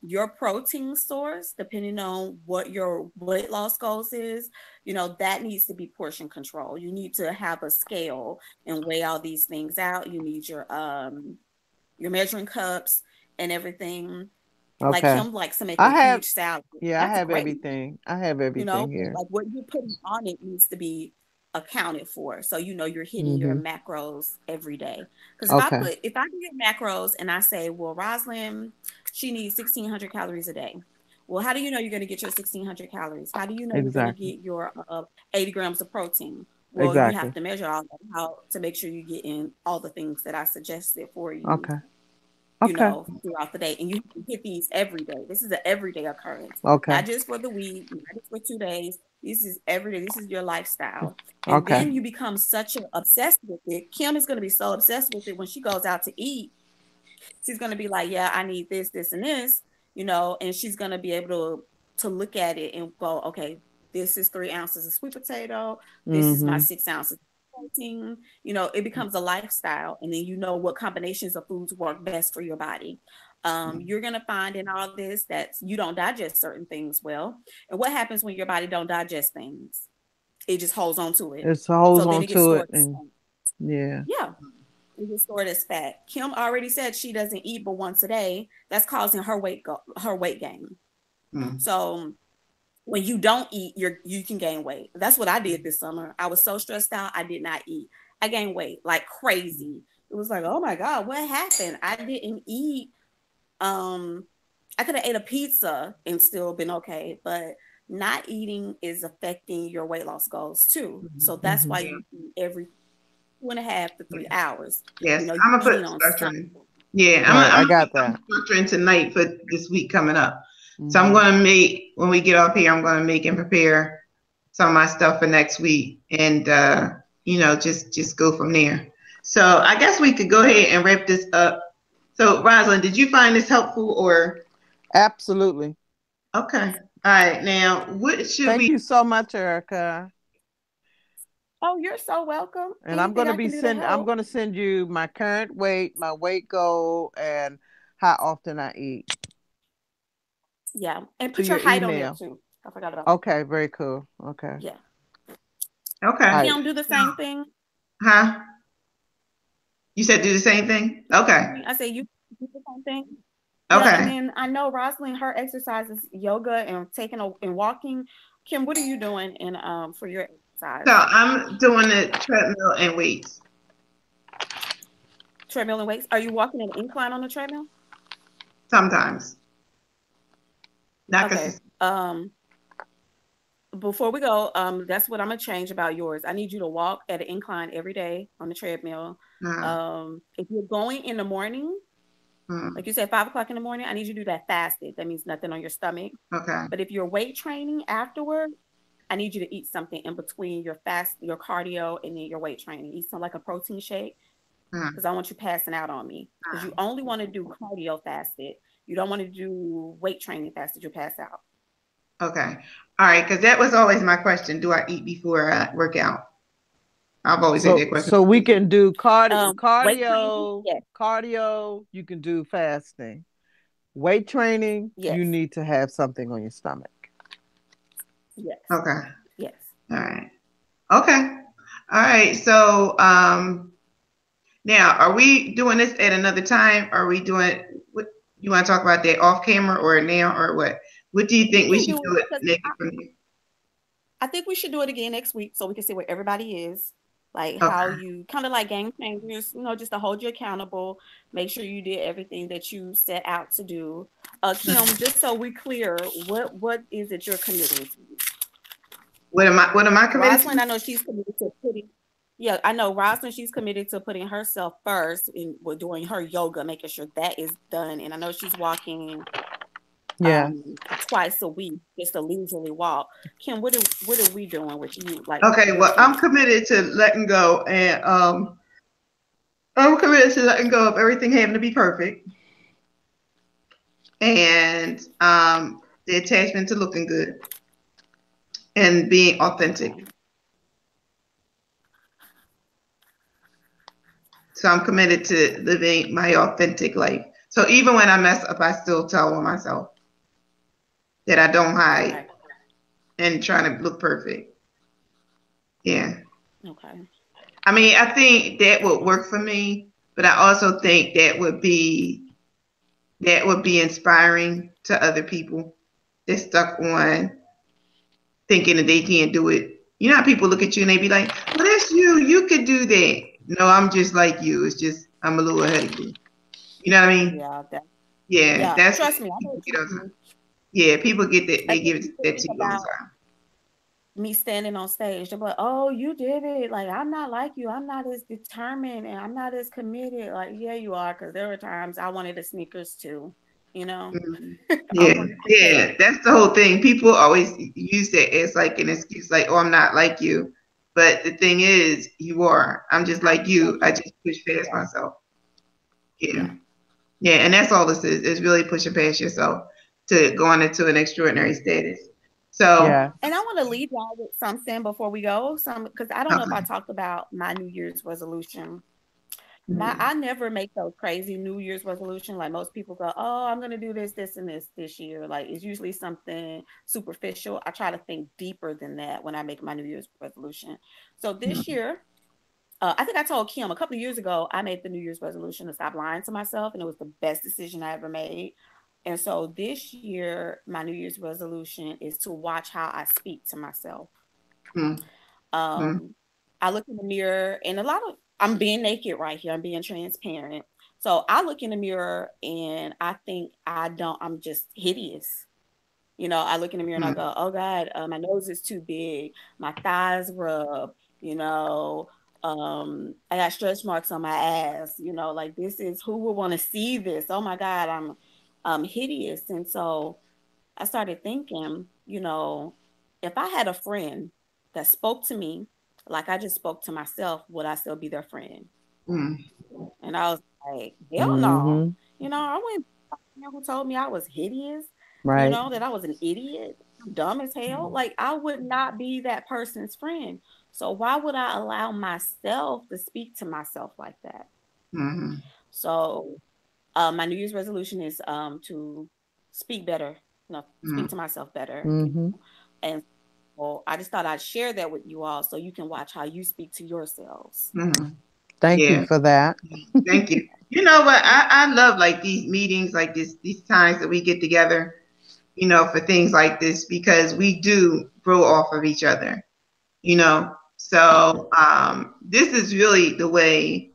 Speaker 2: Your protein source, depending on what your weight loss goals is, you know, that needs to be portion control. You need to have a scale and weigh all these things out. You need your measuring cups and everything. Like
Speaker 3: Okay.
Speaker 2: him likes to make
Speaker 3: I
Speaker 2: a
Speaker 3: have,
Speaker 2: huge salad.
Speaker 3: yeah, I
Speaker 2: That's
Speaker 3: have
Speaker 2: great.
Speaker 3: everything. I have
Speaker 2: You know,
Speaker 3: everything
Speaker 2: but
Speaker 3: here.
Speaker 2: like what you're putting on it needs to be accounted for. So you know you're hitting your
Speaker 3: Mm-hmm.
Speaker 2: macros every day. Because
Speaker 3: Okay.
Speaker 2: if I do your macros and I say, well, Rosalind, she needs 1,600 calories a day. Well, how do you know you're going to get your 1,600 calories? How do you know you're going to
Speaker 3: Exactly.
Speaker 2: get your 80 grams of protein? Well, you have
Speaker 3: Exactly.
Speaker 2: to measure all that out to make sure you get in all the things that I suggested for you,
Speaker 3: Okay.
Speaker 2: you
Speaker 3: Okay.
Speaker 2: know, throughout the day. And you hit these every day. This is an everyday occurrence,
Speaker 3: Okay.
Speaker 2: not just for the week, not just for 2 days. This is every day. This is your lifestyle. And
Speaker 3: Okay.
Speaker 2: then you become obsessed with it. Kim is going to be so obsessed with it when she goes out to eat. She's going to be like, yeah, I need this, this, and this, you know, and she's going to be able to look at it and go, okay, this is 3 ounces of sweet potato. This is my
Speaker 3: Mm-hmm.
Speaker 2: 6 ounces protein. You know, it becomes a lifestyle, and then you know what combinations of foods work best for your body. You're gonna find in all this that you don't digest certain things well. And what happens when your body don't digest things? It just holds on to it.
Speaker 3: It holds
Speaker 2: So then
Speaker 3: on
Speaker 2: it gets
Speaker 3: to it,
Speaker 2: stored.
Speaker 3: and yeah.
Speaker 2: Yeah, it gets stored as fat. Kim already said she doesn't eat but once a day. That's causing her weight gain. So when you don't eat, you can gain weight. That's what I did this summer. I was so stressed out, I did not eat. I gained weight like crazy. It was like, oh my God, what happened? I didn't eat. I could have ate a pizza and still been okay, but not eating is affecting your weight loss goals too. So that's why you eat every 2.5 to 3 hours.
Speaker 1: Yes,
Speaker 2: You know,
Speaker 1: I'm
Speaker 2: you
Speaker 1: gonna
Speaker 2: eat
Speaker 1: put
Speaker 2: on
Speaker 1: structure
Speaker 2: Sunday.
Speaker 1: in. Yeah,
Speaker 3: Right, I
Speaker 1: I'm
Speaker 3: got that.
Speaker 1: structuring tonight for this week coming up. So I'm
Speaker 3: Mm-hmm.
Speaker 1: gonna make, when we get off here, I'm gonna make and prepare some of my stuff for next week, and you know, just go from there. So I guess we could go ahead and wrap this up. So Rosalind, did you find this helpful or?
Speaker 3: Absolutely.
Speaker 1: Okay. All right. Now, what should
Speaker 3: Thank
Speaker 1: we?
Speaker 3: you so much, Erica.
Speaker 2: Oh, you're so welcome.
Speaker 3: And
Speaker 2: Anything I can do to
Speaker 3: I'm
Speaker 2: help.
Speaker 3: gonna send you my current weight, my weight goal, and how often I eat.
Speaker 2: Yeah, and
Speaker 3: To
Speaker 2: put your
Speaker 3: your
Speaker 2: height on there
Speaker 3: email.
Speaker 2: too. I forgot about.
Speaker 3: Okay, very cool. Okay.
Speaker 2: Yeah.
Speaker 1: Okay.
Speaker 2: Kim, do the same thing.
Speaker 1: Huh? You said do the same thing? Okay.
Speaker 2: I say you do the same thing. Yeah, and
Speaker 1: Okay.
Speaker 2: then I know Rosalind, her exercise is yoga and and walking. Kim, what are you doing in for your exercise?
Speaker 1: So I'm doing the treadmill and weights.
Speaker 2: Treadmill and weights. Are you walking an incline on the treadmill?
Speaker 1: Sometimes. Not
Speaker 2: Okay. before we go, that's what I'm gonna change about yours. I need you to walk at an incline every day on the treadmill. If you're going in the morning, like you said, 5 o'clock in the morning, I need you to do that fasted. That means nothing on your stomach.
Speaker 1: Okay.
Speaker 2: But if you're weight training afterward, I need you to eat something in between your cardio, and then your weight training. Eat something like a protein shake, because I want you passing out on me. Because you only want to do cardio fasted. You don't want to do weight training fasted. You'll pass out.
Speaker 1: Okay. All right. Because that was always my question. Do I eat before I work out? I've always had that question.
Speaker 3: So we can do cardio,
Speaker 2: yes.
Speaker 3: cardio. You can do fasting. Weight training,
Speaker 2: yes.
Speaker 3: You need to have something on your stomach.
Speaker 2: Yes.
Speaker 1: Okay.
Speaker 2: Yes.
Speaker 1: All right. Okay. All right. So now, are we doing this at another time? Are we doing what you want to talk about that off camera or now or what? What do you think we should do it next week?
Speaker 2: I think we should do it again next week so we can see where everybody is. Like how you kind of like game changers, just to hold you accountable, make sure you did everything that you set out to do. Kim, just so we're clear, what is it you're committing to?
Speaker 1: What am I committing
Speaker 2: to? I know she's committed to putting. Yeah, I know Rosalind, she's committed to putting herself first in doing her yoga, making sure that is done. And I know she's walking twice a week, just a leisurely walk. Kim, what are we doing with you? Like,
Speaker 1: okay, well, I'm committed to letting go, and I'm committed to letting go of everything having to be perfect, and the attachment to looking good, and being authentic. So I'm committed to living my authentic life. So even when I mess up, I still tell myself that I don't hide and trying to look perfect. Yeah.
Speaker 2: Okay.
Speaker 1: I mean, I think that would work for me, but I also think that would be inspiring to other people. They're stuck on thinking that they can't do it. You know how people look at you and they be like, well, that's you. You could do that. No, I'm just like you. It's just I'm a little ahead of you. You know what I mean?
Speaker 2: Yeah.
Speaker 1: That's
Speaker 2: trust me.
Speaker 1: People get that. They give that to you all the time.
Speaker 2: Me standing on stage, they're like, "Oh, you did it! Like I'm not like you. I'm not as determined and I'm not as committed." Like, yeah, you are. Because there were times I wanted the sneakers too.
Speaker 1: Mm-hmm. Yeah. That's the whole thing. People always use that as like an excuse, like, "Oh, I'm not like you." But the thing is, you are. I'm just like you. I just push past myself. Yeah. And that's all this is really pushing past yourself to go on into an extraordinary status. So,
Speaker 2: and I want to leave y'all with something before we go. Because I don't know if I talked about my New Year's resolution. I never make those crazy New Year's resolution. Like most people go, "Oh, I'm going to do this, and this year." Like it's usually something superficial. I try to think deeper than that when I make my New Year's resolution. So this year, I think I told Kim a couple of years ago, I made the New Year's resolution to stop lying to myself, and it was the best decision I ever made. And so this year, my New Year's resolution is to watch how I speak to myself. I look in the mirror, and I'm being naked right here. I'm being transparent. So I look in the mirror and I think I'm just hideous. I look in the mirror and I go, "Oh God, my nose is too big. My thighs rub, I got stretch marks on my ass, like this is who would want to see this. Oh my God, I'm hideous." And so I started thinking, if I had a friend that spoke to me like I just spoke to myself, would I still be their friend? And I was like, hell no. I went who told me I was hideous,
Speaker 3: right?
Speaker 2: That I was an idiot, dumb as hell. Like I would not be that person's friend. So why would I allow myself to speak to myself like that? So my New Year's resolution is to speak better, speak to myself better. And well, I just thought I'd share that with you all so you can watch how you speak to yourselves.
Speaker 3: Thank you for that.
Speaker 1: Thank you. You know what? I love like these meetings, like these times that we get together, for things like this, because we do grow off of each other, So this is really the way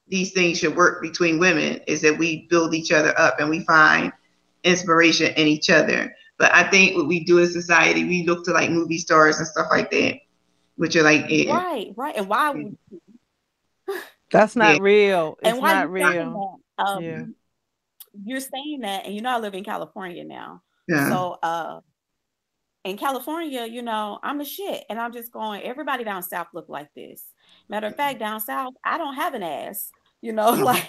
Speaker 1: these things should work between women, is that we build each other up and we find inspiration in each other. But I think what we do as society, we look to like movie stars and stuff like that, which are like, yeah,
Speaker 2: Right. And why
Speaker 3: That's
Speaker 1: yeah,
Speaker 3: not real.
Speaker 2: and
Speaker 3: It's
Speaker 2: why
Speaker 3: not
Speaker 2: you saying
Speaker 3: real.
Speaker 2: that?
Speaker 3: Yeah.
Speaker 2: You're saying that, and you know I live in California now.
Speaker 1: yeah.
Speaker 2: So in California, you know, I'm the shit. And I'm just going, everybody down south look like this. Matter of fact, down south, I don't have an ass. You know,
Speaker 1: Mhm.
Speaker 2: like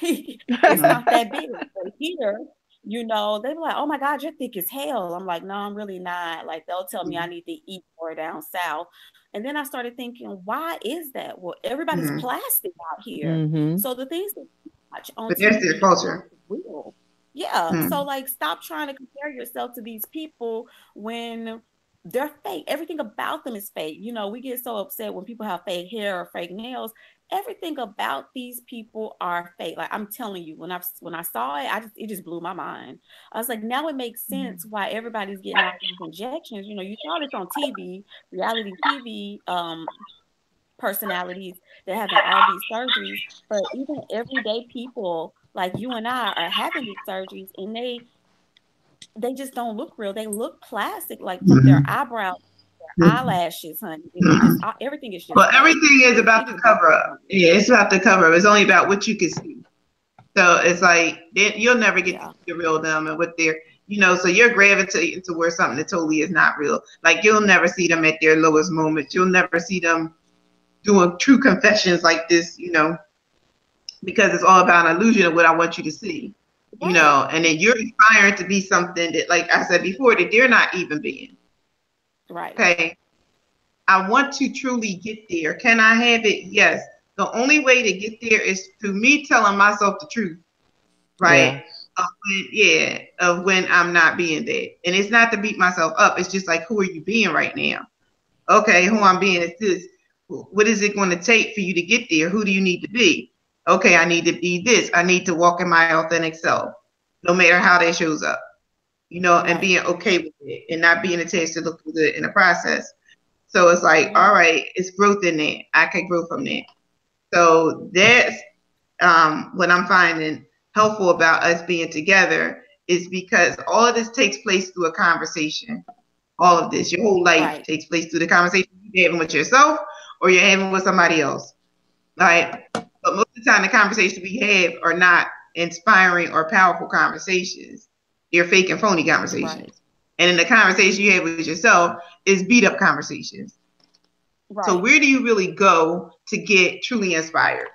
Speaker 2: it's not that big. But here, you know, they be like, oh my God, you're thick as hell. I'm like, no, I'm really not. Like they'll tell me I need to eat more down south. And then I started thinking, why is that? Well, everybody's
Speaker 1: Mhm.
Speaker 2: plastic out here.
Speaker 3: Mm-hmm.
Speaker 2: So the things that you watch on
Speaker 1: But that's their
Speaker 2: TV aren't
Speaker 1: culture.
Speaker 2: real. Yeah. So
Speaker 1: Mhm.
Speaker 2: like stop trying to compare yourself to these people when they're fake. Everything about them is fake. You know, we get so upset when people have fake hair or fake nails. Everything about these people are fake. Like I'm telling you, when I saw it, it just blew my mind. I was like, now it makes sense why everybody's getting all these injections. You know, you saw this on TV, reality TV personalities that having all these surgeries, but even everyday people like you and I are having these surgeries and they just don't look real. They look plastic, like from their
Speaker 1: Mhm.
Speaker 2: eyebrows, their
Speaker 1: Mhm.
Speaker 2: eyelashes, honey. It just
Speaker 1: Mhm.
Speaker 2: everything is just
Speaker 1: Well,
Speaker 2: fake.
Speaker 1: everything is
Speaker 2: It
Speaker 1: about
Speaker 2: just
Speaker 1: the
Speaker 2: blows
Speaker 1: cover
Speaker 2: my
Speaker 1: up.
Speaker 2: mind.
Speaker 1: Yeah, it's about the cover up. It's only about what you can see. So it's like you'll never get to
Speaker 2: Yeah,
Speaker 1: see the real them and what they're, so you're gravitating towards something that totally is not real. Like you'll never see them at their lowest moments. You'll never see them doing true confessions like this, because it's all about an illusion of what I want you to see,
Speaker 2: right,
Speaker 1: and then you're inspired to be something that, like I said before, that they're not even being.
Speaker 2: right,
Speaker 1: Okay. I want to truly get there. Can I have it? Yes. The only way to get there is through me telling myself the truth, right?
Speaker 3: Yeah.
Speaker 1: Of when I'm not being that. And it's not to beat myself up. It's just like, who are you being right now? Okay, who I'm being is this. What is it going to take for you to get there? Who do you need to be? Okay, I need to be this. I need to walk in my authentic self, no matter how that shows up, and
Speaker 2: right.
Speaker 1: being okay with it and not being attached to look good in the process. So it's like,
Speaker 2: Yeah,
Speaker 1: all right, it's growth in that. I can grow from that. So that's what I'm finding helpful about us being together is because all of this takes place through a conversation. All of this, your whole life
Speaker 2: right,
Speaker 1: takes place through the conversation you're having with yourself or you're having with somebody else. Right? But most of the time, the conversations we have are not inspiring or powerful conversations. They're fake and phony
Speaker 2: right,
Speaker 1: conversations. And then the conversation you have with yourself is beat up conversations. So
Speaker 2: right.
Speaker 1: where do you really go to get truly inspired?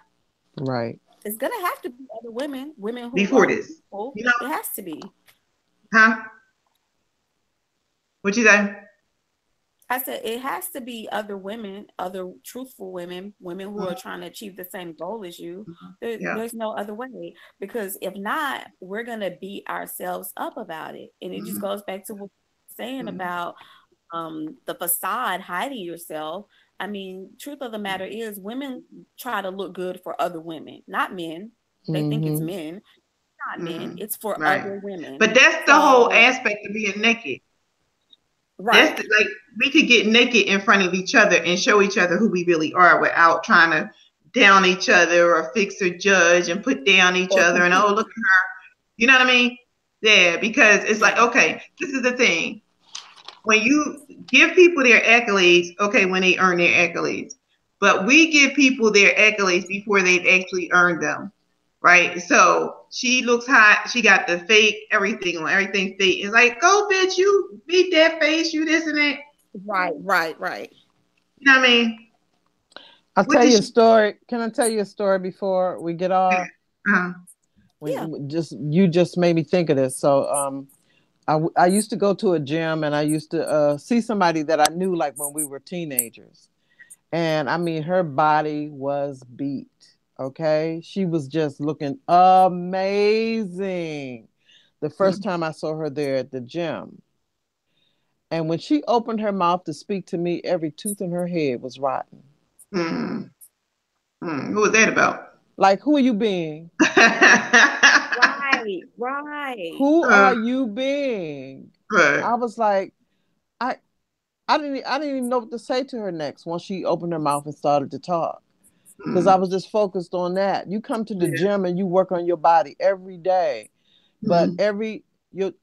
Speaker 3: Right.
Speaker 2: It's gonna have to be other women who
Speaker 1: Before
Speaker 2: are
Speaker 1: this,
Speaker 2: truthful.
Speaker 1: you know,
Speaker 2: It has to be.
Speaker 1: huh? What you say?
Speaker 2: I said it has to be other women, other truthful women, women who are trying to achieve the same goal as you.
Speaker 1: Yeah.
Speaker 2: There's no other way because if not, we're gonna beat ourselves up about it, and it just
Speaker 1: Mm-hmm.
Speaker 2: goes back to what you're saying
Speaker 1: Mm-hmm.
Speaker 2: about the facade hiding yourself. I mean, truth of the matter is, women try to look good for other women, not men. They think it's
Speaker 3: Mm-hmm.
Speaker 2: men, not men.
Speaker 1: Mm-hmm.
Speaker 2: It's for
Speaker 1: Right.
Speaker 2: other women.
Speaker 1: But that's the whole
Speaker 2: So,
Speaker 1: aspect of being naked.
Speaker 2: right,
Speaker 1: Like we could get naked in front of each other and show each other who we really are without trying to down each other or fix or judge and put down each
Speaker 2: or
Speaker 1: other and, oh,
Speaker 2: compete.
Speaker 1: look at her. You know what I mean? Yeah, because it's like,
Speaker 2: Yeah,
Speaker 1: okay, this is the thing. When you give people their accolades, okay, when they earn their accolades, but we give people their accolades before they've actually earned them, right? So she looks hot, she got the fake everything on, everything fake. It's like, go bitch, you beat that face, you this and that.
Speaker 2: right.
Speaker 1: You know what I mean?
Speaker 3: I'll
Speaker 1: What
Speaker 3: tell
Speaker 1: did
Speaker 3: you a
Speaker 1: she?
Speaker 3: story. Can I tell you a story before we get off?
Speaker 1: Uh,
Speaker 2: Yeah.
Speaker 3: You just made me think of this. So I used to go to a gym and I used to see somebody that I knew like when we were teenagers. And I mean, her body was beat. Okay. She was just looking amazing the first
Speaker 1: mm,
Speaker 3: time I saw her there at the gym. And when she opened her mouth to speak to me, every tooth in her head was rotten.
Speaker 1: mm, what was that about?
Speaker 3: Like, who are you being?
Speaker 2: Right.
Speaker 3: Who are you being?
Speaker 1: Right.
Speaker 3: I was like, I I didn't even know what to say to her next once she opened her mouth and started to talk. Because I
Speaker 1: Mm,
Speaker 3: was just focused on that. You come to the
Speaker 1: yeah.
Speaker 3: gym and you work on your body every day. But
Speaker 1: Mm,
Speaker 3: every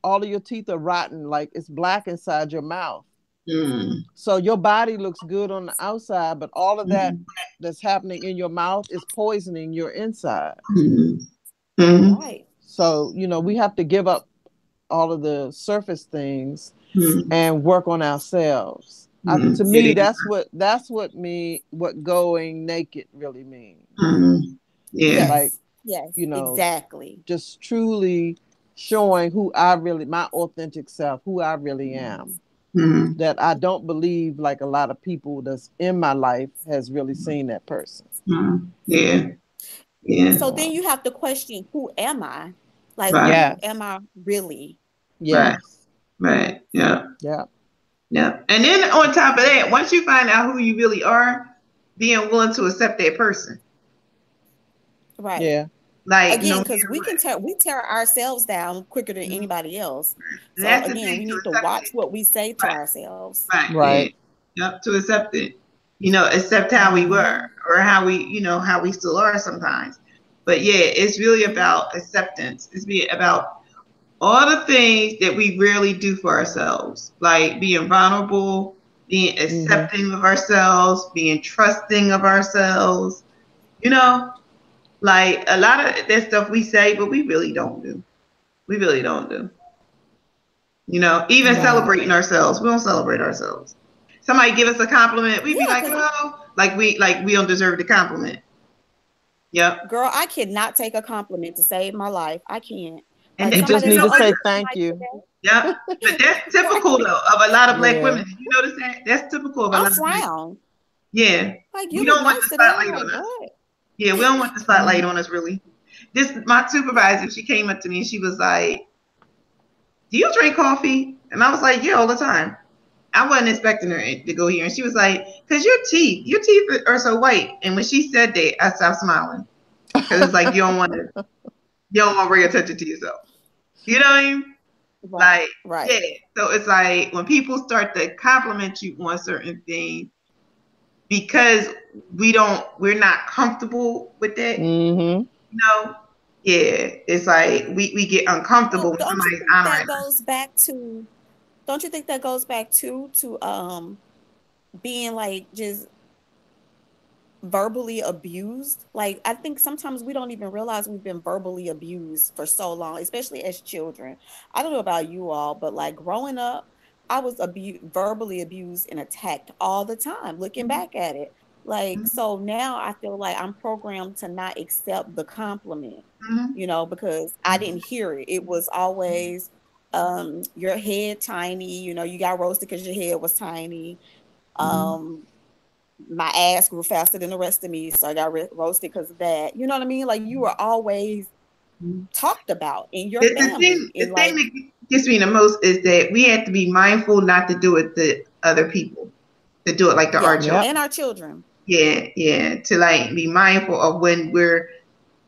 Speaker 3: all of your teeth are rotten, like it's black inside your mouth.
Speaker 1: Mm.
Speaker 3: So your body looks good on the outside, but all of that
Speaker 1: Mm.
Speaker 3: that's happening in your mouth is poisoning your inside.
Speaker 1: Mm. Mm.
Speaker 2: Right.
Speaker 3: So, we have to give up all of the surface things
Speaker 1: Mm.
Speaker 3: and work on ourselves.
Speaker 1: Mm.
Speaker 3: To me,
Speaker 1: Yeah.
Speaker 3: that's what going naked really means.
Speaker 1: Mm. Yeah.
Speaker 3: Like,
Speaker 2: Yes. Yes.
Speaker 3: you know,
Speaker 2: Exactly.
Speaker 3: just truly showing my authentic self, who I really am.
Speaker 1: Mm.
Speaker 3: That I don't believe like a lot of people that's in my life has really seen that person.
Speaker 1: Mm. Yeah. Yeah.
Speaker 2: So then you have to question, who am I? Like,
Speaker 1: Right.
Speaker 2: who
Speaker 3: Yes.
Speaker 2: am I really?
Speaker 1: Right.
Speaker 3: Yes.
Speaker 1: Right. Yeah.
Speaker 3: Yeah.
Speaker 1: Yeah. And then on top of that, once you find out who you really are, being willing to accept that person.
Speaker 2: Right.
Speaker 3: Yeah.
Speaker 1: Like no
Speaker 2: Again,
Speaker 1: matter
Speaker 2: because we tear ourselves down quicker than
Speaker 1: what.
Speaker 2: anybody else.
Speaker 1: And
Speaker 2: So
Speaker 1: that's the
Speaker 2: again,
Speaker 1: thing,
Speaker 2: we
Speaker 1: to
Speaker 2: need to
Speaker 1: accept
Speaker 2: watch
Speaker 1: it.
Speaker 2: what we say to
Speaker 1: Right.
Speaker 2: ourselves.
Speaker 1: Right. Yeah.
Speaker 3: Right.
Speaker 1: Yep. To accept it. Accept how we were
Speaker 2: Hmm.
Speaker 1: or how how we still are sometimes. But yeah, it's really about acceptance. It's about all the things that we rarely do for ourselves, like being vulnerable, being
Speaker 3: Mm-hmm.
Speaker 1: accepting of ourselves, being trusting of ourselves. You know, like a lot of that stuff we say, but we really don't do. We really don't do. Even
Speaker 3: Right.
Speaker 1: celebrating ourselves, we don't celebrate ourselves. Somebody give us a compliment, we'd be
Speaker 2: Yeah,
Speaker 1: like,
Speaker 2: because
Speaker 1: oh, like we don't deserve the compliment. Yep.
Speaker 2: girl, I cannot take a compliment to save my life. I can't.
Speaker 1: And
Speaker 2: Like
Speaker 3: You just
Speaker 2: somebody
Speaker 1: you
Speaker 3: need
Speaker 1: know
Speaker 3: to
Speaker 2: said
Speaker 1: what?
Speaker 3: say
Speaker 2: something
Speaker 3: thank
Speaker 2: like
Speaker 3: you.
Speaker 2: today.
Speaker 1: Yep. But that's typical though of a lot of black
Speaker 3: Yeah.
Speaker 1: women. Did you notice that? That's typical of a
Speaker 2: I
Speaker 1: lot of black.
Speaker 2: frown.
Speaker 1: Yeah.
Speaker 2: Like, you
Speaker 1: We
Speaker 2: look
Speaker 1: don't want
Speaker 2: nice
Speaker 1: the
Speaker 2: today. I'm
Speaker 1: spotlight
Speaker 2: like,
Speaker 1: on us.
Speaker 2: what?
Speaker 1: Yeah, we don't want the spotlight on us really. My supervisor, she came up to me and she was like, do you drink coffee? And I was like, yeah, all the time. I wasn't expecting her to go here. And she was like, because your teeth are so white. And when she said that, I stopped smiling. Because it's like you don't want to bring attention to yourself. You know what I mean?
Speaker 2: Right,
Speaker 1: Like,
Speaker 2: right.
Speaker 1: yeah. So it's like when people start to compliment you on certain things because we're not comfortable with that,
Speaker 3: Mm-hmm.
Speaker 1: yeah, it's like we get uncomfortable
Speaker 2: Well,
Speaker 1: when somebody's honoring us.
Speaker 2: don't you think that goes back to being like just verbally abused? Like, I think sometimes we don't even realize we've been verbally abused for so long, especially as children. I don't know about you all, but like growing up, I was verbally abused and attacked all the time, looking back at it. Like,
Speaker 1: Mm-hmm.
Speaker 2: so now I feel like I'm programmed to not accept the compliment,
Speaker 1: Mm-hmm.
Speaker 2: because I didn't hear it. It was always your head tiny, you got roasted because your head was tiny.
Speaker 1: Mm-hmm.
Speaker 2: Um my ass grew faster than the rest of me, so I got roasted because of that. You know what I mean? Like, you were always
Speaker 1: Mm-hmm.
Speaker 2: talked about in your
Speaker 1: The
Speaker 2: family,
Speaker 1: thing, the
Speaker 2: and
Speaker 1: thing
Speaker 2: like,
Speaker 1: that gets me the most is that we have to be mindful not to do it to other people, to do it like to our
Speaker 2: yeah,
Speaker 1: children.
Speaker 3: Yep.
Speaker 2: and our children.
Speaker 1: Yeah, yeah, to like be mindful of when we're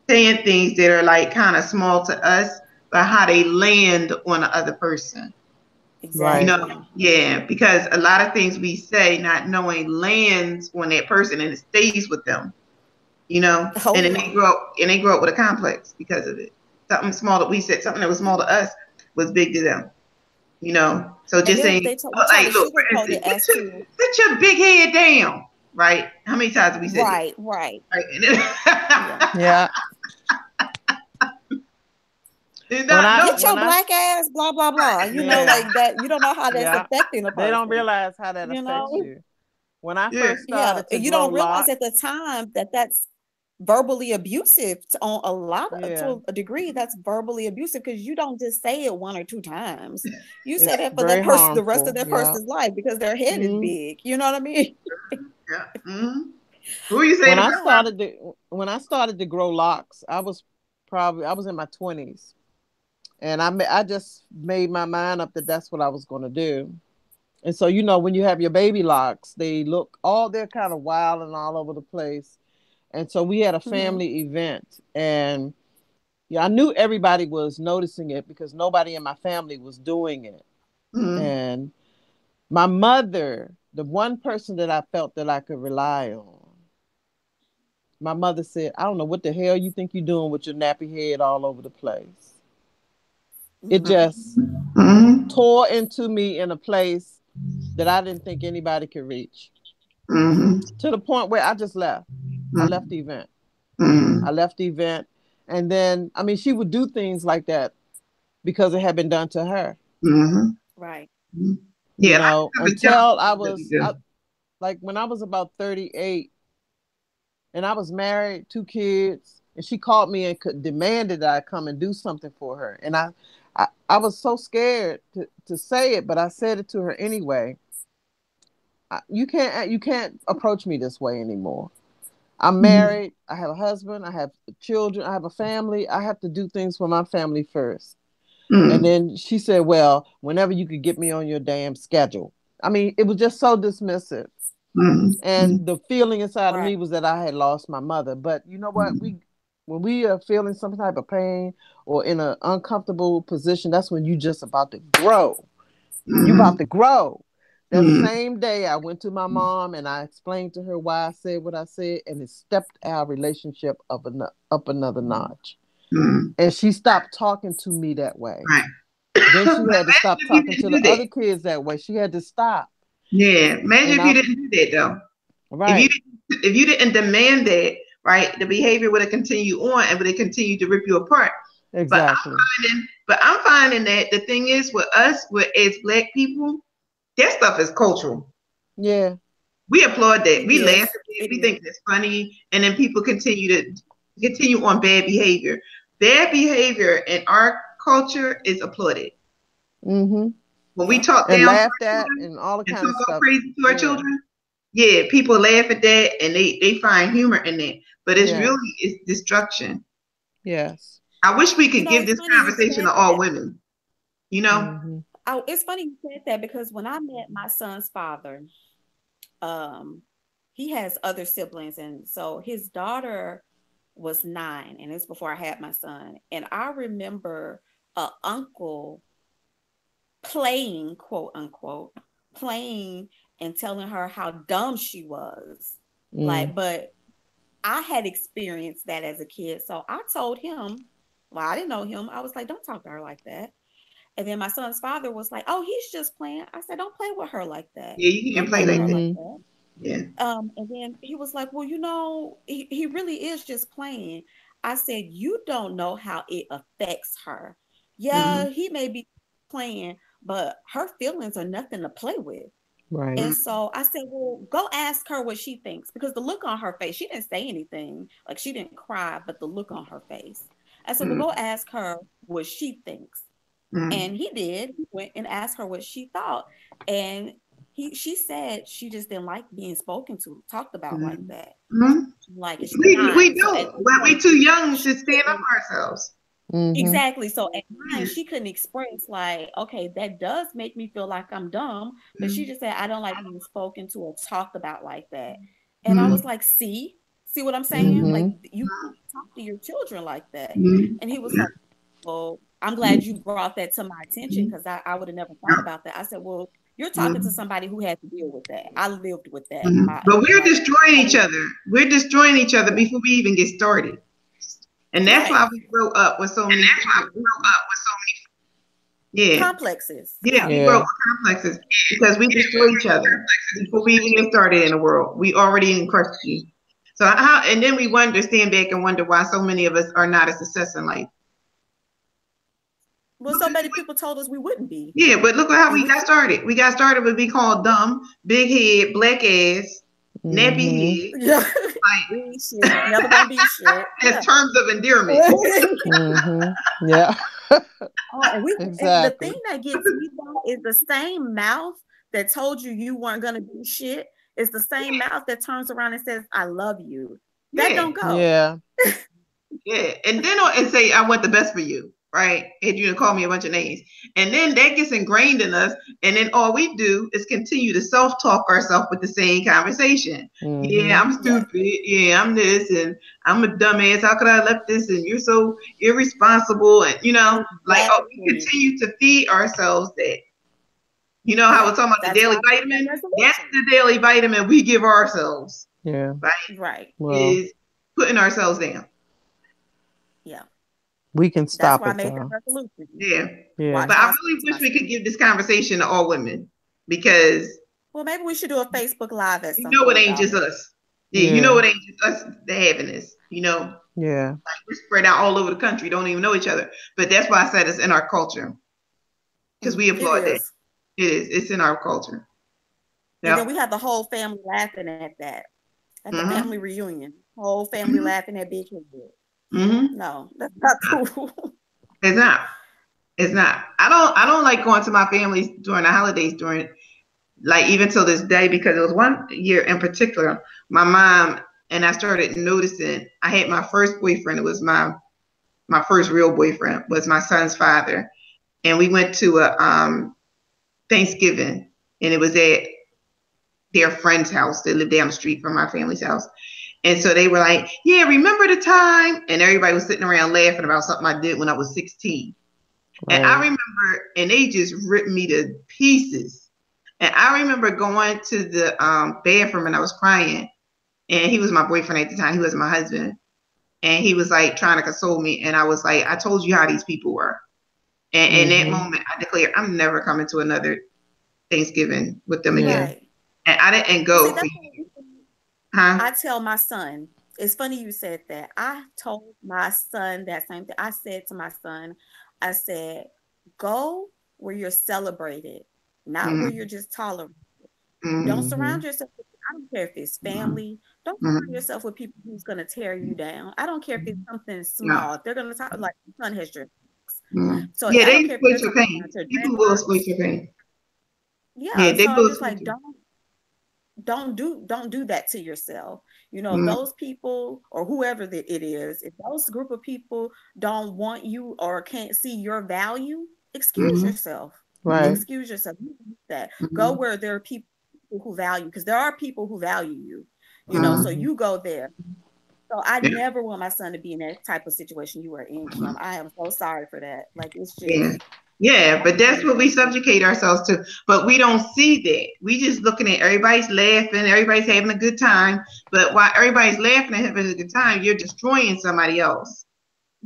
Speaker 1: saying things that are like kind of small to us, but how they land on the other person.
Speaker 3: Right.
Speaker 2: Exactly.
Speaker 1: Yeah, because a lot of things we say, not knowing, lands on that person and it stays with them.
Speaker 2: Oh
Speaker 1: And then
Speaker 2: yeah.
Speaker 1: they grow up with a complex because of it. Something small that we said, something that was small to us was big to them. So
Speaker 2: And
Speaker 1: just
Speaker 2: then
Speaker 1: saying,
Speaker 2: we try to
Speaker 1: like, look, for
Speaker 2: sugarcoat it
Speaker 1: instance,
Speaker 2: as to
Speaker 1: sit your big head down, right? How many times have we said that?
Speaker 2: right, right.
Speaker 1: Right.
Speaker 2: Yeah.
Speaker 3: Yeah.
Speaker 1: And
Speaker 3: When I
Speaker 2: Get your
Speaker 3: when I
Speaker 2: black ass, blah blah blah.
Speaker 3: yeah.
Speaker 2: Like that. You don't know how that's
Speaker 3: Yeah.
Speaker 2: affecting a
Speaker 3: They don't
Speaker 2: person.
Speaker 3: realize how that
Speaker 2: You
Speaker 3: affects
Speaker 2: know?
Speaker 3: you. When I
Speaker 1: Yeah.
Speaker 3: first
Speaker 2: Yeah,
Speaker 3: started to
Speaker 2: and you
Speaker 3: grow
Speaker 2: don't realize at
Speaker 3: locks,
Speaker 2: the time that that's verbally abusive on a lot
Speaker 3: yeah,
Speaker 2: to a degree. That's verbally abusive because you don't just say it one or two times. You say
Speaker 3: it's
Speaker 2: that for that
Speaker 3: very
Speaker 2: person the rest of
Speaker 3: harmful.
Speaker 2: that
Speaker 3: Yeah.
Speaker 2: person's life because their head is
Speaker 3: Mm.
Speaker 2: big. You know what I mean?
Speaker 1: Yeah. Mm-hmm. Who are you saying
Speaker 3: When I
Speaker 1: about?
Speaker 2: Yeah.
Speaker 3: started to when I started to grow locks, I was in my 20s, and I just made my mind up that that's what I was going to do. And so, when you have your baby locks, they're kind of wild and all over the place. And so we had a
Speaker 2: Hmm.
Speaker 3: family event, and yeah, I knew everybody was noticing it because nobody in my family was doing it.
Speaker 1: Mm-hmm.
Speaker 3: And my mother, the one person that I felt that I could rely on, my mother said, I don't know what the hell you think you're doing with your nappy head all over the place. It just tore into me in a place that I didn't think anybody could reach. To the point where I just left. I left the event. I left the event. And then, I mean, she would do things like that because it had been done to her.
Speaker 2: Right.
Speaker 3: You know, until I was, like when I was about 38 and I was married, 2 kids, and she called me and demanded that I come and do something for her. And I was so scared to say it, but I said it to her anyway. You can't approach me this way anymore. I'm married. I have a husband. I have children. I have a family. I have to do things for my family first. And then she said, well, whenever you could get me on your damn schedule. I mean, it was just so dismissive. And the feeling inside of me was that I had lost my mother. But you know what? When we are feeling some type of pain or in an uncomfortable position, that's when you just about to grow. You about to grow. That same day, I went to my mom and I explained to her why I said what I said, and it stepped our relationship up another notch. And she stopped talking to me that way. Then she had to stop talking to the other kids that way. She had to stop.
Speaker 1: Yeah, imagine if you didn't do that though.
Speaker 3: Right.
Speaker 1: If you didn't demand that, right, the behavior would have continued on and would have continued to rip you apart.
Speaker 3: Exactly.
Speaker 1: But I'm finding that the thing is with us, as Black people, that stuff is cultural.
Speaker 3: Yeah.
Speaker 1: We applaud that. We laugh at it. We think it's funny, and then people continue on bad behavior. Bad behavior in our culture is applauded. When we talk
Speaker 3: and
Speaker 1: down
Speaker 3: laughed at and all the kind of stuff,
Speaker 1: crazy to our children, people laugh at that and they find humor in that. But it's it's destruction.
Speaker 3: Yes.
Speaker 1: I wish we could give this conversation to all women. You know?
Speaker 2: Oh, it's funny you said that because when I met my son's father, he has other siblings, and so his daughter was 9, and it's before I had my son. And I remember an uncle playing, quote unquote, playing and telling her how dumb she was. Like, but I had experienced that as a kid. So I told him, well, I didn't know him. I was like, don't talk to her like that. And then my son's father was like, oh, he's just playing. I said, don't play with her like that.
Speaker 1: Yeah, you can't play like that. Yeah.
Speaker 2: And then he was like, well, you know, he really is just playing. I said, you don't know how it affects her. Yeah, he may be playing, but her feelings are nothing to play with.
Speaker 3: Right.
Speaker 2: And so I said, well, go ask her what she thinks, because the look on her face, she didn't say anything. Like, she didn't cry, but the look on her face. I said, well, go ask her what she thinks. And he did. He went and asked her what she thought. And she said she just didn't like being spoken to, talked about like that. Like,
Speaker 1: we don't. But we too young to stand up for ourselves.
Speaker 2: Exactly. So at 9, she couldn't express like, okay, that does make me feel like I'm dumb. But she just said, I don't like being spoken to or talked about like that. And I was like, see what I'm saying? Like, you talk to your children like that. And he was like, well, I'm glad you brought that to my attention, because I would have never thought about that. I said, well, you're talking to somebody who had to deal with that. I lived with that.
Speaker 1: But we're destroying each other. We're destroying each other before we even get started. And that's why we grow up with so many.
Speaker 2: Complexes.
Speaker 1: Yeah, we grow up with complexes because we destroy each other before we even get started in the world. We already in question. So and then we stand back and wonder why so many of us are not a success in life.
Speaker 2: Well, so many people told us we wouldn't be.
Speaker 1: Yeah, but look at how we got started. We got started with being called dumb, big head, black ass, nappy head.
Speaker 2: Yeah. Like, never gonna be shit.
Speaker 1: As terms of endearment.
Speaker 3: Yeah.
Speaker 2: And the thing that gets me though is the same mouth that told you weren't gonna be shit is the same mouth that turns around and says, I love you. That don't go.
Speaker 3: Yeah.
Speaker 1: Yeah. And then say, I want the best for you. Right? And you call me a bunch of names. And then that gets ingrained in us. And then all we do is continue to self-talk ourselves with the same conversation. Yeah, I'm stupid. Yeah, I'm this. And I'm a dumbass. How could I have left this? And you're so irresponsible. And, we continue to feed ourselves that. You know how we're talking about the daily vitamin? That's the daily vitamin we give ourselves.
Speaker 3: Yeah.
Speaker 2: Right.
Speaker 1: Is putting ourselves down.
Speaker 2: Yeah.
Speaker 3: We can
Speaker 2: That's
Speaker 3: stop
Speaker 2: why I
Speaker 3: it
Speaker 2: made that
Speaker 3: though.
Speaker 2: resolution.
Speaker 1: Yeah.
Speaker 3: Yeah.
Speaker 2: Watch
Speaker 1: But
Speaker 2: how
Speaker 1: I
Speaker 2: I
Speaker 1: really
Speaker 2: speak to
Speaker 1: wish we
Speaker 2: myself.
Speaker 1: could give this conversation to all women because
Speaker 2: Well, maybe we should do a Facebook Live at
Speaker 1: you
Speaker 2: some
Speaker 1: know it
Speaker 2: point
Speaker 1: ain't
Speaker 2: about
Speaker 1: just
Speaker 2: it.
Speaker 1: us. Yeah, you know it ain't just us that having this. You know,
Speaker 3: Yeah.
Speaker 1: like we're spread out all over the country, don't even know each other. But that's why I said it's in our culture because we
Speaker 2: It
Speaker 1: applaud that.
Speaker 2: is.
Speaker 1: It is. It's in our culture.
Speaker 2: And then
Speaker 1: Yep.
Speaker 2: we have the whole family laughing at that. At the
Speaker 1: Mm-hmm.
Speaker 2: family reunion. Whole family
Speaker 1: Mm-hmm.
Speaker 2: laughing at Big Head.
Speaker 1: Mm-hmm.
Speaker 2: No, that's not cool.
Speaker 1: It's not. It's not. I don't like going to my families during the holidays during like even till this day because it was one year in particular, my mom and I started noticing I had my first boyfriend. It was my first real boyfriend was my son's father. And we went to a Thanksgiving and it was at their friend's house. They lived down the street from my family's house. And so they were like, yeah, remember the time? And everybody was sitting around laughing about something I did when I was 16.
Speaker 3: Right.
Speaker 1: And I remember, and they just ripped me to pieces. And I remember going to the bathroom and I was crying. And he was my boyfriend at the time. He was my husband. And he was like trying to console me. And I was like, I told you how these people were. And in that moment, I declared, I'm never coming to another Thanksgiving with them again.
Speaker 2: Right.
Speaker 1: And I didn't go
Speaker 2: See,
Speaker 1: for Huh?
Speaker 2: I tell my son, it's funny you said that. I told my son that same thing. I said to my son, I said, go where you're celebrated, not where you're just tolerated. Don't surround yourself with, I don't care if it's family. Don't surround yourself with people who's going to tear you down. I don't care if it's something small. If they're going to talk like your son has your so
Speaker 1: yeah,
Speaker 2: I
Speaker 1: they
Speaker 2: don't care if they're
Speaker 1: exploit your
Speaker 2: talking
Speaker 1: pain.
Speaker 2: about your
Speaker 1: People will exploit your pain.
Speaker 2: Yeah,
Speaker 1: they
Speaker 2: so I'm
Speaker 1: will
Speaker 2: just like,
Speaker 1: exploit
Speaker 2: don't do that to yourself. You know,
Speaker 1: you.
Speaker 2: those people or whoever it is, if those group of people don't want you or can't see your value, excuse yourself.
Speaker 3: Right.
Speaker 2: Excuse yourself. That go where there are people who value, because there are people who value you. You know, so you go there. So I never want my son to be in that type of situation you were in, Kim. I am so sorry for that. Like it's just
Speaker 1: Yeah, but that's what we subjugate ourselves to. But we don't see that. We just looking at everybody's laughing, everybody's having a good time. But while everybody's laughing and having a good time, you're destroying somebody else.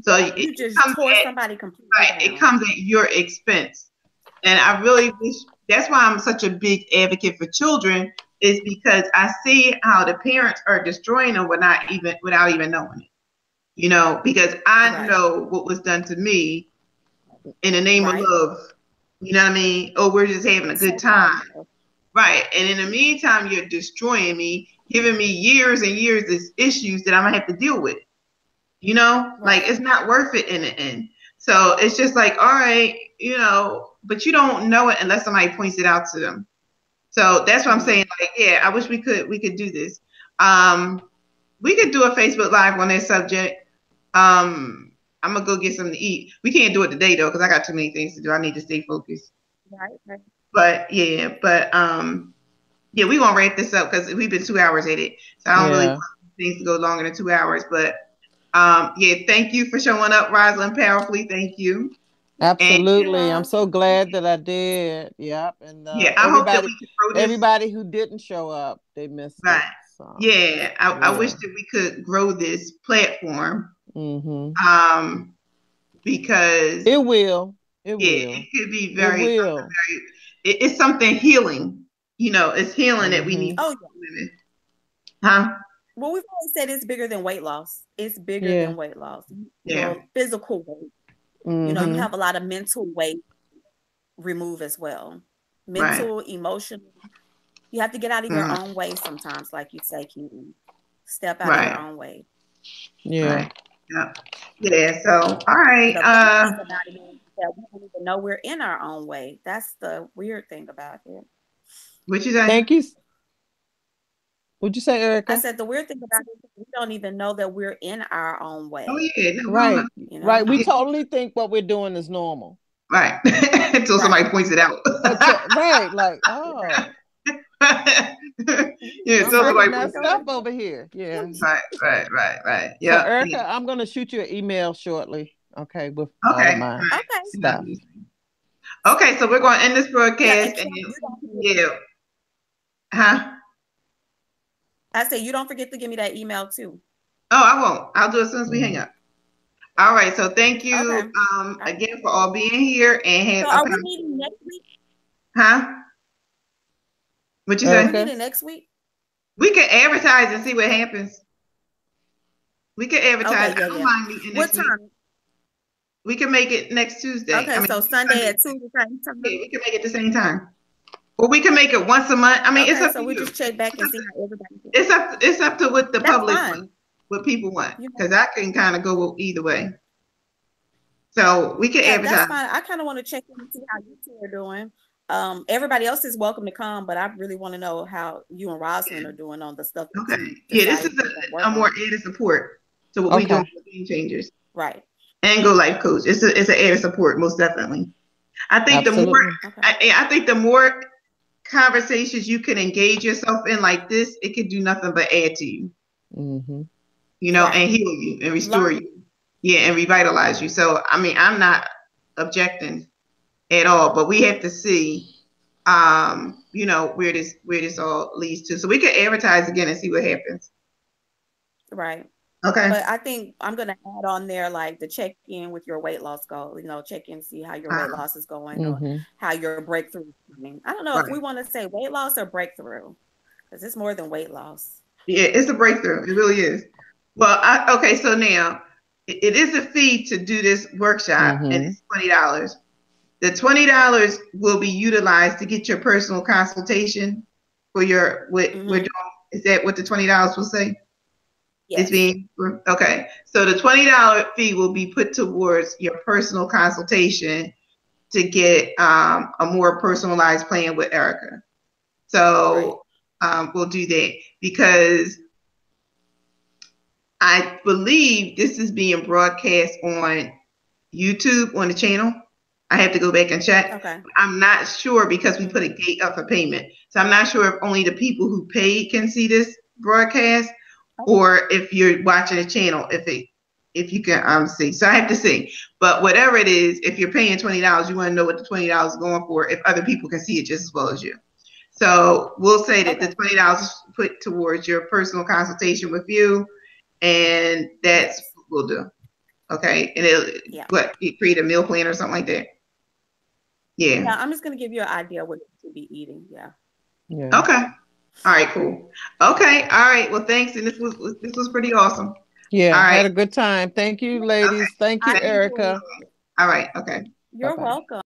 Speaker 1: So
Speaker 2: you just tore somebody completely down.
Speaker 1: It comes at your expense. And I really wish that's why I'm such a big advocate for children, is because I see how the parents are destroying them without even knowing it. You know, because I know what was done to me in the name of love. You know what I mean? Oh, we're just having a good time. Right. And in the meantime, you're destroying me, giving me years and years of issues that I'm going to have to deal with. You know, like it's not worth it in the end. So it's just like, all right, you know, but you don't know it unless somebody points it out to them. So that's what I'm saying. Like, yeah, I wish we could do this. We could do a Facebook Live on this subject. I'm gonna go get something to eat. We can't do it today though, because I got too many things to do. I need to stay focused.
Speaker 2: Right.
Speaker 1: But yeah, we're gonna wrap this up because we've been 2 hours at it. So I don't really want things to go longer than 2 hours. But thank you for showing up, Rosalind, powerfully. Thank you.
Speaker 3: Absolutely. I'm so glad that I did. Yep. And
Speaker 1: I hope that we could grow this.
Speaker 3: Everybody who didn't show up, they missed it. So,
Speaker 1: yeah, I wish that we could grow this platform. Because
Speaker 3: it will.
Speaker 1: It could be very. It's something healing. You know, it's healing that we need.
Speaker 2: Oh,
Speaker 1: women. Huh?
Speaker 2: Well, we've always said it's bigger than weight loss. It's bigger than weight loss.
Speaker 1: Yeah.
Speaker 2: So physical weight. You know, you have a lot of mental weight remove as well. Mental, emotional. You have to get out of your own way sometimes, like you say, Keaton. Step out of your own way.
Speaker 3: Yeah.
Speaker 1: Yeah. So, all right.
Speaker 2: The thing about it is that we don't even know we're in our own way. That's the weird thing about it.
Speaker 1: What you say?
Speaker 3: Thank you. What'd you say, Erica?
Speaker 2: I said the weird thing about it is we don't even know that we're in our own way.
Speaker 1: Oh yeah,
Speaker 3: right.
Speaker 2: You know?
Speaker 3: Right. We totally think what we're doing is normal.
Speaker 1: Right. Until somebody points it out.
Speaker 3: Right. Like, oh.
Speaker 1: Yeah, so somebody
Speaker 3: messed up over here. Yeah.
Speaker 1: Right.
Speaker 3: Yeah. So Erica, I'm gonna shoot you an email shortly. Okay, with all of my stuff.
Speaker 1: Okay, so we're gonna end this broadcast Huh?
Speaker 2: I say you don't forget to give me that email too.
Speaker 1: Oh, I won't. I'll do it as soon as we hang up. All right. So thank you
Speaker 2: Okay.
Speaker 1: again for all being here and have
Speaker 2: So are we meeting next week?
Speaker 1: Huh? What you
Speaker 2: Are we
Speaker 1: say?
Speaker 2: meeting next week?
Speaker 1: We can advertise and see what happens. We can advertise.
Speaker 2: Okay,
Speaker 1: I don't mind meeting
Speaker 2: what
Speaker 1: next week.
Speaker 2: time?
Speaker 1: We can make it next Tuesday.
Speaker 2: Okay,
Speaker 1: I mean,
Speaker 2: so Sunday at 2 the same time.
Speaker 1: Yeah, we can make it the same time. Or we can make it once a month. I mean, it's up
Speaker 2: so
Speaker 1: to
Speaker 2: we
Speaker 1: you.
Speaker 2: just check back and see how everybody's doing.
Speaker 1: It's up to what the
Speaker 2: That's
Speaker 1: public
Speaker 2: fine.
Speaker 1: wants, what people want.
Speaker 2: You know.
Speaker 1: Because I can kind of go either way. So we can advertise.
Speaker 2: That's fine. I kind of want to check in and see how you two are doing. Everybody else is welcome to come, but I really want to know how you and Rosalind are doing on the stuff.
Speaker 1: Okay. Yeah, this is a more added support to what we do with Game Changers.
Speaker 2: Right.
Speaker 1: And Go Life Coach. It's an added support, most definitely. I think I think the more conversations you can engage yourself in like this, it can do nothing but add to you.
Speaker 3: Mm-hmm.
Speaker 1: You know, and heal you and restore you. Yeah, and revitalize you. So I mean, I'm not objecting at all, but we have to see you know, where this all leads to. So we can advertise again and see what happens.
Speaker 2: Right.
Speaker 1: Okay.
Speaker 2: But I think I'm going to add on there like the check in with your weight loss goal, you know, check in, see how your weight loss is going or how your breakthrough is coming. I don't know if we want to say weight loss or breakthrough because it's more than weight loss.
Speaker 1: Yeah, it's a breakthrough. It really is. Well, okay, so now it is a fee to do this workshop and it's $20. The $20 will be utilized to get your personal consultation for your what we're doing. Is that what the $20 will say?
Speaker 2: Yes.
Speaker 1: Okay. So the $20 fee will be put towards your personal consultation to get a more personalized plan with Erica. So we'll do that because I believe this is being broadcast on YouTube on the channel. I have to go back and check.
Speaker 2: Okay.
Speaker 1: I'm not sure because we put a gate up for payment. So I'm not sure if only the people who paid can see this broadcast or if you're watching the channel, if you can see. So I have to see. But whatever it is, if you're paying $20, you want to know what the $20 is going for if other people can see it just as well as you. So we'll say that the $20 is put towards your personal consultation with you, and that's what we'll do. Okay. And it'll you create a meal plan or something like that. Yeah.
Speaker 2: Yeah, I'm just gonna give you an idea what you should be eating. Yeah.
Speaker 1: Okay. All right, cool. Okay. All right. Well, thanks. And this was pretty awesome.
Speaker 3: Yeah. All right. Had a good time. Thank you, ladies. Thank you, Erica.
Speaker 1: All right. Okay.
Speaker 2: You're welcome.